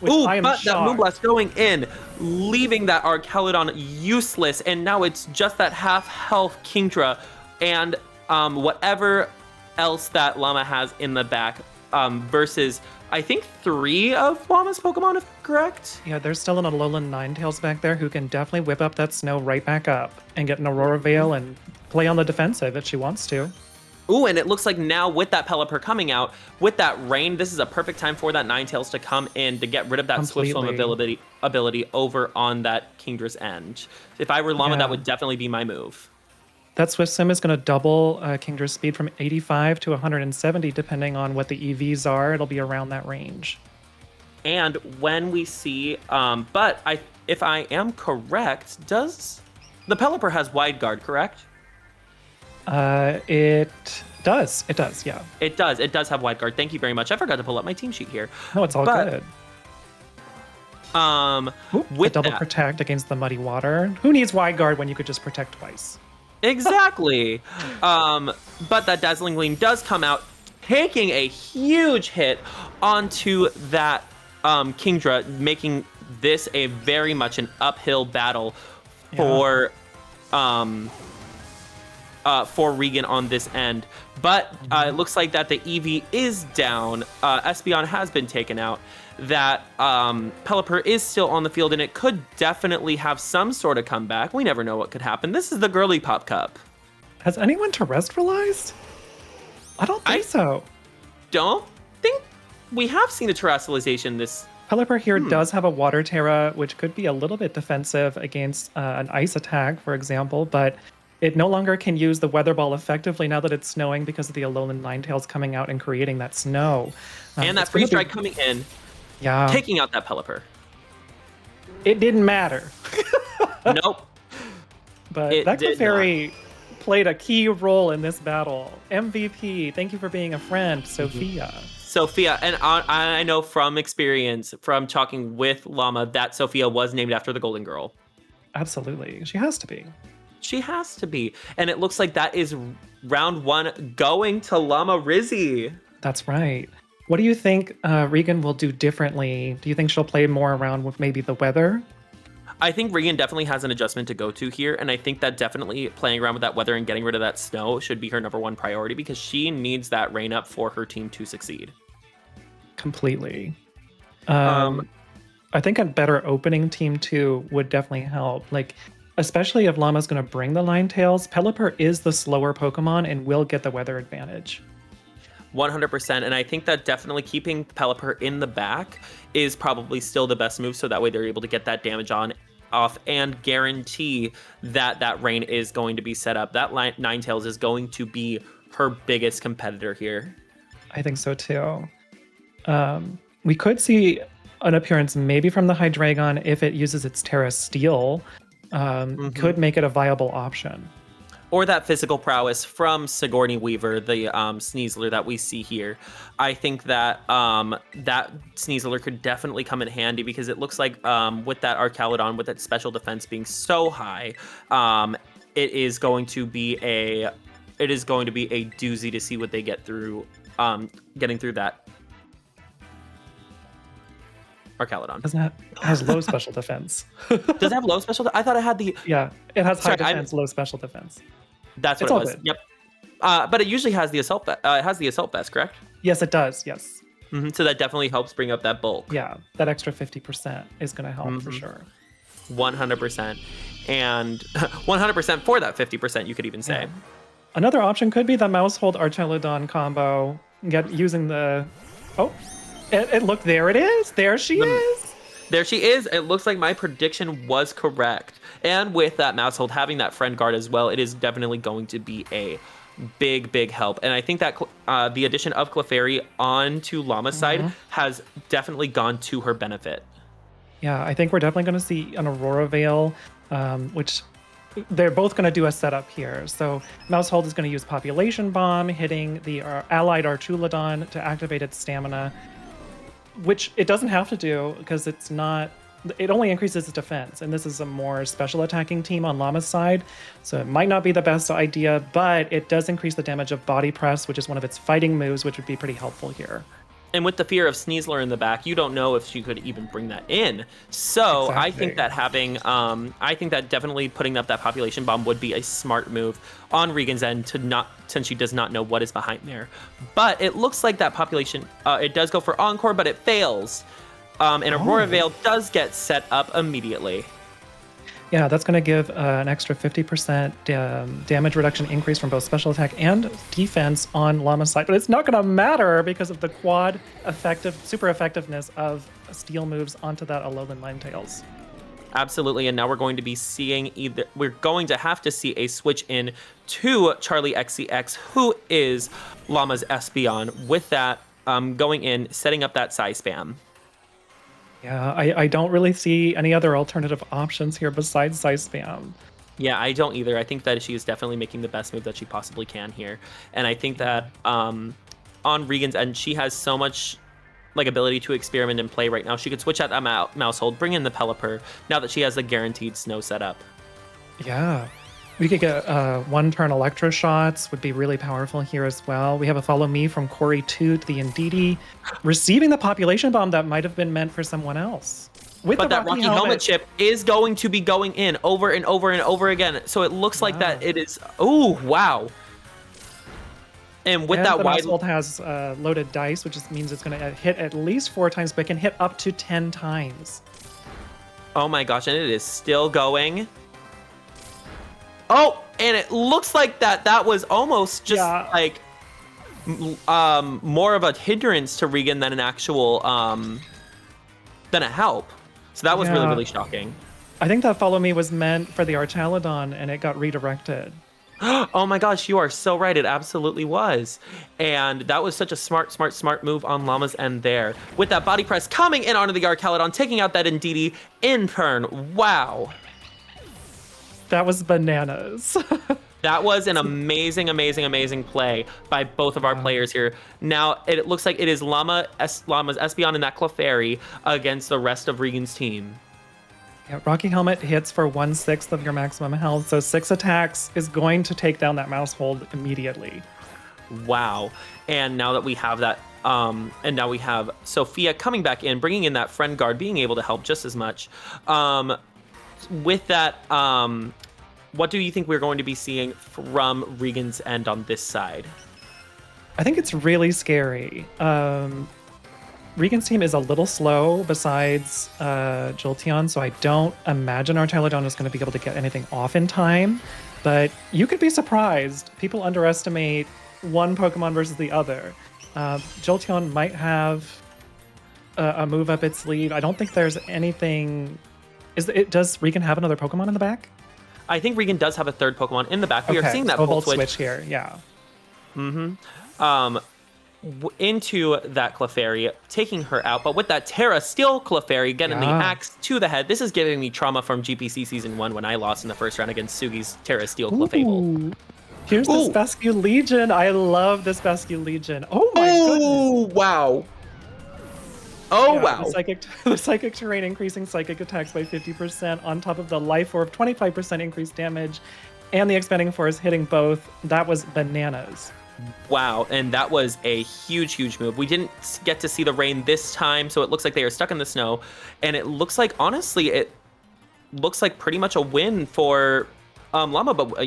I am but shocked. that Moonblast going in, leaving that Archaludon useless, and now it's just that half health Kingdra and whatever else that Llama has in the back versus, I think, 3 of Llama's Pokemon, if correct? Yeah, there's still an Alolan Ninetales back there who can definitely whip up that snow right back up and get an Aurora Veil and play on the defensive if she wants to. Ooh, and it looks like now with that Pelipper coming out, with that rain, this is a perfect time for that Ninetales to come in to get rid of that Swift Swim ability over on that Kingdra's end. If I were Llama, that would definitely be my move. That Swift Swim is going to double Kingdra's speed from 85 to 170, depending on what the EVs are. It'll be around that range. And when we see, if I am correct, does the Pelipper has Wide Guard, correct? It does. It does, yeah. It does have Wide Guard. Thank you very much. I forgot to pull up my team sheet here. No, it's all good. With double protect against the Muddy Water. Who needs Wide Guard when you could just protect twice? Exactly. But that Dazzling Gleam does come out, taking a huge hit onto that Kingdra, making this a very much an uphill battle for Regan on this end. But it looks like that the Eevee is down. Espeon has been taken out. That Pelipper is still on the field, and it could definitely have some sort of comeback. We never know what could happen. This is the Girly Pop Cup. Has anyone terrestrialized? I don't think so. Don't think we have seen a terrestrialization this. Pelipper here does have a Water Terra, which could be a little bit defensive against an Ice attack, for example, but it no longer can use the weather ball effectively now that it's snowing because of the Alolan Ninetales coming out and creating that snow. And that freeze strike coming in, taking out that Pelipper. It didn't matter. Nope. But that Clefairy played a key role in this battle. MVP, thank you for being a friend, Sophia. Sophia, and I know from experience, from talking with Llama, that Sophia was named after the Golden Girl. Absolutely. She has to be. She has to be. And it looks like that is round 1 going to Llama Rizzy. That's right. What do you think Regan will do differently? Do you think she'll play more around with maybe the weather? I think Regan definitely has an adjustment to go to here, and I think that definitely playing around with that weather and getting rid of that snow should be her #1 priority because she needs that rain up for her team to succeed. Completely. I think a better opening team 2 would definitely help. Like, especially if Llama's going to bring the Ninetales, Pelipper is the slower Pokemon and will get the weather advantage. 100%, and I think that definitely keeping Pelipper in the back is probably still the best move, so that way they're able to get that damage off and guarantee that that rain is going to be set up. That Ninetales is going to be her biggest competitor here. I think so too. We could see an appearance maybe from the Hydreigon if it uses its Terra Steel. Could make it a viable option. Or that physical prowess from Sigourney Weaver, the Sneasler that we see here. I think that that Sneasler could definitely come in handy because it looks like with that Archaludon, with its special defense being so high, it is going to be a doozy to see what they get through, getting through that Archaludon. It has low special defense. Does it have low special? I thought it had the. Yeah, it has high defense, low special defense. That's what it was. Good. Yep. But it usually has the assault. It has the assault vest, correct? Yes, it does. Yes. So that definitely helps bring up that bulk. Yeah, that extra 50% is going to help for sure. 100%, and 100% for that 50%. You could even say. Yeah. Another option could be the Mousehold Archaludon combo. Using the. Oh, it look there. It is. There she is. There she is. It looks like my prediction was correct. And with that Mousehold having that friend guard as well, it is definitely going to be a big help. And I think that the addition of Clefairy onto Llama's side has definitely gone to her benefit. Yeah, I think we're definitely going to see an Aurora Veil, which they're both going to do a setup here. So Mousehold is going to use Population Bomb, hitting the allied Archaludon to activate its stamina, which it doesn't have to do because it's not. It only increases its defense, and this is a more special attacking team on Llama's side, so it might not be the best idea, but it does increase the damage of Body Press, which is one of its fighting moves, which would be pretty helpful here. And with the fear of Sneasler in the back, you don't know if she could even bring that in. So exactly. I think that I think that definitely putting up that Population Bomb would be a smart move on Regan's end since she does not know what is behind there. But it looks like that Population, it does go for Encore, but it fails. And Aurora Veil does get set up immediately. Yeah, that's going to give an extra 50% damage reduction increase from both special attack and defense on Llama's side. But it's not going to matter because of the quad super effectiveness of steel moves onto that Alolan Ninetales. Absolutely, and now we're going to be seeing we're going to have to see a switch in to Charlie XCX, who is Llama's Espeon, with that going in, setting up that Psy Spam. Yeah, I don't really see any other alternative options here besides Psy Spam. Yeah, I don't either. I think that she is definitely making the best move that she possibly can here. And I think that on Regan's end, she has so much ability to experiment and play right now. She could switch out that Mousehold, bring in the Pelipper, now that she has the guaranteed snow setup. Yeah. We could get one-turn Electro Shots, would be really powerful here as well. We have a Follow Me from Corey Toot, the Indeedee, receiving the Population Bomb that might have been meant for someone else. But that Rocky Helmet chip is going to be going in over and over and over again. So it looks like that it is... Oh, wow. And with that wide... Mousehold has loaded dice, which means it's going to hit at least 4 times, but it can hit up to 10 times. Oh my gosh, and it is still going... Oh, and it looks like that was almost just more of a hindrance to Regan than an actual than a help. So that was really shocking. I think that Follow Me was meant for the Archaludon and it got redirected. Oh my gosh, you are so right. It absolutely was. And that was such a smart move on Llama's end there. With that body press coming in onto the Arcalodon, taking out that Ndidi in turn. Wow. That was bananas. That was an amazing play by both of our players here. Now, it looks like it is Llama's Espeon and that Clefairy against the rest of Regan's team. Yeah, Rocky Helmet hits for 1/6 of your maximum health, so 6 attacks is going to take down that mouse hold immediately. Wow. And now that we have that, and now we have Sophia coming back in, bringing in that friend guard, being able to help just as much. With that, what do you think we're going to be seeing from Regan's end on this side? I think it's really scary. Regan's team is a little slow besides Jolteon, so I don't imagine our Arcalodon is going to be able to get anything off in time. But you could be surprised. People underestimate one Pokemon versus the other. Jolteon might have a move up its sleeve. I don't think there's anything... Does Regan have another Pokemon in the back? I think Regan does have a third Pokemon in the back. We are seeing that so Volt switch here, yeah. Into that Clefairy, taking her out. But with that Terra Steel Clefairy getting the axe to the head, this is giving me trauma from GPC Season 1 when I lost in the first round against Sugi's Terra Steel Clefable. Here's this Bascule Legion. I love this Bascule Legion. Oh my goodness. Wow. Oh, Yeah, wow. The psychic terrain increasing psychic attacks by 50% on top of the Life Orb 25% increased damage and the expanding force hitting both. That was bananas. Wow, and that was a huge move. We didn't get to see the rain this time, so it looks like they are stuck in the snow. And it looks like, honestly, it looks like pretty much a win for Llama, but,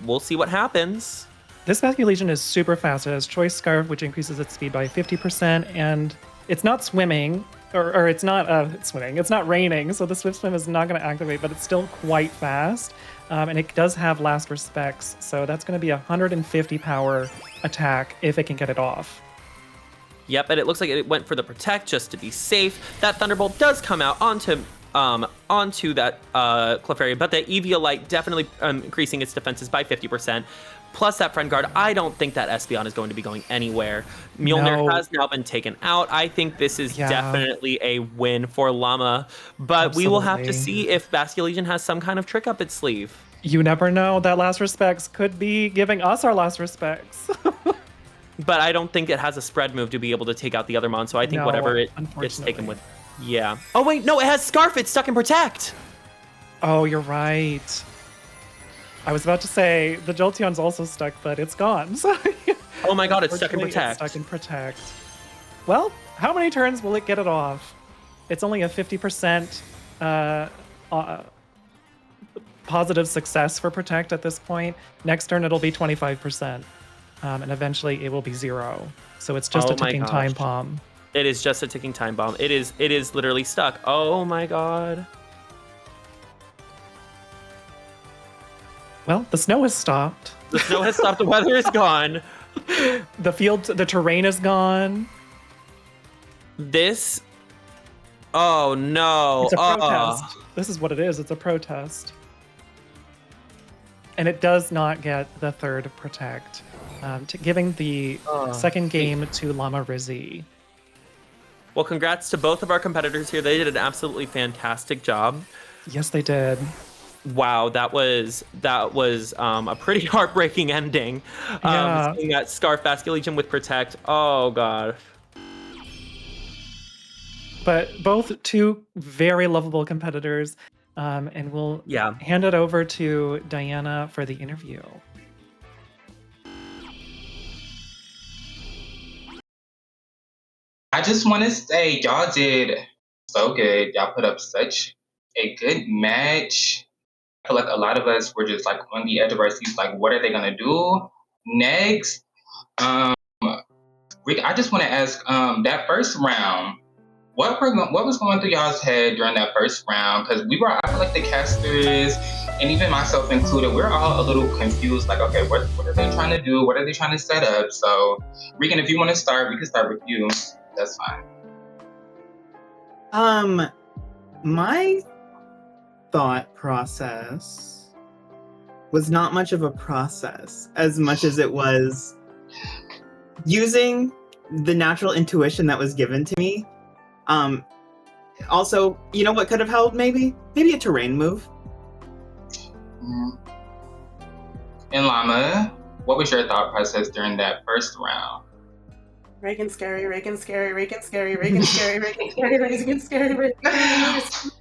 we'll see what happens. This Bascule Legion is super fast. It has Choice Scarf, which increases its speed by 50%, and it's not swimming, or it's not swimming. It's not raining, so the Swift Swim is not going to activate, but it's still quite fast. And it does have Last Respects, so that's going to be a 150 power attack if it can get it off. Yep, and it looks like it went for the Protect just to be safe. That Thunderbolt does come out onto that Clefairy, but the Eviolite definitely increasing its defenses by 50%. Plus that Friend Guard, I don't think that Espeon is going to be going anywhere. Mjolnir has now been taken out. I think this is definitely a win for Llama, but we will have to see if Bascule Legion has some kind of trick up its sleeve. You never know. That Last Respects could be giving us our Last Respects. But I don't think it has a spread move to be able to take out the other mon, so I think whatever it gets taken with. Yeah. Oh, wait, no, it has Scarf. It's stuck in Protect. Oh, you're right. I was about to say the Jolteon's also stuck, but it's gone. So oh my god, it's stuck in Protect. It's stuck in Protect. Well, how many turns will it get it off? It's only a 50% positive success for Protect at this point. Next turn, it'll be 25%. And eventually, it will be 0. So it's just a ticking time bomb. It is just a ticking time bomb. It is literally stuck. Oh my god. Well, the snow has stopped. The snow has stopped. The weather is gone. The terrain is gone. This. Oh no. It's a protest. This is what it is. It's a protest. And it does not get the third Protect, giving the second game to Llama Rizzi. Well, congrats to both of our competitors here. They did an absolutely fantastic job. Yes, they did. Wow, that was a pretty heartbreaking ending. Seeing that Scarf Bascule Legion with Protect. Oh god. But both two very lovable competitors, and we'll hand it over to Diana for the interview. I just want to say y'all did so good. Y'all put up such a good match. I feel like a lot of us were just like on the edge of our seats, like, what are they gonna do next? Rick, I just want to ask, that first round, what was going through y'all's head during that first round? Because I feel like the casters, and even myself included, we're all a little confused. Like, okay, what are they trying to do? What are they trying to set up? So, Regan, if you want to start, we can start with you. That's fine. My thought process was not much of a process as much as it was using the natural intuition that was given to me. Also, you know what could have helped? Maybe a terrain move. And Llama, what was your thought process during that first round? Reagan scary, Reagan scary, Reagan scary, Reagan scary, Reagan scary, Reagan scary, Reagan scary.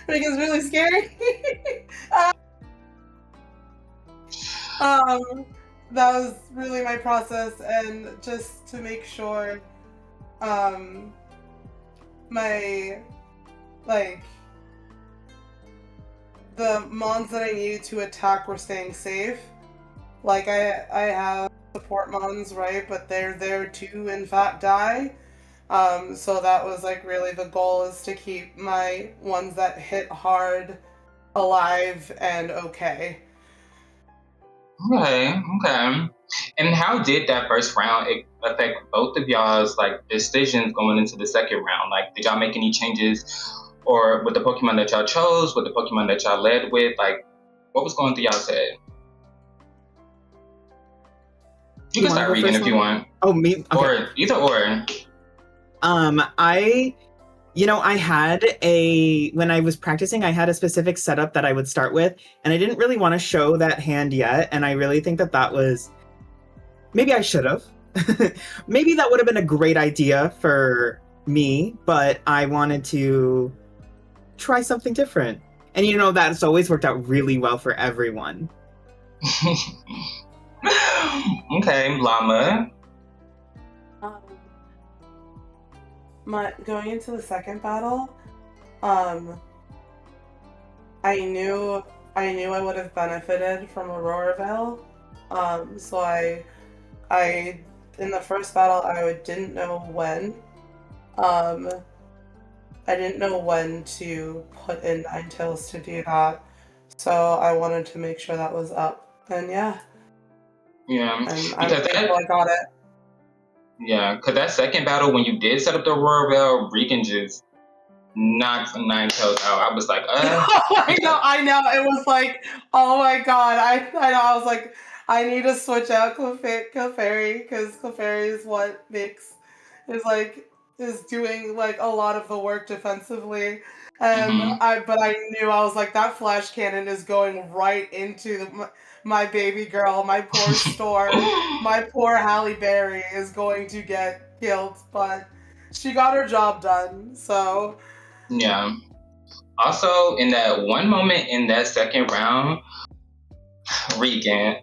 Reagan's really scary. That was really my process, and just to make sure, my, like, the mons that I needed to attack were staying safe. Like, I have support mons, right, but they're there to, in fact, die. So that was, like, really the goal, is to keep my ones that hit hard alive and okay. Okay. And how did that first round affect both of y'all's like decisions going into the second round? Like, did y'all make any changes, or with the Pokemon that y'all chose, with the Pokemon that y'all led with? Like, what was going through y'all's head? You can start Regan if you want. Oh, me? Okay. Or either or. I had when I was practicing, I had a specific setup that I would start with, and I didn't really want to show that hand yet, and I really think that was, maybe I should have. Maybe that would have been a great idea for me, but I wanted to try something different. And that's always worked out really well for everyone. Okay, Llama. Going into the second battle, I knew I would have benefited from Aurora Veil. So I in the first battle I didn't know when. I didn't know when to put in Ninetales to do that. So I wanted to make sure that was up. And yeah. Yeah. And because I got it. Yeah, because that second battle, when you did set up the Aurora Veil, Regan just knocked Ninetales out. I was like, I know. It was like, oh my god. I know. I was like, I need to switch out Clefairy, because Clefairy is what is doing like a lot of the work defensively. And I knew, I was like, that flash cannon is going right into my baby girl, my poor Storm, my poor Halle Berry is going to get killed, but she got her job done, so. Yeah. Also, in that one moment in that second round, Regan,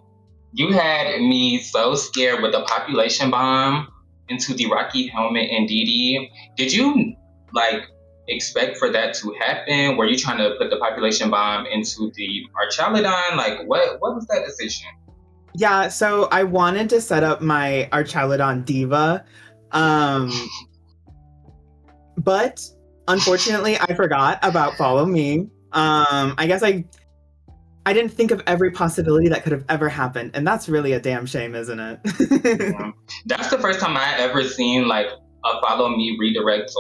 you had me so scared with the population bomb into the Rocky Helmet and Dee Dee. Did you, expect for that to happen? Were you trying to put the population bomb into the Archaludon? Like, what was that decision? Yeah, so I wanted to set up my Archaludon Diva, but unfortunately I forgot about Follow Me. I guess I didn't think of every possibility that could have ever happened, and that's really a damn shame, isn't it? Yeah. That's the first time I ever seen a Follow Me redirect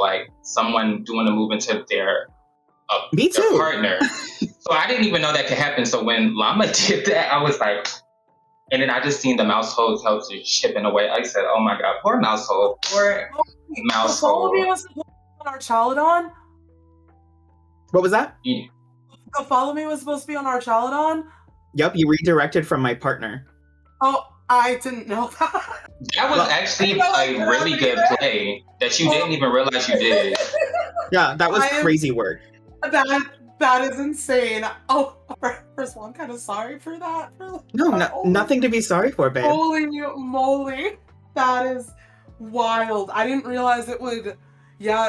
someone doing a move into their partner. So I didn't even know that could happen. So when Llama did that, I was like, and then I just seen the mouse hole tail just chipping away. I said, oh my god, poor mouse hole, poor mouse hole. Follow Me was supposed to be on Archaludon? What was that? Yeah. The Follow Me was supposed to be on Archaludon? Yep, you redirected from my partner. Oh, I didn't know that. That was actually a really good play that you didn't even realize you did. Yeah, that was crazy work. That is insane. Oh, first of all, I'm kind of sorry for that. Nothing to be sorry for, babe. Holy moly. That is wild. I didn't realize it would,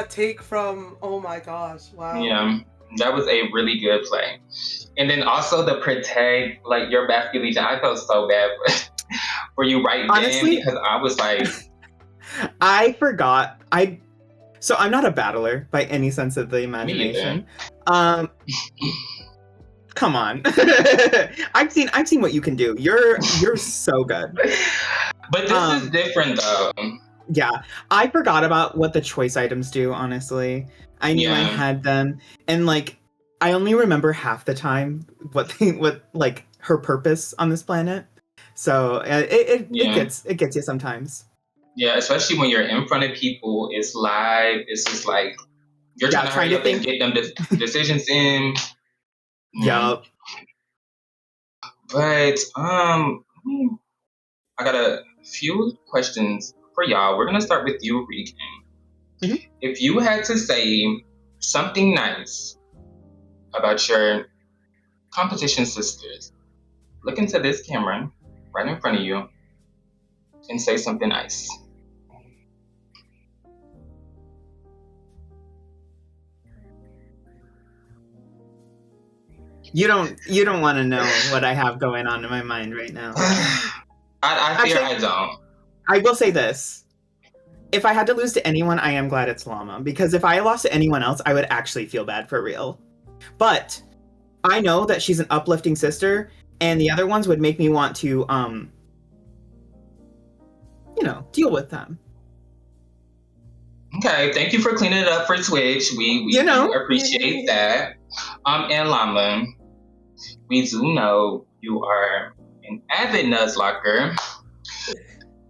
take from, oh my gosh, wow. Yeah, that was a really good play. And then also the protect, your Basket Legion, I felt so bad for you Honestly, then, because I was like... I forgot. So I'm not a battler by any sense of the imagination. Come on. I've seen what you can do. You're so good. But this is different though. Yeah. I forgot about what the choice items do, honestly. I knew I had them. And I only remember half the time what like her purpose on this planet. So it gets you sometimes. Yeah, especially when you're in front of people, it's live. It's just like you're trying to hurry up and get them decisions in. Yup. But I got a few questions for y'all. We're gonna start with you, Regan. If you had to say something nice about your competition sisters, look into this camera right in front of you and say something nice. You don't want to know what I have going on in my mind right now. I fear I don't. I will say this. If I had to lose to anyone, I am glad it's Llama. Because if I lost to anyone else, I would actually feel bad for real. But I know that she's an uplifting sister, and the other ones would make me want to, deal with them. Okay, thank you for cleaning it up for Twitch. We appreciate that. And Llama, we do know you are an avid Nuzlocker.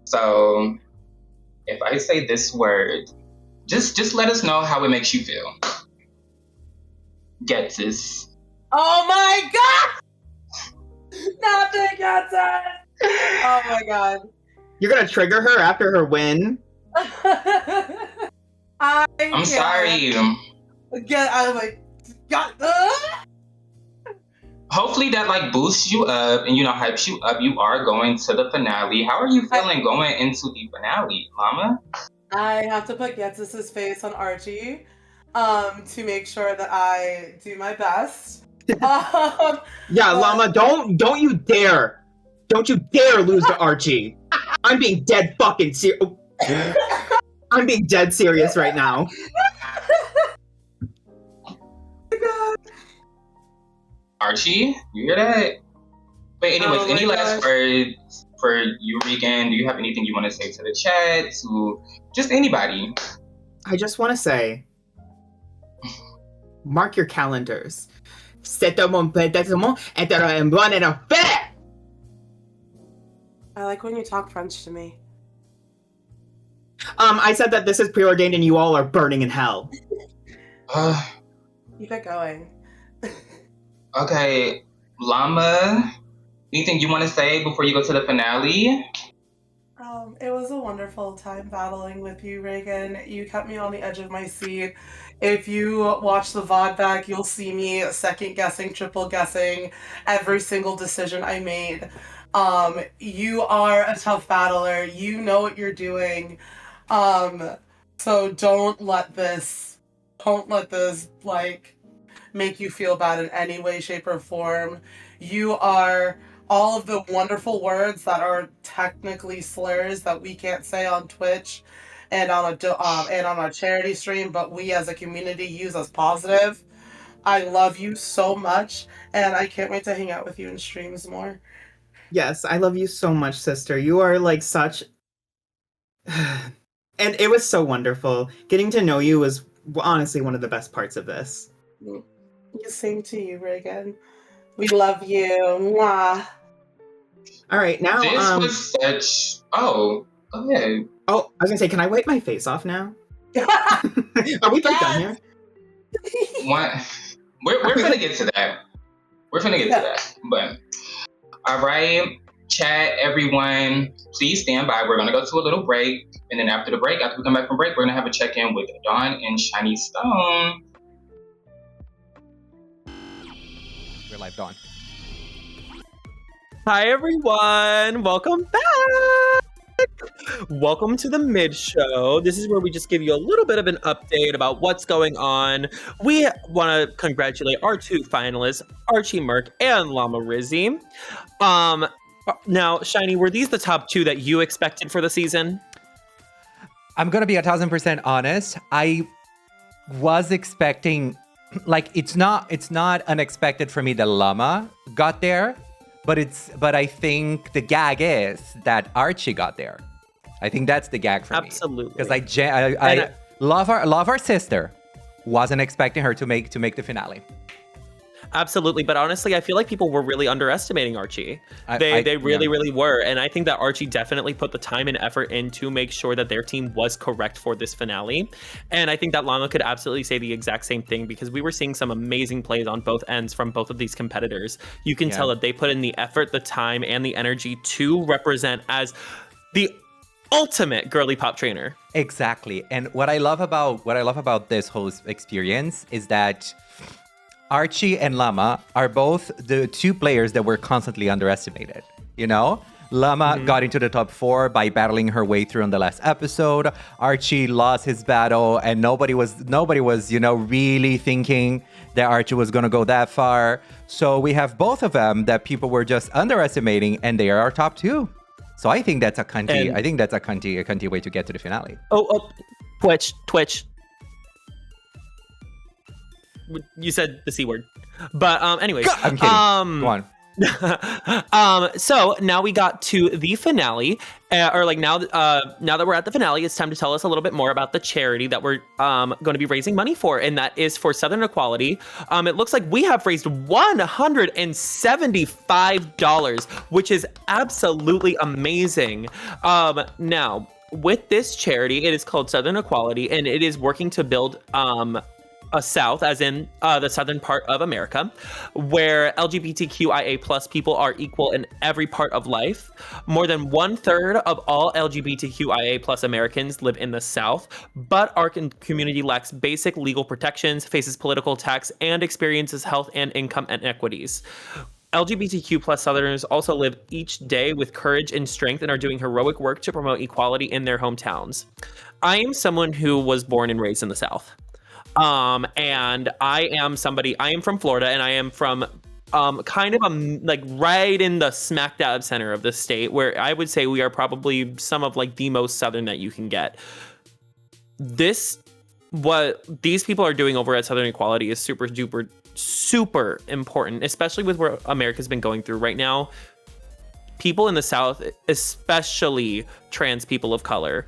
So if I say this word, just let us know how it makes you feel. Get this. Oh my god! Not the Getsis! Oh my god. You're gonna trigger her after her win? I'm sorry. I'm like, God. Hopefully that like boosts you up and hypes you up. You are going to the finale. How are you feeling going into the finale, Llama? I have to put Getsis' face on Archie to make sure that I do my best. Llama, don't you dare lose to Archie. I'm being dead fucking serious. I'm being dead serious right now. Archie, you hear that? But anyways, any last words for you, Regan? Do you have anything you want to say to the chat, to just anybody? I just want to say, mark your calendars. I like when you talk French to me. I said that this is preordained and you all are burning in hell. Keep it going. Okay, Llama, anything you want to say before you go to the finale? It was a wonderful time battling with you, Regan. You kept me on the edge of my seat. If you watch the VOD back, you'll see me second guessing, triple guessing every single decision I made. You are a tough battler. You know what you're doing. So don't let this like make you feel bad in any way, shape, or form. You are all of the wonderful words that are technically slurs that we can't say on Twitch and on a charity stream, but we as a community use as positive. I love you so much, and I can't wait to hang out with you in streams more. Yes, I love you so much, sister. You are like such... And it was so wonderful. Getting to know you was honestly one of the best parts of this. Same to you, Regan. We love you. Mwah. All right, now this was such. Oh, go ahead. Oh, I was gonna say, can I wipe my face off now? Are we done here? What? We're gonna get to that. We're gonna get to that. But all right, chat, everyone, please stand by. We're gonna go to a little break, and then after we come back from break, we're gonna have a check-in with Dawn and Shiny Stone. We're live, Dawn. Hi everyone, welcome back. Welcome to the mid show. This is where we just give you a little bit of an update about what's going on. We want to congratulate our two finalists, Archie Merk and Llama Rizzy. Now, Shiny, were these the top two that you expected for the season? I'm gonna be 1000% honest. I was expecting, like, it's not unexpected for me that Llama got there, but I think the gag is that Archie got there. I think that's the gag for me. Absolutely. Because I love our sister. Wasn't expecting her to make the finale. Absolutely, but honestly, I feel like people were really underestimating Archie. They really were, and I think that Archie definitely put the time and effort in to make sure that their team was correct for this finale. And I think that Llama could absolutely say the exact same thing because we were seeing some amazing plays on both ends from both of these competitors. You can tell that they put in the effort, the time, and the energy to represent as the ultimate girly pop trainer. Exactly. And what I love about this whole experience is that Archie and Llama are both the two players that were constantly underestimated. You know, Llama got into the top 4 by battling her way through on the last episode. Archie lost his battle, and nobody was, really thinking that Archie was gonna go that far. So we have both of them that people were just underestimating, and they are our top 2. So I think that's a cunty. I think that's a cunty way to get to the finale. Oh, Twitch. You said the C word. But anyways. I'm kidding. Go on. So now we got to the finale, now that we're at the finale, it's time to tell us a little bit more about the charity that we're going to be raising money for, and that is for Southern Equality. It looks like we have raised $175, which is absolutely amazing. Now, with this charity, it is called Southern Equality, and it is working to build a South, as in the southern part of America, where LGBTQIA plus people are equal in every part of life. More than 1/3 of all LGBTQIA plus Americans live in the South, but our community lacks basic legal protections, faces political attacks, and experiences health and income inequities. LGBTQ plus Southerners also live each day with courage and strength and are doing heroic work to promote equality in their hometowns. I am someone who was born and raised in the South. And I am from Florida, and I am from right in the smack dab center of the state, where I would say we are probably some of the most southern that you can get. What these people are doing over at Southern Equality is super duper super important, especially with what America's been going through right now. People in the South, especially trans people of color,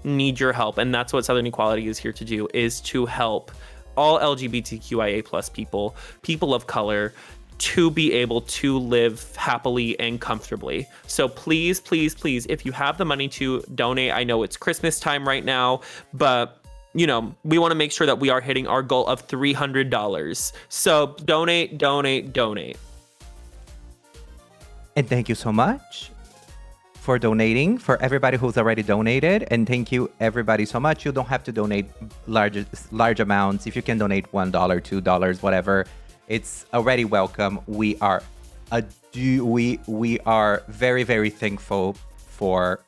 need your help, and that's what Southern Equality is here to do, is to help all LGBTQIA plus people of color, to be able to live happily and comfortably. So please, if you have the money to donate, I know it's Christmas time right now, but we want to make sure that we are hitting our goal of $300. So donate. And thank you so much for donating, for everybody who's already donated. And thank you everybody so much. You don't have to donate large amounts. If you can donate $1, $2, whatever, it's already welcome. We are very, very thankful for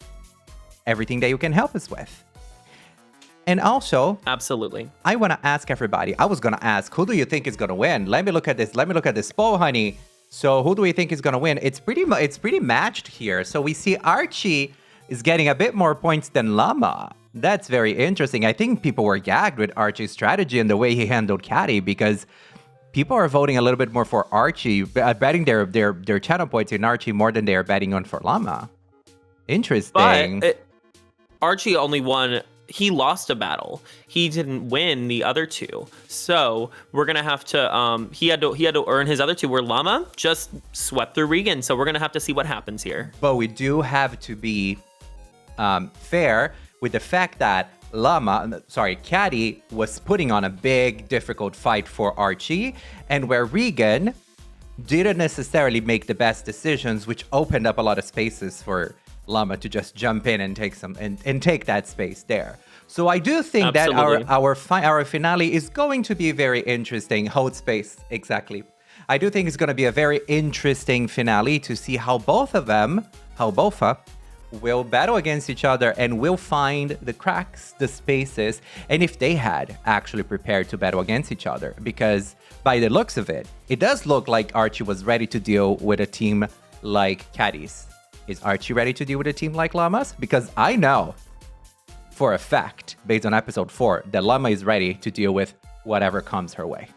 everything that you can help us with. And also, absolutely, I want to ask everybody. I was going to ask, who do you think is going to win? Let me look at this poll, honey. So who do we think is going to win? It's pretty matched here. So we see Archie is getting a bit more points than Llama. That's very interesting. I think people were gagged with Archie's strategy and the way he handled Caddy, because people are voting a little bit more for Archie, betting their channel points in Archie more than they are betting on for Llama. Interesting. But Archie only won. He lost a battle. He didn't win the other two. So we're gonna have to. He had to earn his other two. Where Llama just swept through Regan. So we're gonna have to see what happens here. But we do have to be fair with the fact that Caddy was putting on a big, difficult fight for Archie, and where Regan didn't necessarily make the best decisions, which opened up a lot of spaces for Llama to just jump in and take and take that space there. So I do think Absolutely. that our finale is going to be very interesting. Hold space, exactly. I do think it's going to be a very interesting finale to see how both will battle against each other and will find the cracks, the spaces, and if they had actually prepared to battle against each other. Because by the looks of it, it does look like Archie was ready to deal with a team like Caddy's. Is Archie ready to deal with a team like Llama's? Because I know for a fact, based on episode 4, that Llama is ready to deal with whatever comes her way.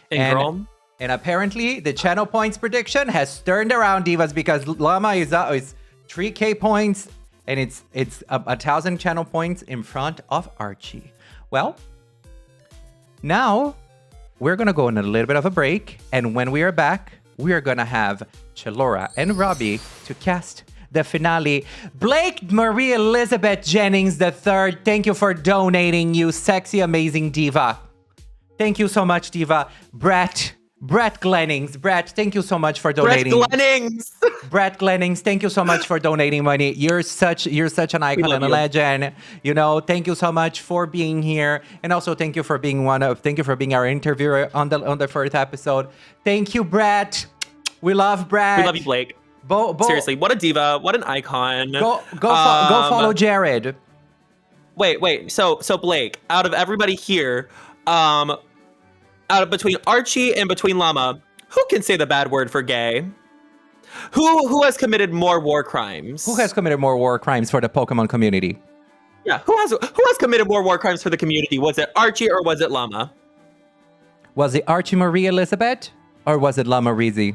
And apparently, the channel points prediction has turned around, divas, because Llama is 3K points, and it's 1,000 channel points in front of Archie. Well, now we're going to go on a little bit of a break. And when we are back, we are going to have Chalora and Robbie to cast the finale. Blake Marie Elizabeth Jennings III, thank you for donating, you sexy, amazing diva. Thank you so much, diva. Brett Glennings. Brett, thank you so much for donating. Brett Glennings, thank you so much for donating money. You're such an icon and a legend. You know, thank you so much for being here. And also thank you for being our interviewer on the first episode. Thank you, Brett. We love Brett. We love you, Blake. Seriously, what a diva. What an icon. Go follow Jared. Wait. So Blake, out of everybody here, between Archie and between Llama, who can say the bad word for gay? Who has committed more war crimes? Who has committed more war crimes for the Pokemon community? Yeah, who has committed more war crimes for the community? Was it Archie or was it Llama? Was it Archie Marie Elizabeth or was it Llama Rizzi?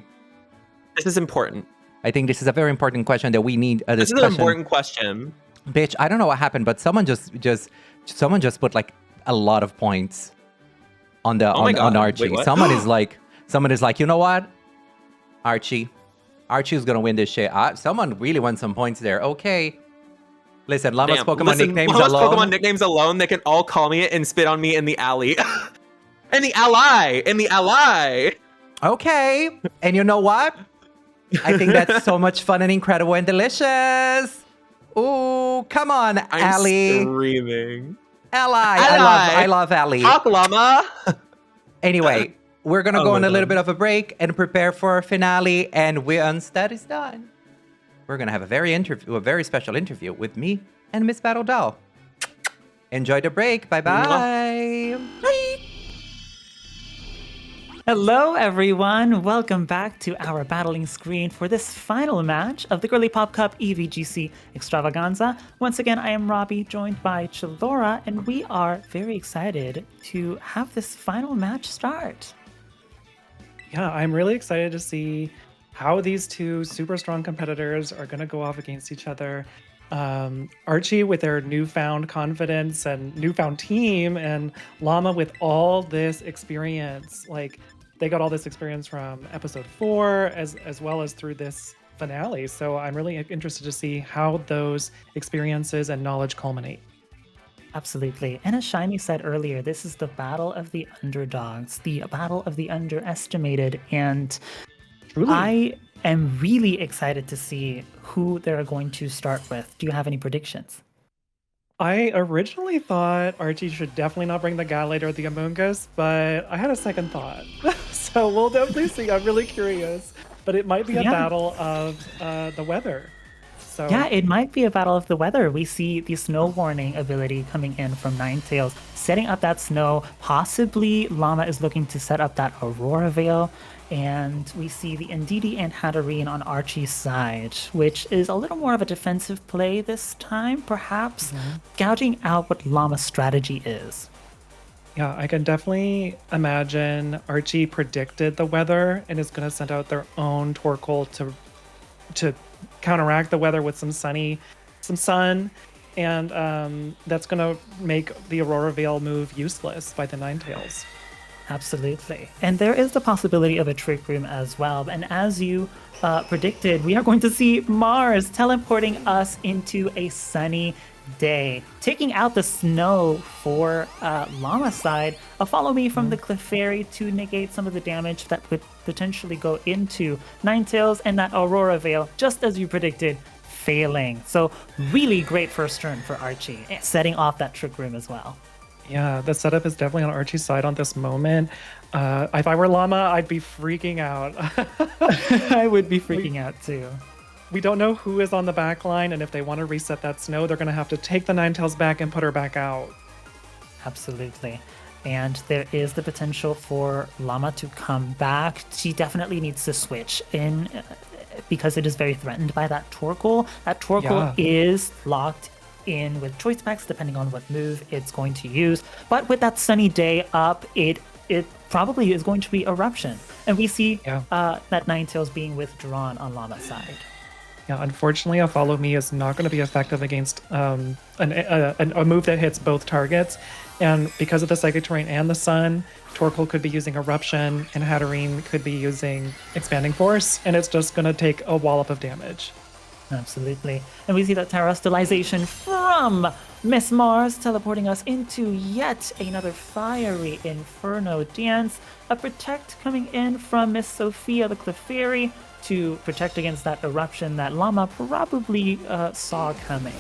This is important. I think this is a very important question that we need a discussion. This is an important question. Bitch, I don't know what happened, but someone just put like a lot of points on Archie. Wait, someone is like, you know what? Archie's gonna win this shit. Someone really wants some points there. Okay. Listen, Llama's Pokemon nicknames alone, they can all call me it and spit on me in the alley. In the ally. Okay. And you know what? I think that's so much fun and incredible and delicious. Ooh, come on, Allie. I'm screaming. Ally. I love Allie. Talk, Llama. Anyway, we're gonna go on a little bit of a break and prepare for our finale. And once that is done, we're gonna have a very special interview with me and Miss Battle Doll. Enjoy the break. Bye-bye. Bye. Hello, everyone. Welcome back to our battling screen for this final match of the Girly Pop Cup EeeveeGC Extravaganza. Once again, I am Robbie, joined by Chalora, and we are very excited to have this final match start. Yeah, I'm really excited to see how these two super strong competitors are going to go off against each other. Archie with their newfound confidence and newfound team, and Llama with all this experience. Like, they got all this experience from episode 4 as well as through this finale. So I'm really interested to see how those experiences and knowledge culminate. Absolutely. And as Shiny said earlier, this is the battle of the underdogs, the battle of the underestimated. And I am really excited to see who they're going to start with. Do you have any predictions? I originally thought Archie should definitely not bring the Galate or the Amoonguss, but I had a second thought. So we'll definitely see. I'm really curious. But it might be a battle of the weather. So yeah, it might be a battle of the weather. We see the snow warning ability coming in from Ninetales, setting up that snow. Possibly Llama is looking to set up that Aurora Veil. And we see the Ndidi and Hatterene on Archie's side, which is a little more of a defensive play this time, perhaps gouging out what Llama's strategy is. Yeah, I can definitely imagine Archie predicted the weather and is going to send out their own Torkoal to counteract the weather with some sun, and that's going to make the Aurora Veil move useless by the Ninetales. Absolutely. And there is the possibility of a Trick Room as well. And as you predicted, we are going to see Mars teleporting us into a sunny day, taking out the snow for Llama's side. Follow me from the Clefairy to negate some of the damage that could potentially go into Ninetales, and that Aurora Veil, just as you predicted, failing. So really great first turn for Archie, setting off that Trick Room as well. Yeah, the setup is definitely on Archie's side on this moment. If I were Llama, I'd be freaking out. I would be freaking out too. We don't know who is on the back line, and if they want to reset that snow, they're going to have to take the Ninetales back and put her back out. Absolutely. And there is the potential for Llama to come back. She definitely needs to switch in because it is very threatened by that Torkoal. That Torkoal is locked in with choice packs depending on what move it's going to use, but with that sunny day up, it probably is going to be Eruption, and we see that Ninetales being withdrawn on Llama's side. Yeah, unfortunately, a follow me is not going to be effective against a move that hits both targets. And because of the psychic terrain and the sun, Torkoal could be using Eruption, and Hatterene could be using Expanding Force, and it's just going to take a wallop of damage. Absolutely. And we see that Terastallization from Miss Mars teleporting us into yet another fiery Inferno dance. A Protect coming in from Miss Sophia the Clefairy to protect against that eruption that Llama probably saw coming.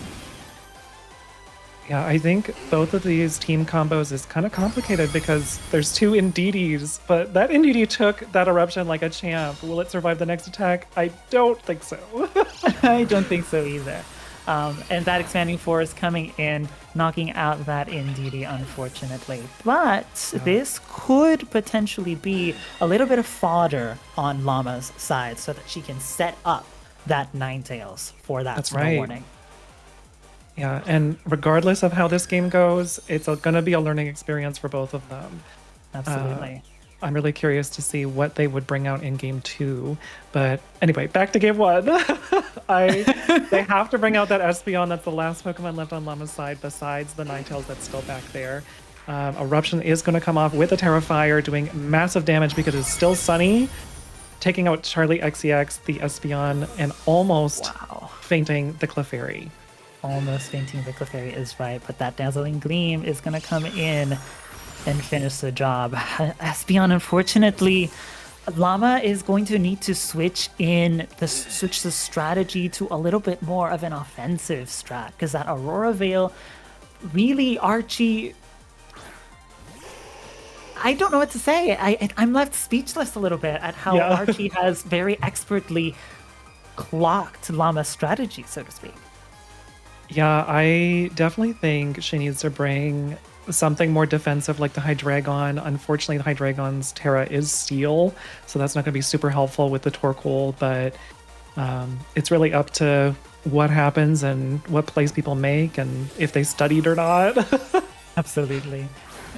Yeah, I think both of these team combos is kind of complicated because there's two Indeedis, but that Indeedee took that eruption like a champ. Will it survive the next attack? I don't think so. I don't think so either. And that Expanding Force coming in, knocking out that Indeedee, unfortunately. But this could potentially be a little bit of fodder on Llama's side so that she can set up that Ninetales for that snow warning. Yeah, and regardless of how this game goes, it's going to be a learning experience for both of them. Absolutely. I'm really curious to see what they would bring out in game 2. But anyway, back to game 1. They have to bring out that Espeon. That's the last Pokemon left on Llama's side besides the Ninetales that's still back there. Eruption is going to come off with a Terrafire, doing massive damage because it's still sunny, taking out Charlie XCX, the Espeon, and almost fainting the Clefairy. Almost fainting the Clefairy is right, but that Dazzling Gleam is going to come in and finish the job. Espeon, unfortunately, Llama is going to need to switch the strategy to a little bit more of an offensive strat, because that Aurora Veil, really, Archie, I don't know what to say. I'm left speechless a little bit at how Archie has very expertly clocked Llama's strategy, so to speak. Yeah, I definitely think she needs to bring something more defensive like the Hydreigon. Unfortunately, the Hydreigon's Terra is Steel, so that's not going to be super helpful with the Torkoal, but it's really up to what happens and what plays people make and if they studied or not. Absolutely.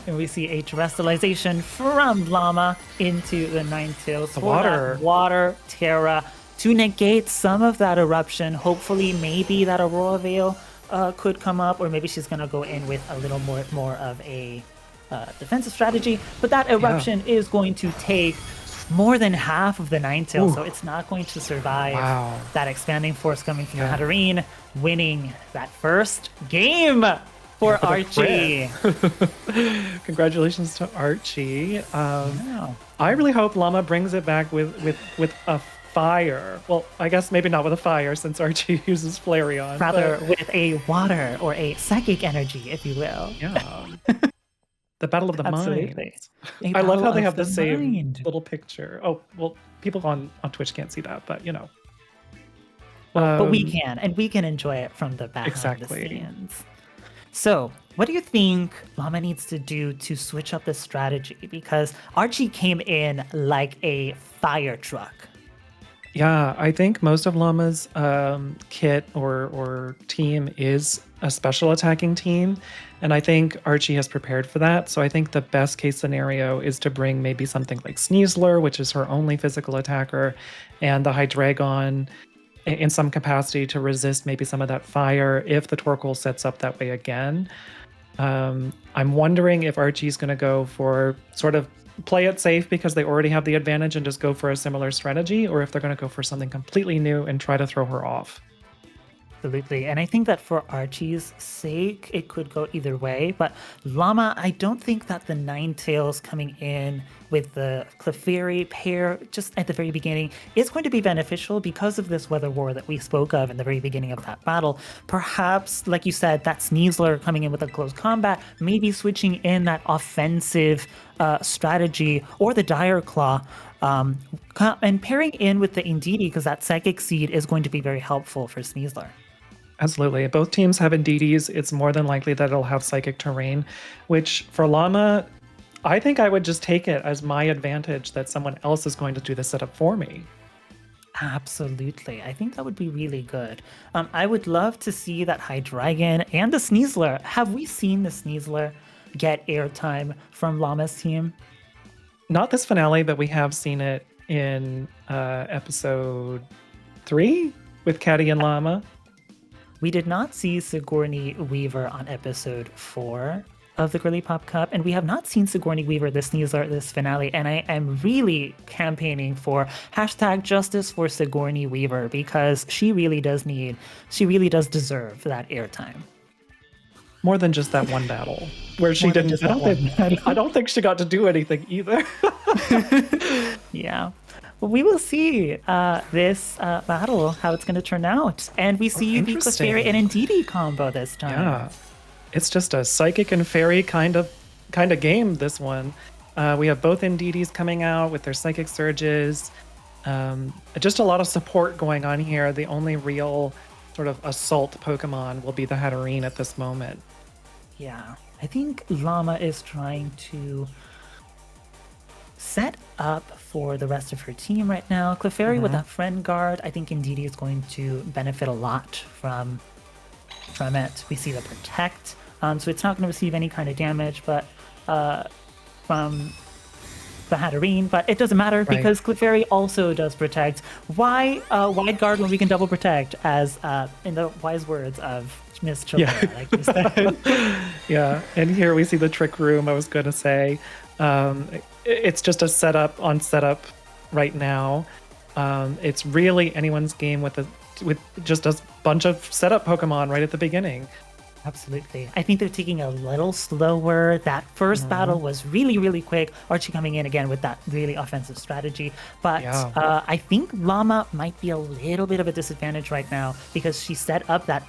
And we see a Terastallization from Llama into the Ninetales. The water. Water, Terra, to negate some of that eruption. Hopefully, maybe that Aurora Veil could come up, or maybe she's going to go in with a little more of a defensive strategy. But that eruption is going to take more than half of the Ninetales, so it's not going to survive that Expanding Force coming from Hatterene, winning that first game for Archie. Congratulations to Archie. I really hope Llama brings it back with a fire. Well, I guess maybe not with a fire since Archie uses Flareon. Rather with a water or a psychic energy, if you will. Yeah. The Battle of the Absolutely. Minds. I love how they have the same little picture. Oh, well, people on Twitch can't see that, but you know. But we can, and we can enjoy it from the back of the scenes. So, what do you think Llama needs to do to switch up the strategy? Because Archie came in like a fire truck. Yeah, I think most of Llama's kit or team is a special attacking team, and I think Archie has prepared for that. So I think the best case scenario is to bring maybe something like Sneasler, which is her only physical attacker, and the Hydreigon in some capacity to resist maybe some of that fire if the Torkoal sets up that way again. I'm wondering if Archie's going to go for sort of play it safe because they already have the advantage and just go for a similar strategy, or if they're going to go for something completely new and try to throw her off. Absolutely. And I think that for Archie's sake, it could go either way. But Llama, I don't think that the Ninetales coming in with the Clefairy pair just at the very beginning is going to be beneficial because of this weather war that we spoke of in the very beginning of that battle. Perhaps, like you said, that Sneasler coming in with a close combat, maybe switching in that offensive strategy, or the Dire Claw, and pairing in with the Indeedee, because that Psychic Seed is going to be very helpful for Sneasler. Absolutely. If both teams have Indeedees, it's more than likely that it'll have Psychic Terrain, which for Llama, I think I would just take it as my advantage that someone else is going to do the setup for me. Absolutely. I think that would be really good. I would love to see that Hydreigon and the Sneasler. Have we seen the Sneasler get airtime from Llama's team? Not this finale, but we have seen it in episode 3. with Caddy and Llama. We did not see Sigourney Weaver on episode 4 of the Girly Pop Cup, and we have not seen Sigourney Weaver this finale, and I am really campaigning for #justice for Sigourney Weaver because she really does deserve that airtime. More than just that one battle where she didn't. I don't think she got to do anything either. Yeah. Well, we will see this battle, how it's going to turn out. And we see the Clefairy and Indeedee combo this time. Yeah. It's just a psychic and fairy kind of game, this one. We have both Indeedees coming out with their psychic surges. Just a lot of support going on here. The only real sort of assault Pokemon will be the Hatterene at this moment. Yeah. I think Llama is trying to set up for the rest of her team right now. Clefairy with that friend guard, I think Indeedee is going to benefit a lot from it. We see the protect, so it's not going to receive any kind of damage, but from the Hatterene, but it doesn't matter because Clefairy also does protect. Why wide guard when we can double protect, as in the wise words of Miss Chilera, like you said. Yeah, and here we see the trick room, I was going to say. It's just a setup on setup right now. It's really anyone's game with just a bunch of setup Pokemon right at the beginning. Absolutely. I think they're taking a little slower. That first battle was really, really quick. Archie coming in again with that really offensive strategy. But I think Llama might be a little bit of a disadvantage right now because she set up that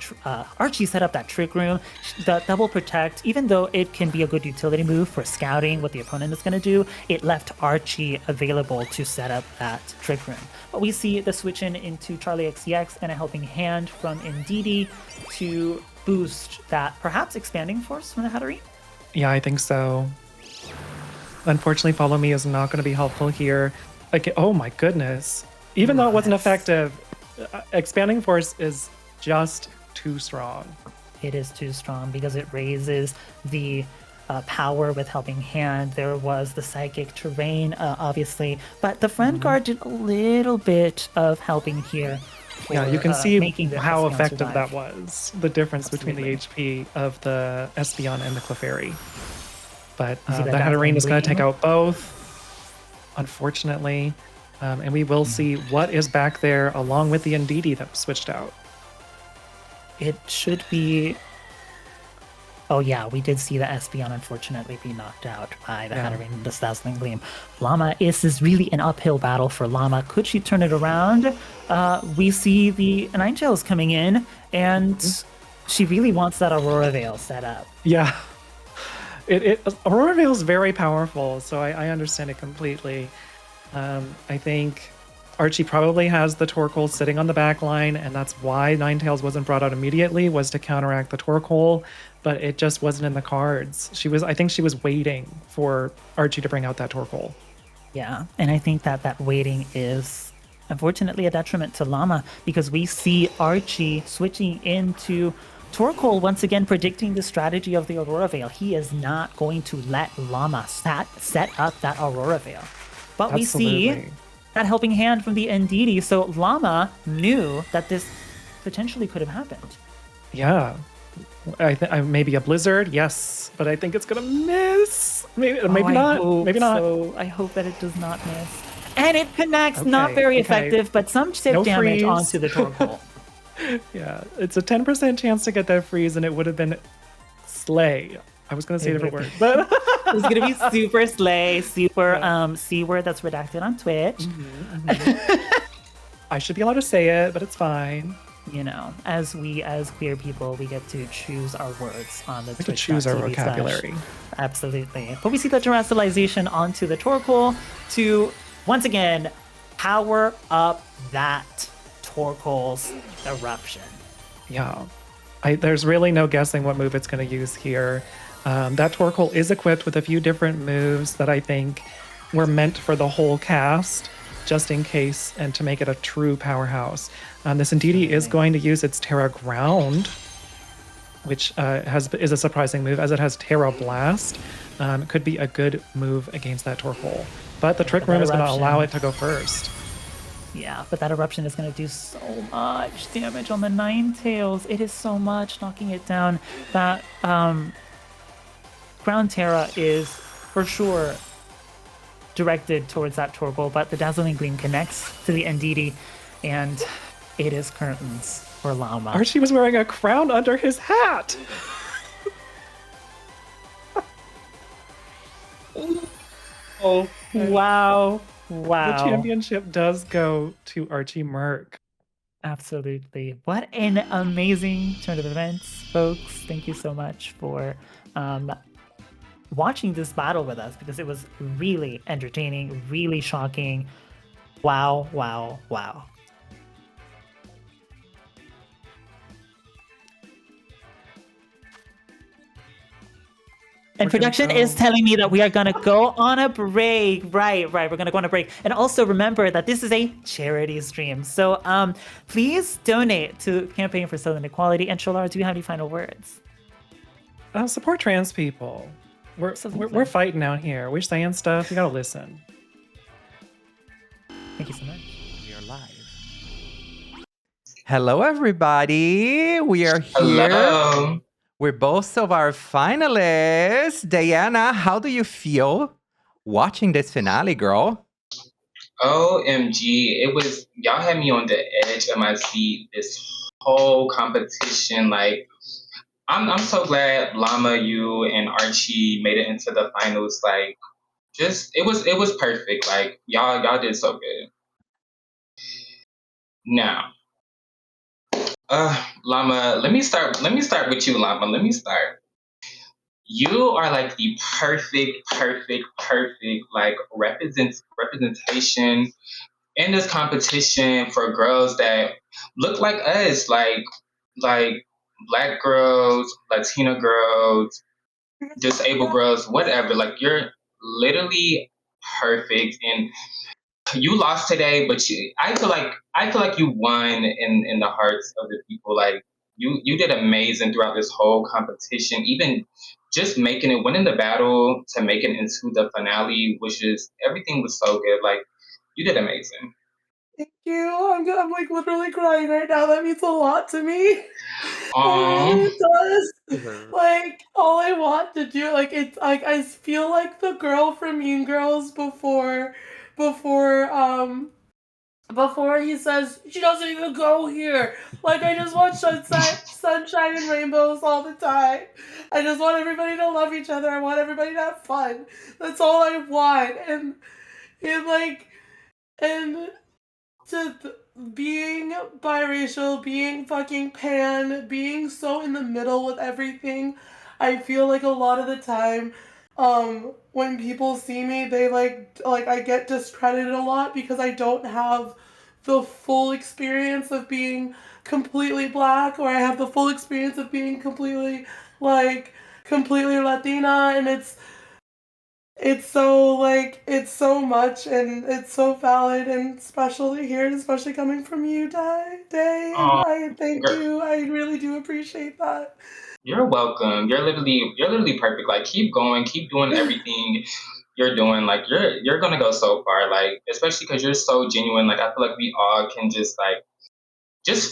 Archie set up that trick room, the double protect. Even though it can be a good utility move for scouting what the opponent is going to do, it left Archie available to set up that trick room. But we see the switch into Charlie XCX and a helping hand from Indeedee to boost that perhaps expanding force from the Hatterene? Yeah, I think so. Unfortunately, Follow Me is not going to be helpful here. Like, oh my goodness. Even though it wasn't effective, expanding force is just too strong. It is too strong because it raises the power with helping hand. There was the psychic terrain, obviously, but the friend guard did a little bit of helping here. Yeah, you can see how effective that was. The difference between the HP of the Espeon and the Clefairy. But the Hatterene is going to take out both, unfortunately. And we will see what is back there along with the Indeedee that was switched out. It should be... Oh yeah, we did see the Espeon unfortunately be knocked out by the Hatterene, the Dazzling Gleam. Llama, this is really an uphill battle for Llama. Could she turn it around? We see the Ninetales coming in, and she really wants that Aurora Veil set up. Yeah. Aurora Veil is very powerful, so I understand it completely. I think Archie probably has the Torkoal sitting on the back line, and that's why Ninetales wasn't brought out immediately, was to counteract the Torkoal, but it just wasn't in the cards. I think she was waiting for Archie to bring out that Torkoal. Yeah, and I think that waiting is unfortunately a detriment to Llama because we see Archie switching into Torkoal once again, predicting the strategy of the Aurora Veil. He is not going to let Llama set up that Aurora Veil. But we see that helping hand from the Indeedee, so Llama knew that this potentially could have happened. Yeah. Maybe a blizzard, yes, but I think it's gonna miss. Maybe not. Maybe not. So I hope that it does not miss. And it connects. Not very effective, but some chip damage onto the Torkoal. Yeah, it's a 10% chance to get that freeze, and it would have been slay. I was gonna say a different word, but it's gonna be super slay, super C word that's redacted on Twitch. I should be allowed to say it, but it's fine. You know, as queer people, we get to choose our words on the Twitch. We get to choose our vocabulary. Absolutely. But we see the terrestrialization onto the Torkoal to, once again, power up that Torkoal's eruption. Yeah. There's really no guessing what move it's going to use here. That Torkoal is equipped with a few different moves that I think were meant for the whole cast, just in case, and to make it a true powerhouse. This Indeedee is going to use its Terra Ground, which is a surprising move, as it has Terra Blast. It could be a good move against that Torkoal. But the Trick Room is going to allow it to go first. Yeah, but that eruption is going to do so much damage on the Ninetales. It is so much, knocking it down. That Ground Terra is for sure directed towards that Torkoal, but the Dazzling Gleam connects to the Ndidi, and it is curtains for Llama. Archie was wearing a crown under his hat. Oh, wow. The championship does go to Archie Merck. Absolutely. What an amazing turn of events, folks. Thank you so much for watching this battle with us, because it was really entertaining, really shocking. Wow, wow, wow. And production is telling me that we are going to go on a break. Right. We're going to go on a break. And also remember that this is a charity stream. So please donate to Campaign for Southern Equality. And Sholar, do you have any final words? Support trans people. We're fighting out here. We're saying stuff. You gotta listen. Thank you so much. We are live. Hello, everybody. We are here. Hello. We're both of our finalists. Diana, how do you feel watching this finale, girl? OMG. Y'all had me on the edge of my seat this whole competition. Like, I'm so glad Llama, you, and Archie made it into the finals. Like, it was perfect. Like, y'all did so good. Now, Llama, let me start with you, Llama. Let me start. You are like the perfect like representation in this competition for girls that look like us, like Black girls, Latina girls, disabled girls, whatever. Like, you're literally perfect, and you lost today, but I feel like you won in the hearts of the people. Like, you did amazing throughout this whole competition. Even just winning the battle to make it into the finale, everything was so good. Like, you did amazing. Thank you. I'm like literally crying right now. That means a lot to me. It really does. Like, all I want to do, like, it's like I feel like the girl from Mean Girls before he says she doesn't even go here. Like, I just want sunshine and rainbows all the time. I just want everybody to love each other. I want everybody to have fun. That's all I want. And to being biracial, being fucking pan, being so in the middle with everything, I feel like a lot of the time, when people see me, they like I get discredited a lot because I don't have the full experience of being completely Black, or I have the full experience of being completely Latina, and it's so much, and it's so valid and special to hear it, especially coming from you, Day. And I thank you. I really do appreciate that. You're welcome. You're literally perfect. Like, keep going, keep doing everything you're doing. Like, you're gonna go so far. Like, especially because you're so genuine. Like, I feel like we all can just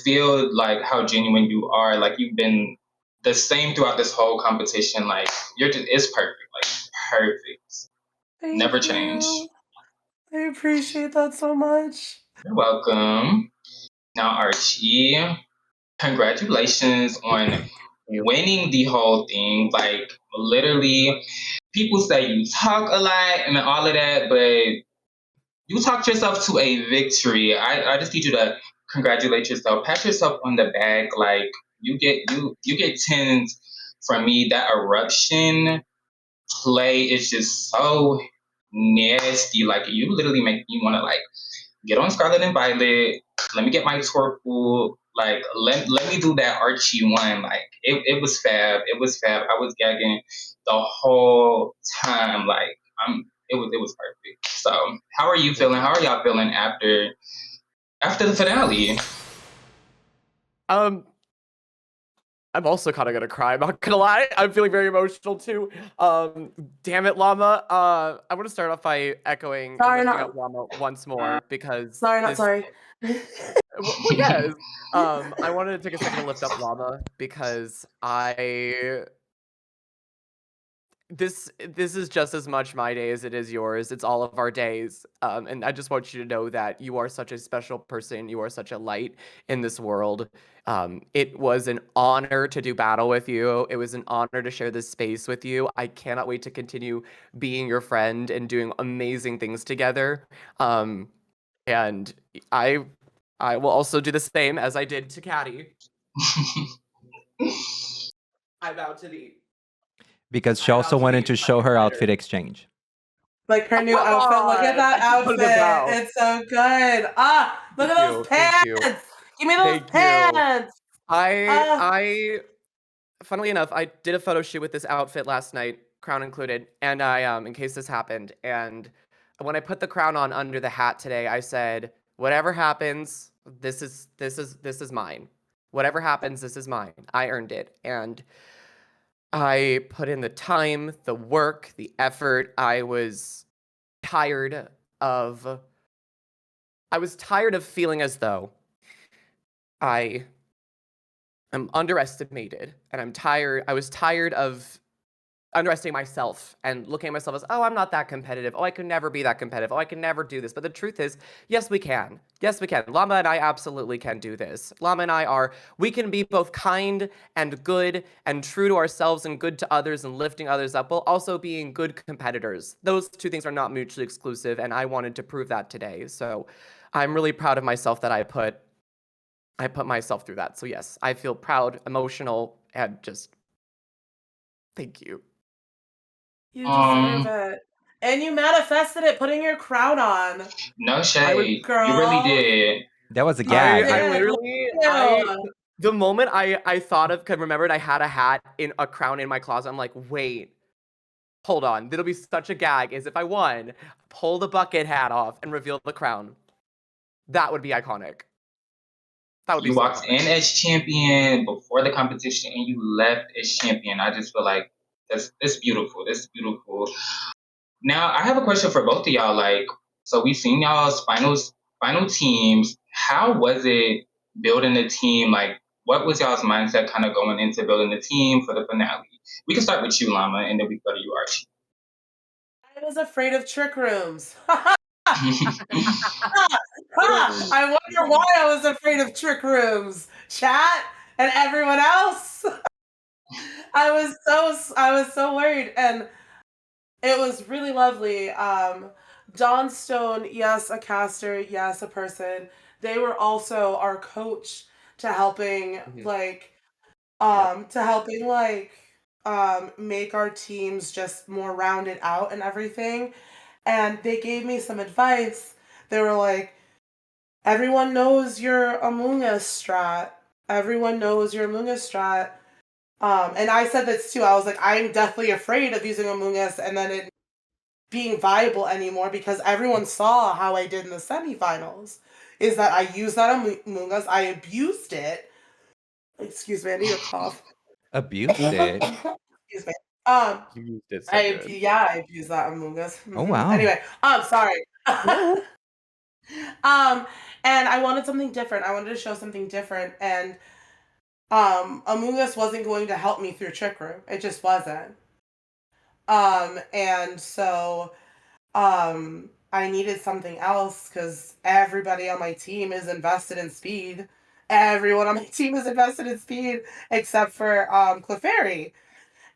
feel like how genuine you are. Like, you've been the same throughout this whole competition. Like, it's perfect. Like, perfect. Thank Never you. change. I appreciate that so much. You're welcome. Now, Archie, congratulations on winning the whole thing. Like, literally, people say you talk a lot and all of that, but you talked yourself to a victory. I just need you to congratulate yourself, pat yourself on the back. Like, you get tens from me. That eruption play is just so nasty. Like, you literally make me want to get on Scarlet and Violet. Let me get my Torkoal. Like, let me do that Archie one. Like, it was fab. It was fab. I was gagging the whole time. Like, it was perfect. So, how are you feeling? How are y'all feeling after the finale? I'm also kind of gonna cry. I'm not gonna lie. I'm feeling very emotional too. Damn it, Llama. I want to start off by echoing Sorry, and lifting not- up Llama once more because Sorry, not sorry. well, yes. I wanted to take a second to lift up Llama because this is just as much my day as it is yours. It's all of our days. And I just want you to know that you are such a special person. You are such a light in this world. It was an honor to do battle with you. It was an honor to share this space with you. I cannot wait to continue being your friend and doing amazing things together. And I will also do the same as I did to Caddy. I vow to thee. Because she also wanted to show her outfit exchange. Like her new outfit. Look at that outfit. It's so good. Look at those pants. Give me those pants. I funnily enough, I did a photo shoot with this outfit last night, crown included, and I in case this happened, and when I put the crown on under the hat today, I said, whatever happens, this is mine. Whatever happens, this is mine. I earned it. And I put in the time, the work, the effort. I was tired of feeling as though I am underestimated, and I was tired of underestimating myself and looking at myself as, oh, I'm not that competitive. Oh, I could never be that competitive. Oh, I can never do this. But the truth is, yes, we can. Yes, we can. Llama and I absolutely can do this. Llama and we can be both kind and good and true to ourselves and good to others and lifting others up while also being good competitors. Those two things are not mutually exclusive, and I wanted to prove that today. So I'm really proud of myself that I put myself through that. So yes, I feel proud, emotional, and just thank you. You deserve it. And you manifested it putting your crown on. No shade. Girl. You really did. That was a gag. I literally, the moment I thought of, remembered I had a hat in a crown in my closet, I'm like, wait, hold on. It'll be such a gag as if I won, pull the bucket hat off and reveal the crown. That would be iconic. That would be You so walked in as champion before the competition and you left as champion. I just feel like that's beautiful. That's beautiful. Now I have a question for both of y'all. Like, so we've seen y'all's final teams. How was it building the team? Like, what was y'all's mindset kind of going into building the team for the finale? We can start with you, Llama, and then we go to you, Archie. I was afraid of trick rooms. I wonder why I was afraid of trick rooms. Chat and everyone else. I was so worried, and it was really lovely. Dawn Stone, yes, a caster, yes, a person. They were also our coach to helping make our teams just more rounded out and everything. And they gave me some advice. They were like, everyone knows your Among Us strat. Everyone knows your Among Us strat. And I said this too. I was like, I'm deathly afraid of using Among Us and then it being viable anymore because everyone saw how I did in the semifinals. Is that I used that Among Us, I abused it. Excuse me, I need a cough. Abused it. Excuse me. You used it so I good. abused that Among Us. Oh, wow. Anyway, sorry. And I wanted something different. I wanted to show something different, and Among Us wasn't going to help me through Trick Room. It just wasn't. And so I needed something else because everybody on my team is invested in speed. Everyone on my team is invested in speed except for Clefairy.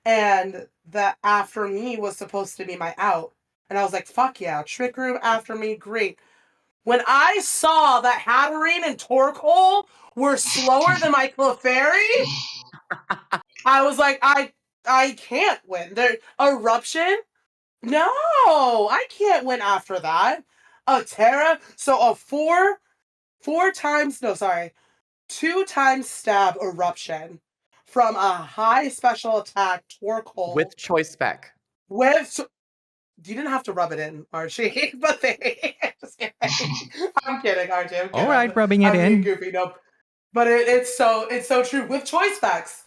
And the after me was supposed to be my out. And I was like, fuck yeah, Trick Room after me, great. When I saw that Hatterene and Torkoal were slower than my Clefairy, I was like, I can't win. Eruption? No, I can't win after that. A Terra, so a 2 times stab Eruption from a high special attack Torkoal. With choice spec. You didn't have to rub it in, Archie, but just kidding. I'm kidding, Archie. I'm kidding. All right, rubbing it I'm being in. goofy, nope. But it's so true. With choice specs,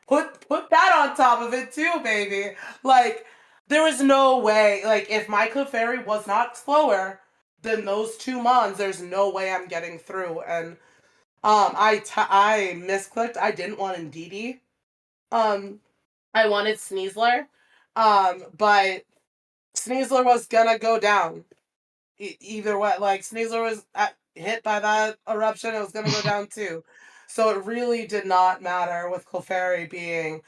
put that on top of it too, baby. Like, there was no way. Like, if my Clefairy was not slower than those 2 mons, there's no way I'm getting through. And I misclicked. I didn't want Indeedee. I wanted Sneasler. But Sneasler was gonna go down. Either way, like Sneasler was hit by that eruption, it was gonna go down too. So it really did not matter with Clefairy being.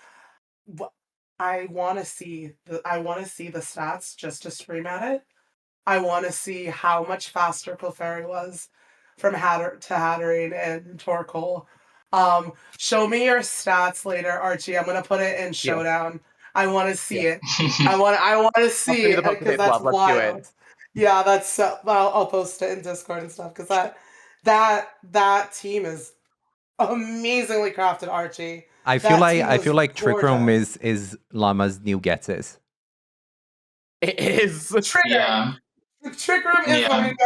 I want to see the stats just to scream at it. I want to see how much faster Clefairy was from Hatterene and Torkoal. Show me your stats later, Archie. I'm gonna put it in Showdown. I want to see it. I want to see it because that's wild. Yeah, that's. I'll post it in Discord and stuff because that team is amazingly crafted, Archie. I feel like Trick Room is Llama's new Getzes. It is. Yeah. Trick Room is what it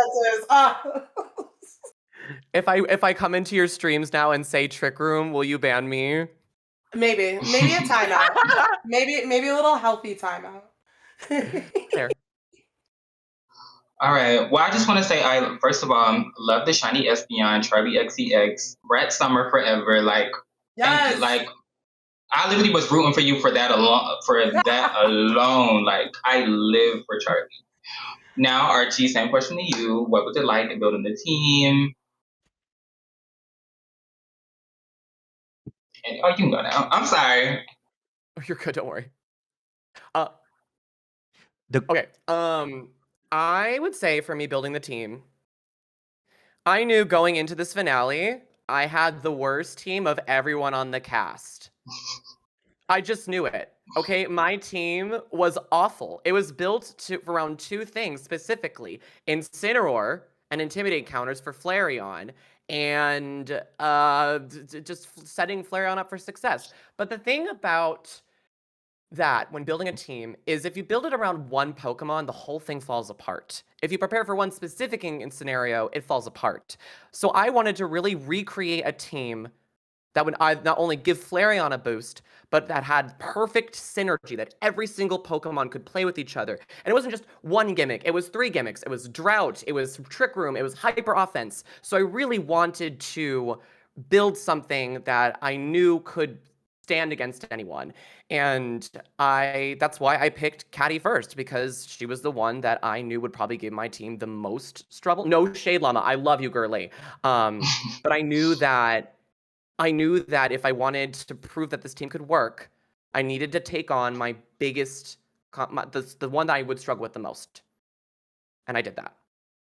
is. If I come into your streams now and say Trick Room, will you ban me? Maybe a timeout. maybe a little healthy timeout. There. All right. Well, I just want to say, first of all, love the shiny Espeon, Charlie XCX, Brett Summer forever. Like, yes. Like, I literally was rooting for you for that alone. Like, I live for Charlie. Now, Archie, same question to you. What was it like in building the team? And, you can go now. I'm sorry. Oh, you're good. Don't worry. Okay. I would say for me building the team, I knew going into this finale, I had the worst team of everyone on the cast. I just knew it. Okay, my team was awful. It was built around 2 things specifically: Incineroar and Intimidate counters for Flareon, and just setting Flareon up for success. But the thing about that when building a team is if you build it around one Pokemon, the whole thing falls apart. If you prepare for one specific scenario, it falls apart. So I wanted to really recreate a team that would not only give Flareon a boost, but that had perfect synergy, that every single Pokemon could play with each other. And it wasn't just one gimmick, it was 3 gimmicks. It was Drought, it was Trick Room, it was Hyper Offense. So I really wanted to build something that I knew could stand against anyone. And that's why I picked Caddy first, because she was the one that I knew would probably give my team the most trouble. No shade, Llama. I love you, Girly. But I knew that if I wanted to prove that this team could work, I needed to take on my biggest, the one that I would struggle with the most. And I did that.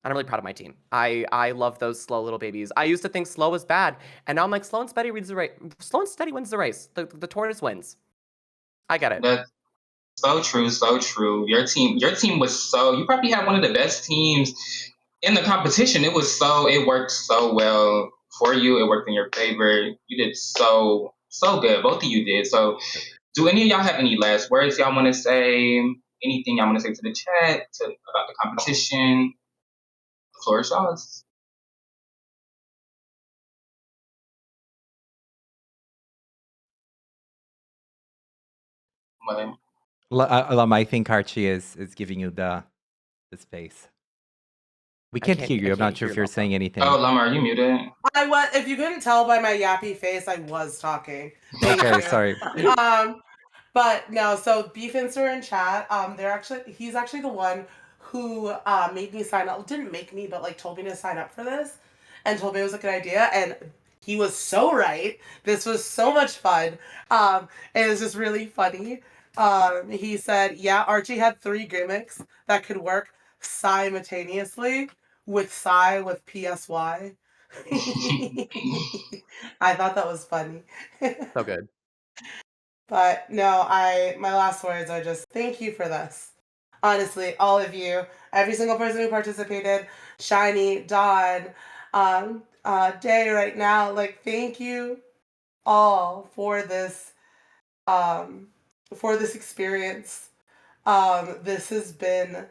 And I'm really proud of my team. I love those slow little babies. I used to think slow was bad, and now I'm like, slow and steady wins the race. Slow and steady wins the race. The tortoise wins. I get it. That's so true, so true. Your team was you probably had one of the best teams in the competition. It worked so well for you. It worked in your favor. You did so good. Both of you did. So do any of y'all have any last words y'all want to say? Anything y'all want to say to the chat about the competition? The floor is yours. I think Archie is giving you the space. We can't hear you. I'm not sure if you're saying anything. Oh, Llama, are you muted? If you couldn't tell by my yappy face, I was talking. Okay, sorry. But no, so Beefinster in chat, he's actually the one who made me sign up. Didn't make me, but like told me to sign up for this and told me it was a good idea. And he was so right. This was so much fun. It was just really funny. He said, yeah, Archie had 3 gimmicks that could work simultaneously with PSY. I thought that was funny. So good. But no, my last words are just thank you for this. Honestly, all of you, every single person who participated, Shiny, Dawn, Day right now, like thank you all for this experience. This has been,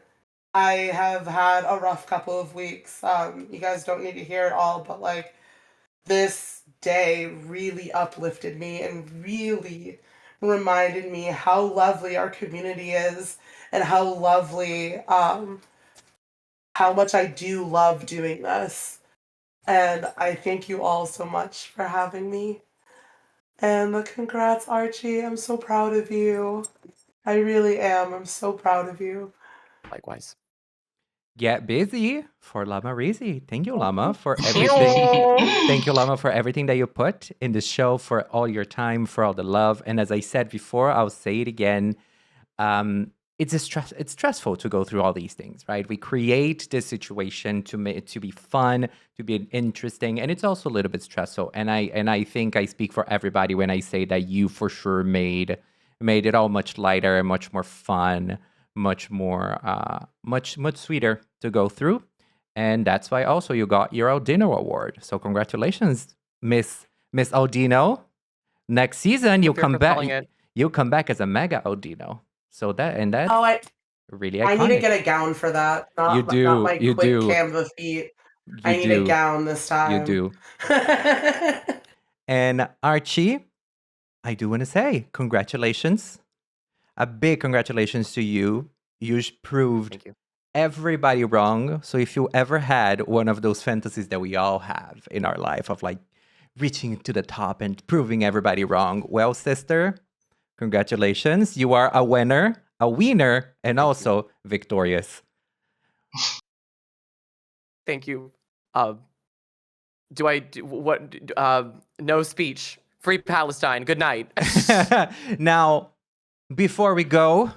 I have had a rough couple of weeks. You guys don't need to hear it all, but like this day really uplifted me and really reminded me how lovely our community is and how lovely, how much I do love doing this. And I thank you all so much for having me. And congrats, Archie. I'm so proud of you. I really am. I'm so proud of you. Likewise. Get busy for Lama Rizzi. Thank you, Lama, for everything. Thank you, Lama, for everything that you put in the show, for all your time, for all the love. And as I said before, I'll say it again. It's stressful to go through all these things, right? We create this situation to make it to be fun, to be interesting, and it's also a little bit stressful. And I think I speak for everybody when I say that you for sure made it all much lighter and much more fun, much more much sweeter to go through. And that's why also you got your Aldino award. So congratulations, Miss Aldino. Next season you'll come back. You'll come back as a mega Aldino. So that's really iconic. I need to get a gown for that. Not my quick Canva feet. I need a gown this time. You do. And Archie, I do want to say congratulations. A big congratulations to you. You proved everybody wrong. So if you ever had one of those fantasies that we all have in our life of like reaching to the top and proving everybody wrong, well, sister, congratulations. You are a winner, and also victorious. Thank you. No speech. Free Palestine. Good night. Now, before we go,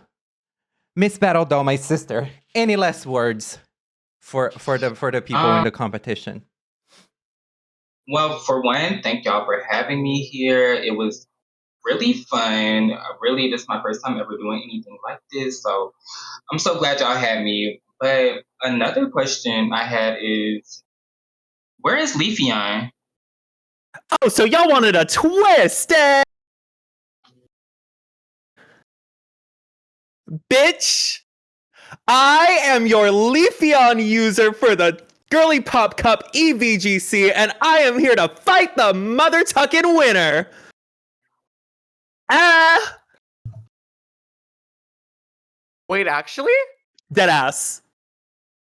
Miss Battle Doll, my sister, any last words for the people in the competition? Well, for one, thank y'all for having me here. It was really fun. This is my first time ever doing anything like this, so I'm so glad y'all had me. But another question I had is, where is Leafeon? Oh, so y'all wanted a twist, eh? Bitch, I am your Leafeon user for the Girly Pop Cup EeeveeGC, and I am here to fight the mother tucking winner. Wait, actually? Deadass.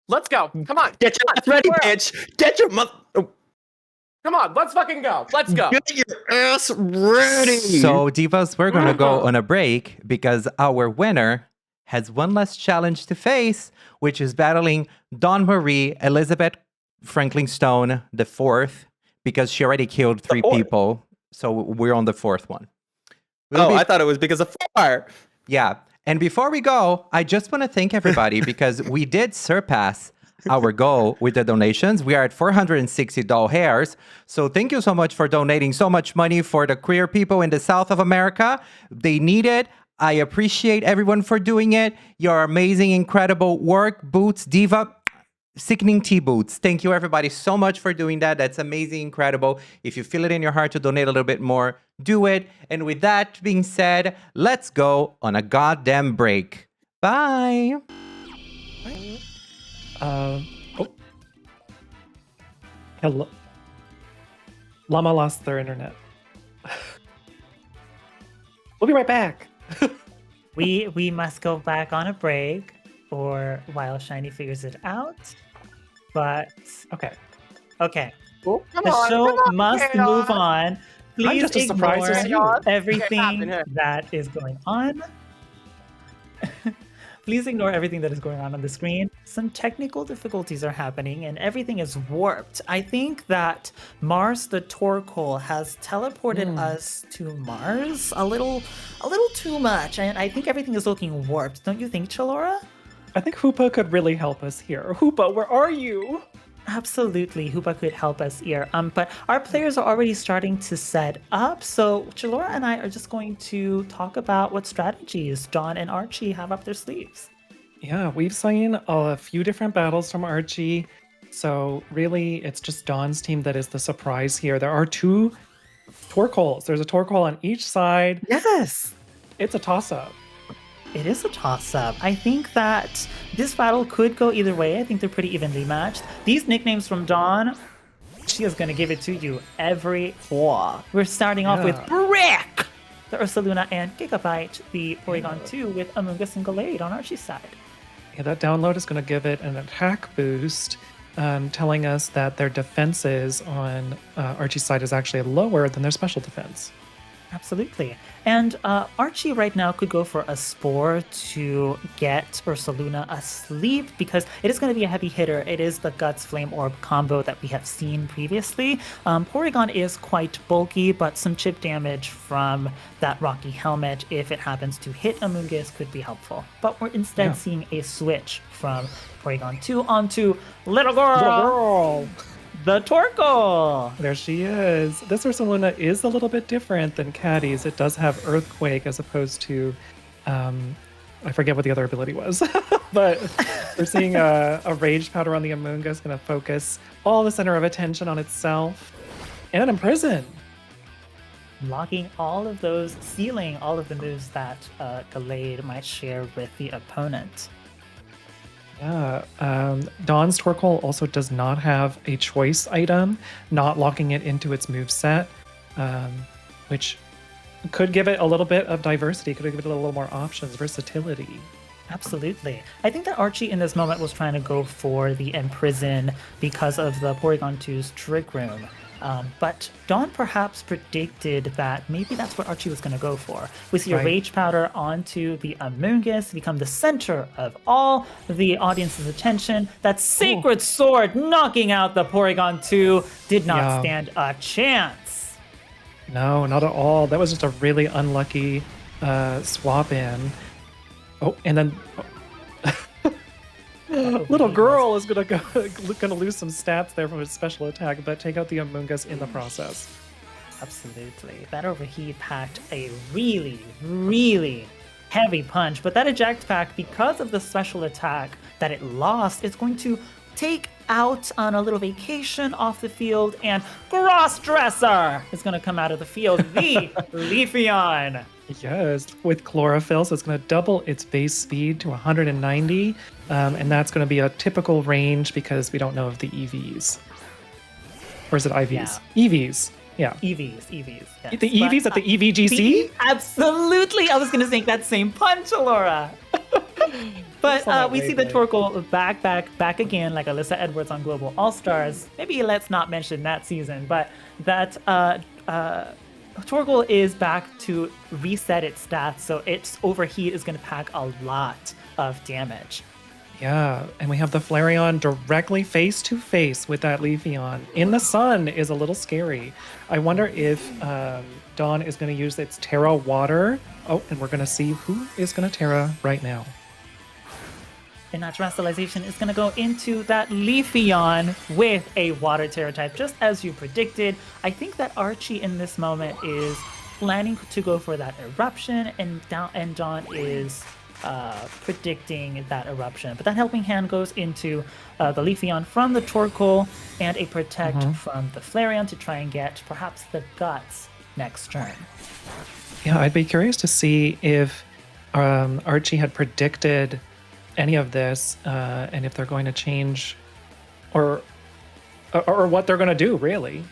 Let's go. Come on. Get your ass ready, bitch. Get your mother. Come on, let's fucking go. Let's go. Get your ass ready. So, Divas, we're going to go on a break because our winner has one last challenge to face, which is battling Dawn Marie Elizabeth Franklin Stone, the fourth, because she already killed 3 people. So we're on the 4th one. I thought it was because of 4. Yeah. And before we go, I just want to thank everybody because we did surpass our goal with the donations. We are at 460 doll hairs. So thank you so much for donating so much money for the queer people in the South of America. They need it. I appreciate everyone for doing it. Your amazing, incredible work. Boots, Diva, sickening tea boots. Thank you everybody so much for doing that. That's amazing, incredible. If you feel it in your heart to donate a little bit more, do it. And with that being said, let's go on a goddamn break. Bye. Hello. Llama lost their internet. We'll be right back. We must go back on a break or while Shiny figures it out. But okay. The show must move on. Please I'm just as surprised as you. everything that is going on. Please ignore everything that is going on the screen. Some technical difficulties are happening and everything is warped. I think that Mars the Torkoal has teleported us to Mars a little too much, and I think everything is looking warped. Don't you think, Chalora? I think Hoopa could really help us here. Hoopa, where are you? Absolutely, Hoopa could help us here. But our players are already starting to set up, so Chalora and I are just going to talk about what strategies Dawn and Archie have up their sleeves. Yeah, we've seen a few different battles from Archie, so really it's just Dawn's team that is the surprise here. There are 2 Torkoals. There's a Torkoal on each side. Yes! It's a toss-up. It is a toss-up. I think that this battle could go either way. I think they're pretty evenly matched. These nicknames from Dawn, She is going to give it to you every 4. We're starting off with Brick, the Ursaluna, and Gigabyte, the Porygon 2, with Amoonguss and Gallade on Archie's side. Yeah, that download is going to give it an attack boost, telling us that their defenses on Archie's side is actually lower than their special defense. Absolutely. And Archie right now could go for a Spore to get Ursaluna asleep because it is going to be a heavy hitter. It is the Guts Flame Orb combo that we have seen previously. Porygon is quite bulky, but some chip damage from that Rocky Helmet, if it happens to hit Amoonguss, could be helpful. But we're instead seeing a switch from Porygon 2 onto Little Girl. The Torkoal! There she is. This Ursaluna is a little bit different than Caddy's. It does have Earthquake as opposed to, I forget what the other ability was. But we're seeing a Rage Powder on the Amoonguss, going to focus all the center of attention on itself. And Imprison. Locking all of those, sealing all of the moves that Gallade might share with the opponent. Yeah, Dawn's Torkoal also does not have a choice item, not locking it into its moveset, which could give it a little bit of diversity, could give it a little more options, versatility. Absolutely. I think that Archie in this moment was trying to go for the Imprison because of the Porygon 2's Trick Room. But Dawn perhaps predicted that maybe that's what Archie was going to go for. We see a Rage Powder onto the Amoonguss, become the center of all the audience's attention. That Sacred Sword knocking out the Porygon 2 did not stand a chance. No, not at all. That was just a really unlucky swap in. Oh, and then... Little Girl is gonna lose some stats there from his special attack, but take out the Amoonguss in the process. Absolutely. That Overheat packed a really, really heavy punch, but that Eject Pack, because of the special attack that it lost, is going to take out on a little vacation off the field, and Crossdresser is going to come out of the field, the Leafeon. Yes, with Chlorophyll, so it's going to double its base speed to 190, and that's going to be a typical range because we don't know of the EVs. Or is it IVs? Yeah. EVs. Yeah. EVs. Yes. The EVs at the EeeveeGC? Absolutely. I was going to make that same punch, Alora. But we see the Torkoal back again, like Alyssa Edwards on Global All-Stars. Maybe let's not mention that season, but that Torkoal is back to reset its stats, so its Overheat is going to pack a lot of damage. Yeah, and we have the Flareon directly face-to-face with that Leafeon. In the sun is a little scary. I wonder if Dawn is going to use its Terra Water. Oh, and we're going to see who is going to Terra right now. And that Terastallization is going to go into that Leafeon with a Water Terra type, just as you predicted. I think that Archie in this moment is planning to go for that Eruption, and Dawn is predicting that Eruption. But that Helping Hand goes into the Leafeon from the Torkoal, and a Protect from the Flareon to try and get perhaps the Guts next turn. Yeah, I'd be curious to see if Archie had predicted any of this, and if they're going to change, or what they're going to do, really.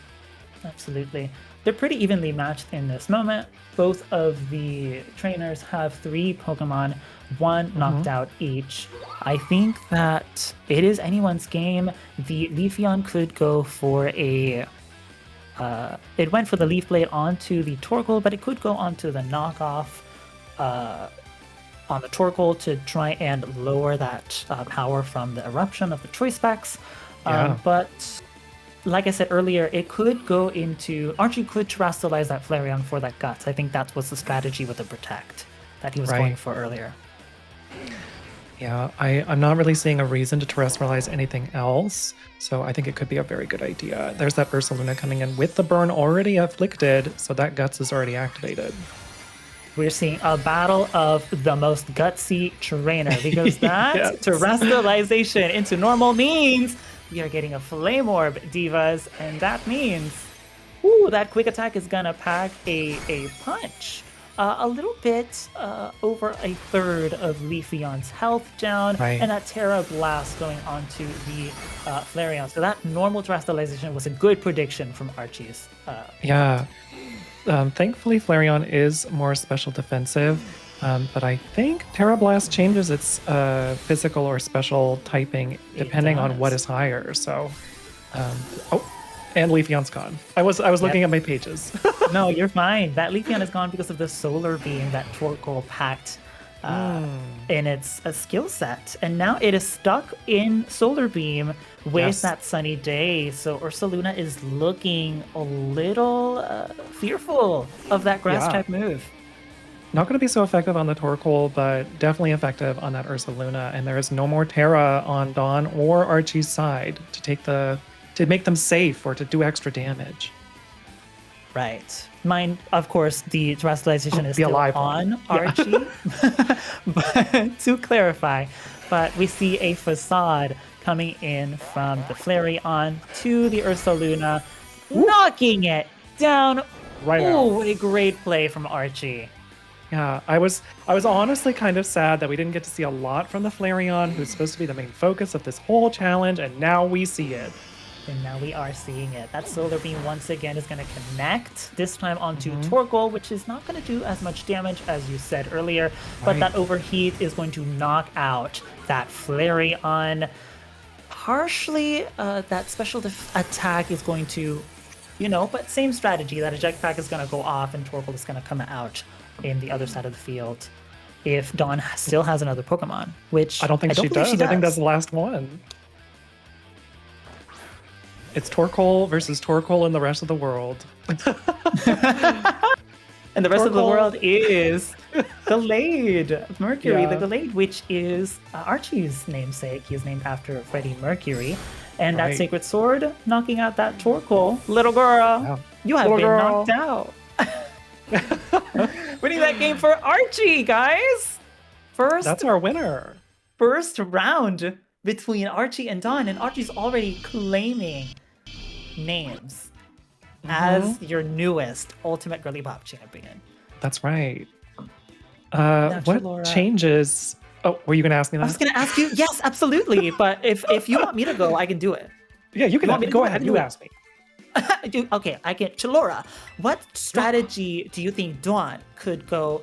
Absolutely. They're pretty evenly matched in this moment. Both of the trainers have 3 Pokemon, 1 knocked out each. I think that it is anyone's game. The Leafeon could go for a... it went for the Leaf Blade onto the Torkoal, but it could go onto the knockoff on the Torkoal to try and lower that power from the Eruption of the Choice Specs. But like I said earlier, it could go into... Archie could Terastallize that Flareon for that Guts. I think that was the strategy with the Protect that he was going for earlier. Yeah, I'm not really seeing a reason to Terastallize anything else, so I think it could be a very good idea. There's that Ursaluna coming in with the burn already afflicted, so that Guts is already activated. We're seeing a battle of the most gutsy trainer, because that Terastallization into normal means we are getting a Flame Orb, Divas, and that means that Quick Attack is gonna pack a punch. a little bit over a third of Leafeon's health down, Right. and that Terra Blast going onto the Flareon. So that normal Terastallization was a good prediction from Archie's. Yeah. Thankfully, Flareon is more special defensive, but I think Terra Blast changes its physical or special typing depending on what is higher. So, and Leafeon's gone. I was looking at my pages. No, you're fine. That Leafeon is gone because of the Solar Beam that Torkoal packed in its skill set. And now it is stuck in Solar Beam with Yes. that Sunny Day. So Ursaluna is looking a little fearful of that Grass-type move. Not going to be so effective on the Torkoal, but definitely effective on that Ursaluna. And there is no more Terra on Dawn or Archie's side to make them safe or to do extra damage. Right. Mine, of course, the Terastallization is the still alive on one. Yeah. Archie. But to clarify, but we see a Facade coming in from the Flareon to the Ursaluna, knocking it down. Right Oh, out. what a great play from Archie. Yeah, I was honestly kind of sad that we didn't get to see a lot from the Flareon, who's supposed to be the main focus of this whole challenge, and now we see it. And now we are seeing it. That Solar Beam once again is going to connect, this time onto Torkoal, which is not going to do as much damage as you said earlier, but Right. that Overheat is going to knock out that Flareon. Partially, that special attack is going to, but same strategy, that Eject Pack is going to go off and Torkoal is going to come out in the other side of the field. If Dawn still has another Pokemon, which I don't think she does. I think that's the last one. It's Torkoal versus Torkoal and the rest of the world. And the rest of the Torkoal. world is Gallade, Mercury, Yeah. the Gallade, which is Archie's namesake. He is named after Freddie Mercury. And that Right. Sacred Sword knocking out that Torkoal. Little girl, you have Little been girl. knocked out. Winning that game for Archie, guys. That's our winner. First round between Archie and Dawn, and Archie's already claiming names as your newest Ultimate Girly Pop champion. That's right. Now, What Chalora- changes? Oh, were you going to ask me that? I was going to ask you, yes, absolutely. But if you want me to go, I can do it. Yeah, you can want me to go do it? I ahead. can You do it. ask me. Okay, I can. Chalora, what strategy do you think Dawn could go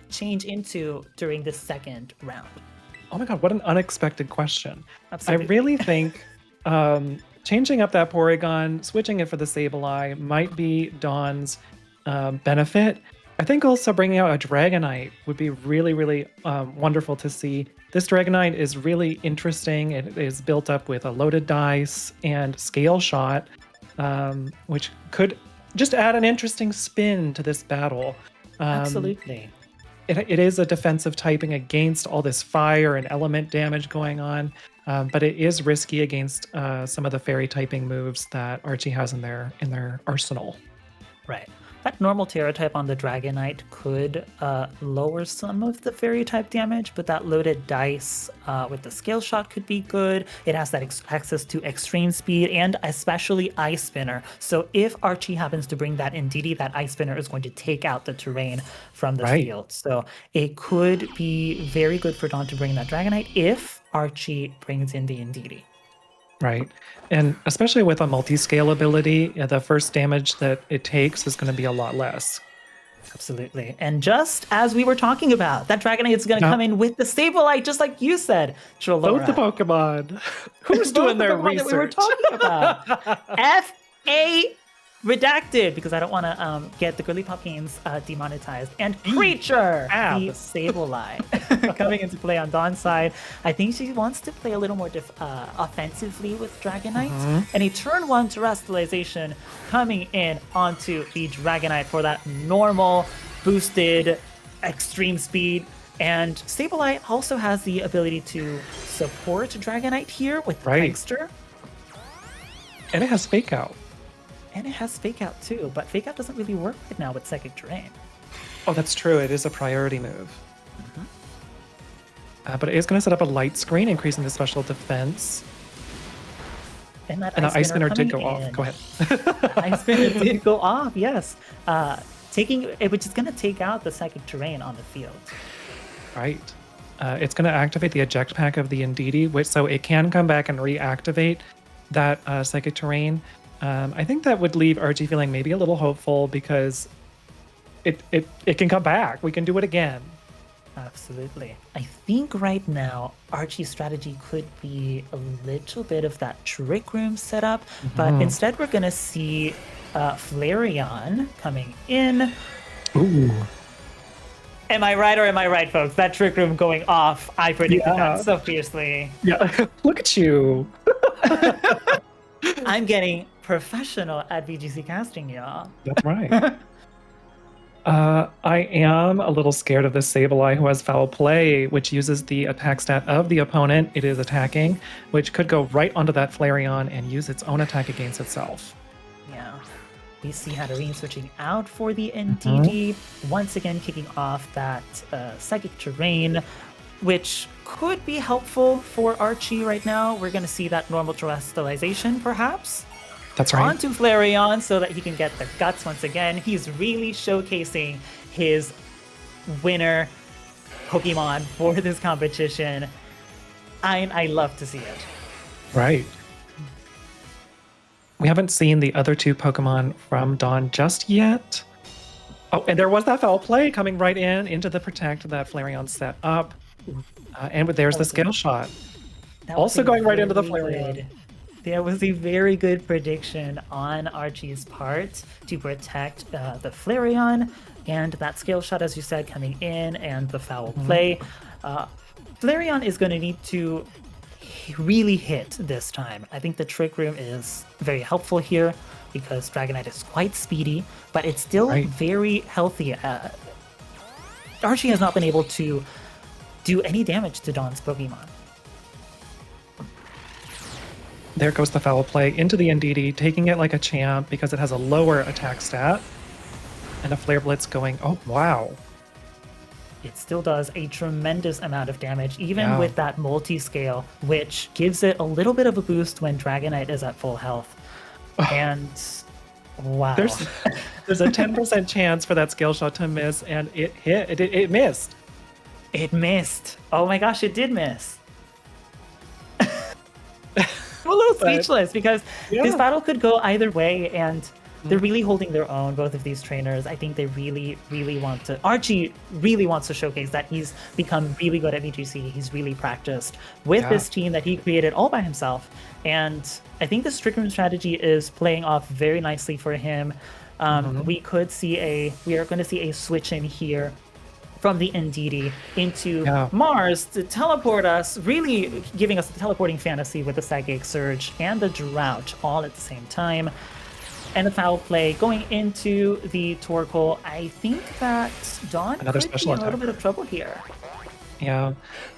change into during the second round? Oh my god, what an unexpected question. Absolutely. I really think changing up that Porygon, switching it for the Sableye might be Dawn's benefit. I think also bringing out a Dragonite would be really, really wonderful to see. This Dragonite is really interesting. It is built up with a loaded dice and scale shot, which could just add an interesting spin to this battle. Absolutely. It is a defensive typing against all this fire and element damage going on, but it is risky against some of the fairy typing moves that Archie has in their arsenal. Right. That normal Terra type on the Dragonite could lower some of the fairy type damage, but that loaded dice with the scale shot could be good. It has that access to extreme speed and especially Ice Spinner. So if Archie happens to bring that Indeedee, that Ice Spinner is going to take out the terrain from the Right. field. So it could be very good for Dawn to bring that Dragonite if Archie brings in the Indeedee. Right. And especially with a multi-scale ability, the first damage that it takes is going to be a lot less. Absolutely. And just as we were talking about, that Dragonite is going to come in with the Sableye, just like you said, Chalora. Both the Pokemon. Who's doing their Pokemon that we were research? talking about. F.A. redacted, because I don't want to get the Girly Pop games demonetized. And Creature, the Sableye, coming into play on Dawn's side. I think she wants to play a little more offensively with Dragonite. And a turn 1 Terastallization coming in onto the Dragonite for that normal boosted extreme speed. And Sableye also has the ability to support Dragonite here with Right. Prankster. And it has Fake Out. And it has Fake Out too, but Fake Out doesn't really work right now with Psychic Terrain. Oh, that's true. It is a priority move. But it is going to set up a light screen, increasing the special defense. And that And the Ice Spinner did coming go off. in. Go ahead. Ice Spinner did go off, yes. which is going to take out the psychic terrain on the field. Right. It's going to activate the eject pack of the Indeedee, which so it can come back and reactivate that psychic terrain. I think that would leave Archie feeling maybe a little hopeful because it can come back. We can do it again. Absolutely. I think right now Archie's strategy could be a little bit of that trick room setup, but instead we're going to see Flareon coming in. Ooh. Am I right or am I right, folks? That trick room going off. I predicted that so fiercely. Yeah, look at you. I'm getting professional at VGC casting, y'all. That's right. I am a little scared of this Sableye who has foul play, which uses the attack stat of the opponent it is attacking, which could go right onto that Flareon and use its own attack against itself. Yeah. We see Hatterene switching out for the Indeedee, once again kicking off that psychic terrain, which could be helpful for Archie right now. We're going to see that normal terrestrialization, perhaps. That's right. Onto Flareon so that he can get the guts once again. He's really showcasing his winner Pokemon for this competition. I love to see it. Right. We haven't seen the other two Pokemon from Dawn just yet. Oh, and there was that foul play coming right into the protect that Flareon set up. And there's the scale shot. Also going right into the Flareon. There was a very good prediction on Archie's part to protect the Flareon, and that scale shot, as you said, coming in, and the foul play. Flareon is going to need to really hit this time. I think the Trick Room is very helpful here because Dragonite is quite speedy, but it's still very healthy. Archie has not been able to do any damage to Dawn's Pokemon. There goes the foul play into the Indeedee, taking it like a champ because it has a lower attack stat. And a Flare Blitz going, oh, wow. It still does a tremendous amount of damage, even with that multi-scale, which gives it a little bit of a boost when Dragonite is at full health. And wow. There's a 10% chance for that scale shot to miss, and it hit. It missed. It missed. Oh my gosh, it did miss. I'm a little speechless because this battle could go either way, and they're really holding their own, both of these trainers. I think they really, really want to... Archie really wants to showcase that he's become really good at VGC. He's really practiced with this team that he created all by himself. And I think the Trick Room strategy is playing off very nicely for him. We are going to see a switch in here from the Indeedee into Mars to teleport us, really giving us the teleporting fantasy with the Psychic Surge and the Drought all at the same time. And the foul play going into the Torkoal. I think that Dawn could be in a little bit of trouble here. Yeah,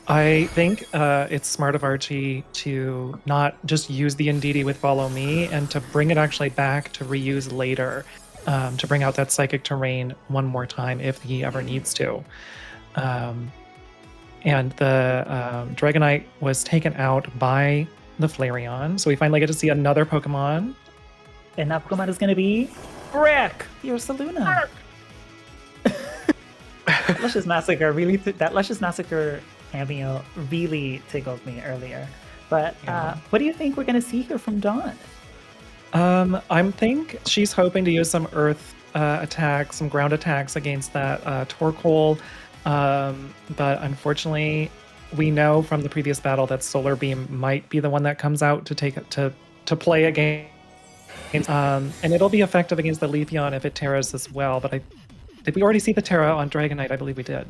I think it's smart of Archie to not just use the Indeedee with Follow Me and to bring it actually back to reuse later. To bring out that psychic terrain one more time if he ever needs to. And the Dragonite was taken out by the Flareon, so we finally get to see another Pokemon. And that Pokemon is going to be Rick, your Saluna. Luscious Massacre that Luscious Massacre cameo really tickled me earlier. But what do you think we're going to see here from Dawn? I think she's hoping to use some earth attacks, some ground attacks against that Torkoal. But unfortunately, we know from the previous battle that Solar Beam might be the one that comes out to play against. And it'll be effective against the Leafeon if it Terras as well. But did we already see the Terra on Dragonite? I believe we did.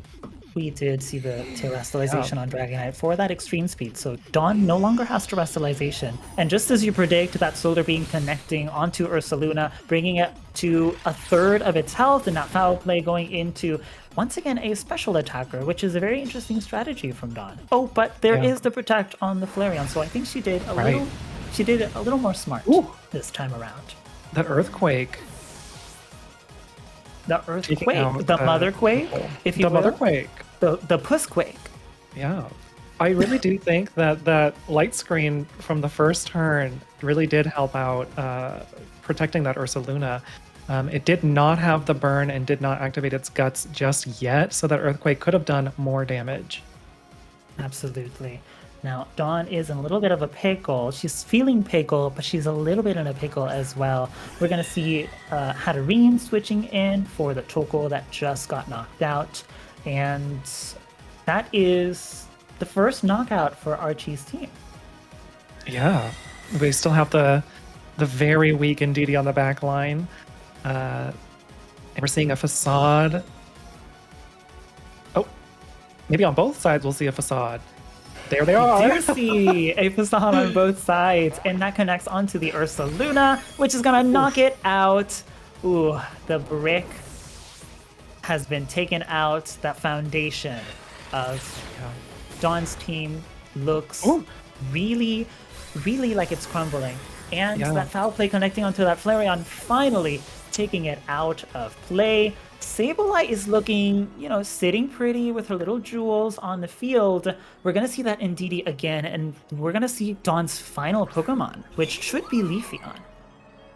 We did see the terrestrialization on Dragonite for that extreme speed, so Dawn no longer has terrestrialization. And just as you predict, that Solar Beam connecting onto Ursaluna, bringing it to a third of its health, and that foul play going into, once again, a special attacker, which is a very interesting strategy from Dawn. Oh, but there is the protect on the Flareon, so I think she did a little more smart this time around. That Earthquake. The Earthquake, the Motherquake, if you will. Motherquake. The Pussquake. Yeah. I really do think that light screen from the first turn really did help out protecting that Ursaluna. It did not have the burn and did not activate its guts just yet, so that Earthquake could have done more damage. Absolutely. Now, Dawn is in a little bit of a pickle. She's feeling pickle, but she's a little bit in a pickle as well. We're going to see Hatterene switching in for the Toko that just got knocked out. And that is the first knockout for Archie's team. Yeah, we still have the very weak Ndidi on the back line. We're seeing a Facade. Oh, maybe on both sides we'll see a Facade. There they are. We do see a Facade on both sides, and that connects onto the Ursa Luna, which is going to knock it out. Ooh, the brick has been taken out. That foundation of Dawn's team looks really, really like it's crumbling. And that foul play connecting onto that Flareon, finally taking it out of play. Sableye is looking, sitting pretty with her little jewels on the field. We're going to see that Ndidi again, and we're going to see Dawn's final Pokemon, which should be Leafeon.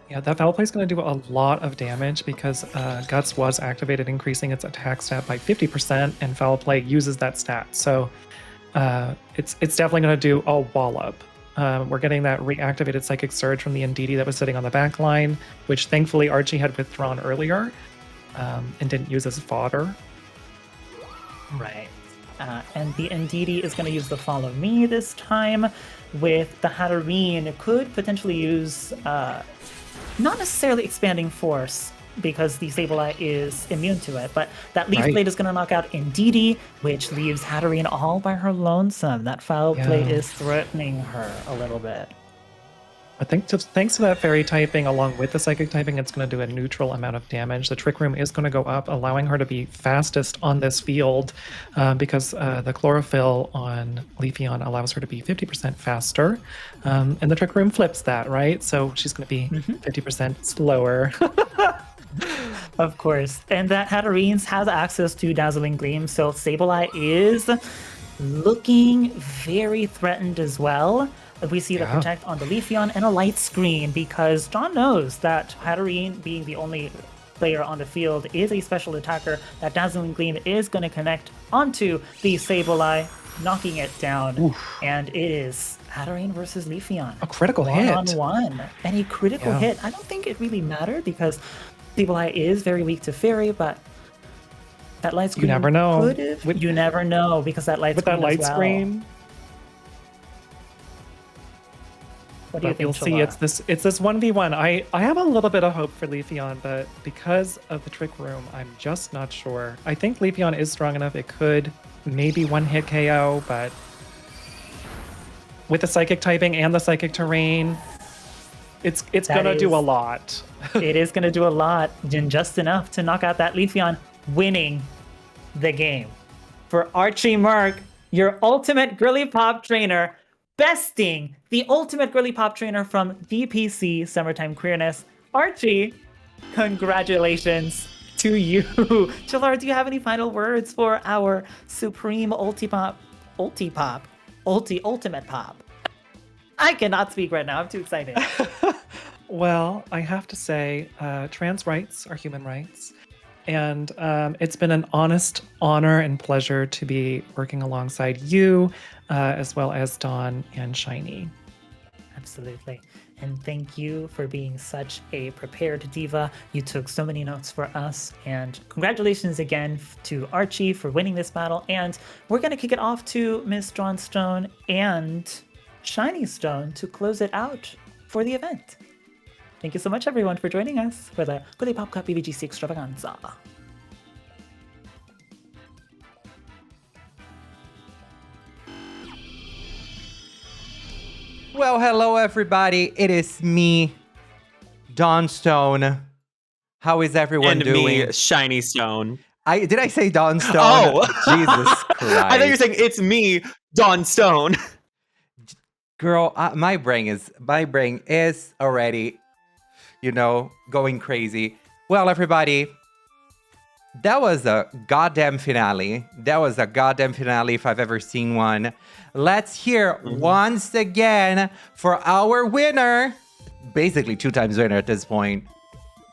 Yeah, that foul play is going to do a lot of damage because Guts was activated, increasing its attack stat by 50%, and foul play uses that stat. So it's definitely going to do a wallop. We're getting that reactivated Psychic Surge from the Ndidi that was sitting on the back line, which thankfully Archie had withdrawn earlier and didn't use as fodder. Right. And the Ndidi is going to use the Follow Me this time, with the Hatterene could potentially use not necessarily Expanding Force, because the Sableye is immune to it, but that Leaf Blade is going to knock out Ndidi, which leaves Hatterene all by her lonesome. That foul play is threatening her a little bit. I think thanks to that Fairy typing along with the Psychic typing, it's going to do a neutral amount of damage. The Trick Room is going to go up, allowing her to be fastest on this field because the Chlorophyll on Leafeon allows her to be 50% faster. And the Trick Room flips that, right? So she's going to be 50% slower. Of course. And that Hatterene has access to Dazzling Gleam, so Sableye is looking very threatened as well. We see the Protect on the Leafeon and a Light Screen, because John knows that Hatterene, being the only player on the field, is a special attacker. That Dazzling Gleam is going to connect onto the Sableye, knocking it down. Oof. And it is Hatterene versus Leafeon. A critical hit. One-on-one. And a critical hit. I don't think it really mattered because Sableye is very weak to Fairy, but that Light Screen, you never know. You never know, because that Light Screen Light Screen. What do you But think, you'll see it's this 1v1. I have a little bit of hope for Leafeon, but because of the Trick Room, I'm just not sure. I think Leafeon is strong enough. It could maybe one-hit KO, but with the Psychic typing and the Psychic terrain, it's gonna do a lot. It is gonna do a lot, and just enough to knock out that Leafeon, winning the game. For Archie Merck, your ultimate Girly Pop Trainer, besting the ultimate Girly Pop Trainer from DPC Summertime Queerness. Archie, congratulations to you. Chalara, do you have any final words for our supreme Ultimate Pop? I cannot speak right now. I'm too excited. Well, I have to say, trans rights are human rights. And it's been an honest honor and pleasure to be working alongside you, as well as Dawn and Shiny. Absolutely. And thank you for being such a prepared diva. You took so many notes for us. And congratulations again to Archie for winning this battle. And we're going to kick it off to Miss Dawn Stone and Shiny Stone to close it out for the event. Thank you so much, everyone, for joining us for the Girly Pop Cup EeeveeGC Extravaganza. Well, hello everybody. It is me, Dawn Stone. How is everyone doing? And me, Shiny Stone. Did I say Dawn Stone? Oh, Jesus Christ! I thought you were saying it's me, Dawn Stone. Girl, my brain is already, going crazy. Well, everybody, that was a goddamn finale. That was a goddamn finale if I've ever seen one. Let's hear once again for our winner, basically 2 times winner at this point,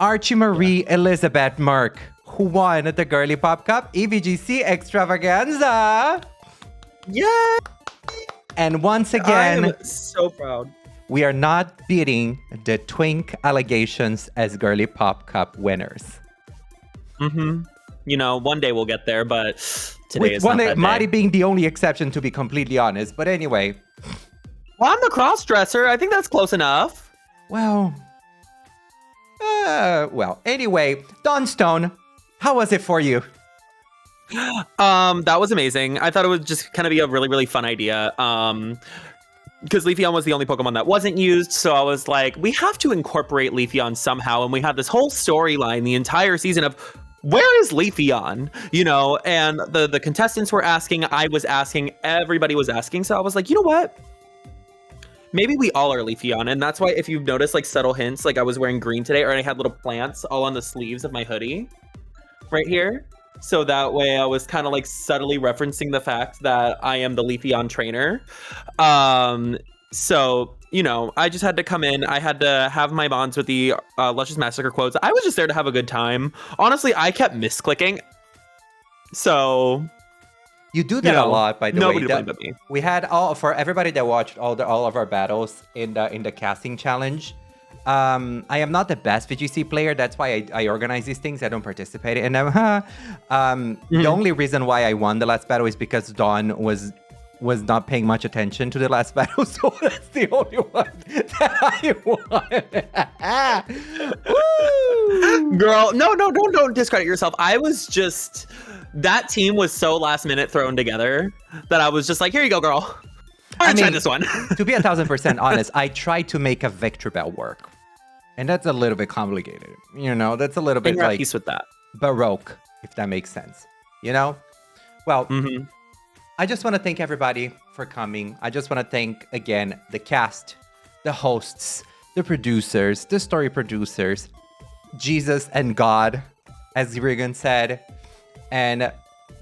Archie Marie Elizabeth Merck, who won the Girly Pop Cup EeeveeGC Extravaganza. Yeah. And once I again, am so proud. we are not beating the Twink allegations as Girly Pop Cup winners. You know, one day we'll get there, but today is With not that day. Marty being the only exception, to be completely honest. But anyway. Well, I'm the cross-dresser. I think that's close enough. Well, anyway, Dawn Stone, how was it for you? That was amazing. I thought it would just kind of be a really, really fun idea. Because Leafeon was the only Pokemon that wasn't used, so I was like, we have to incorporate Leafeon somehow, and we had this whole storyline the entire season of where is Leafeon? You know, and the contestants were asking, I was asking, everybody was asking, so I was like, you know what? Maybe we all are Leafeon, and that's why if you've noticed like subtle hints, like I was wearing green today, or I had little plants all on the sleeves of my hoodie right here. So that way I was kind of like subtly referencing the fact that I am the Leafeon trainer. So, you know, I just had to come in. I had to have my bonds with the Luscious Massacre quotes. I was just there to have a good time. Honestly, I kept misclicking. So... You do that a lot, by the way. Nobody blamed me. We had for everybody that watched all of our battles in the casting challenge. I am not the best VGC player. That's why I organize these things. I don't participate in them. The only reason why I won the last battle is because Dawn was not paying much attention to the last battle. So that's the only one that I won. Girl, no, don't discredit yourself. I was just... That team was so last minute thrown together that I was just like, here you go, girl. I mean, try this one. To be 1,000% honest, I tried to make a Victor Bell work. And that's a little bit complicated. You know, that's a little bit like piece with that. Baroque, if that makes sense. You know? Well, I just want to thank everybody for coming. I just want to thank, again, the cast, the hosts, the producers, the story producers, Jesus and God, as Regan said. And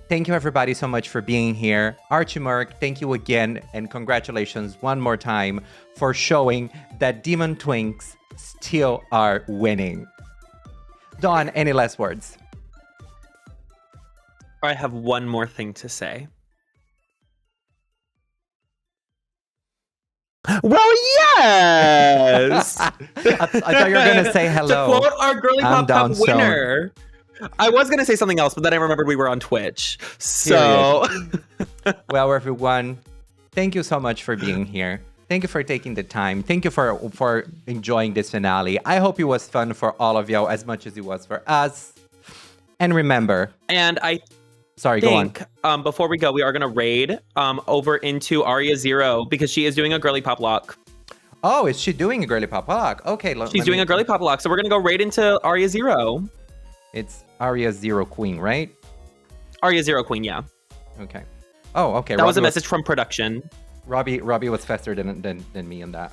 thank you everybody so much for being here. Archie Merck, thank you again, and congratulations one more time for showing that Demon Twinks still are winning. Dawn, any last words? I have one more thing to say. Well, yes! I thought you were going to say hello. To quote our Girly Pop Cup winner. I was going to say something else, but then I remembered we were on Twitch. So, well, everyone, thank you so much for being here. Thank you for taking the time. Thank you for enjoying this finale. I hope it was fun for all of y'all as much as it was for us. And remember. And go on. Before we go, we are going to raid over into Aria Zero because she is doing a Girly Pop lock. Oh, is she doing a Girly Pop lock? Okay. She's doing a Girly Pop lock. So we're going to go raid into Aria Zero. It's Aria Zero Queen, right? Aria Zero Queen, yeah. Okay. Oh, okay. That was a message from production. Robbie was faster than me in that.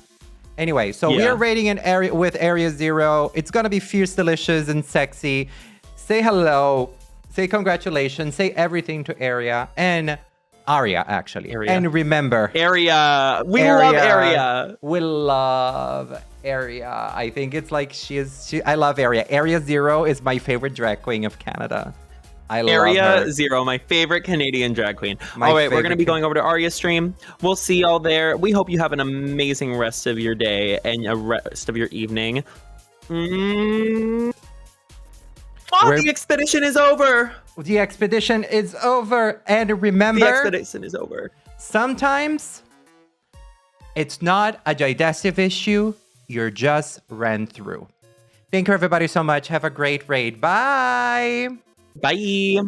Anyway, so we are raiding an area with Area Zero. It's gonna be fierce, delicious, and sexy. Say hello. Say congratulations. Say everything to Aria and Aria, actually. Aria. And remember, Aria. We love Aria. We love Aria. I think it's like I love Aria. Area Zero is my favorite drag queen of Canada. I love Area her. Zero, my favorite Canadian drag queen. All right, we're going to be going over to Aria's stream. We'll see y'all there. We hope you have an amazing rest of your day and a rest of your evening. The expedition is over. The expedition is over. And remember, the expedition is over. Sometimes it's not a digestive issue. You're just ran through. Thank you everybody so much. Have a great raid. Bye. Bye.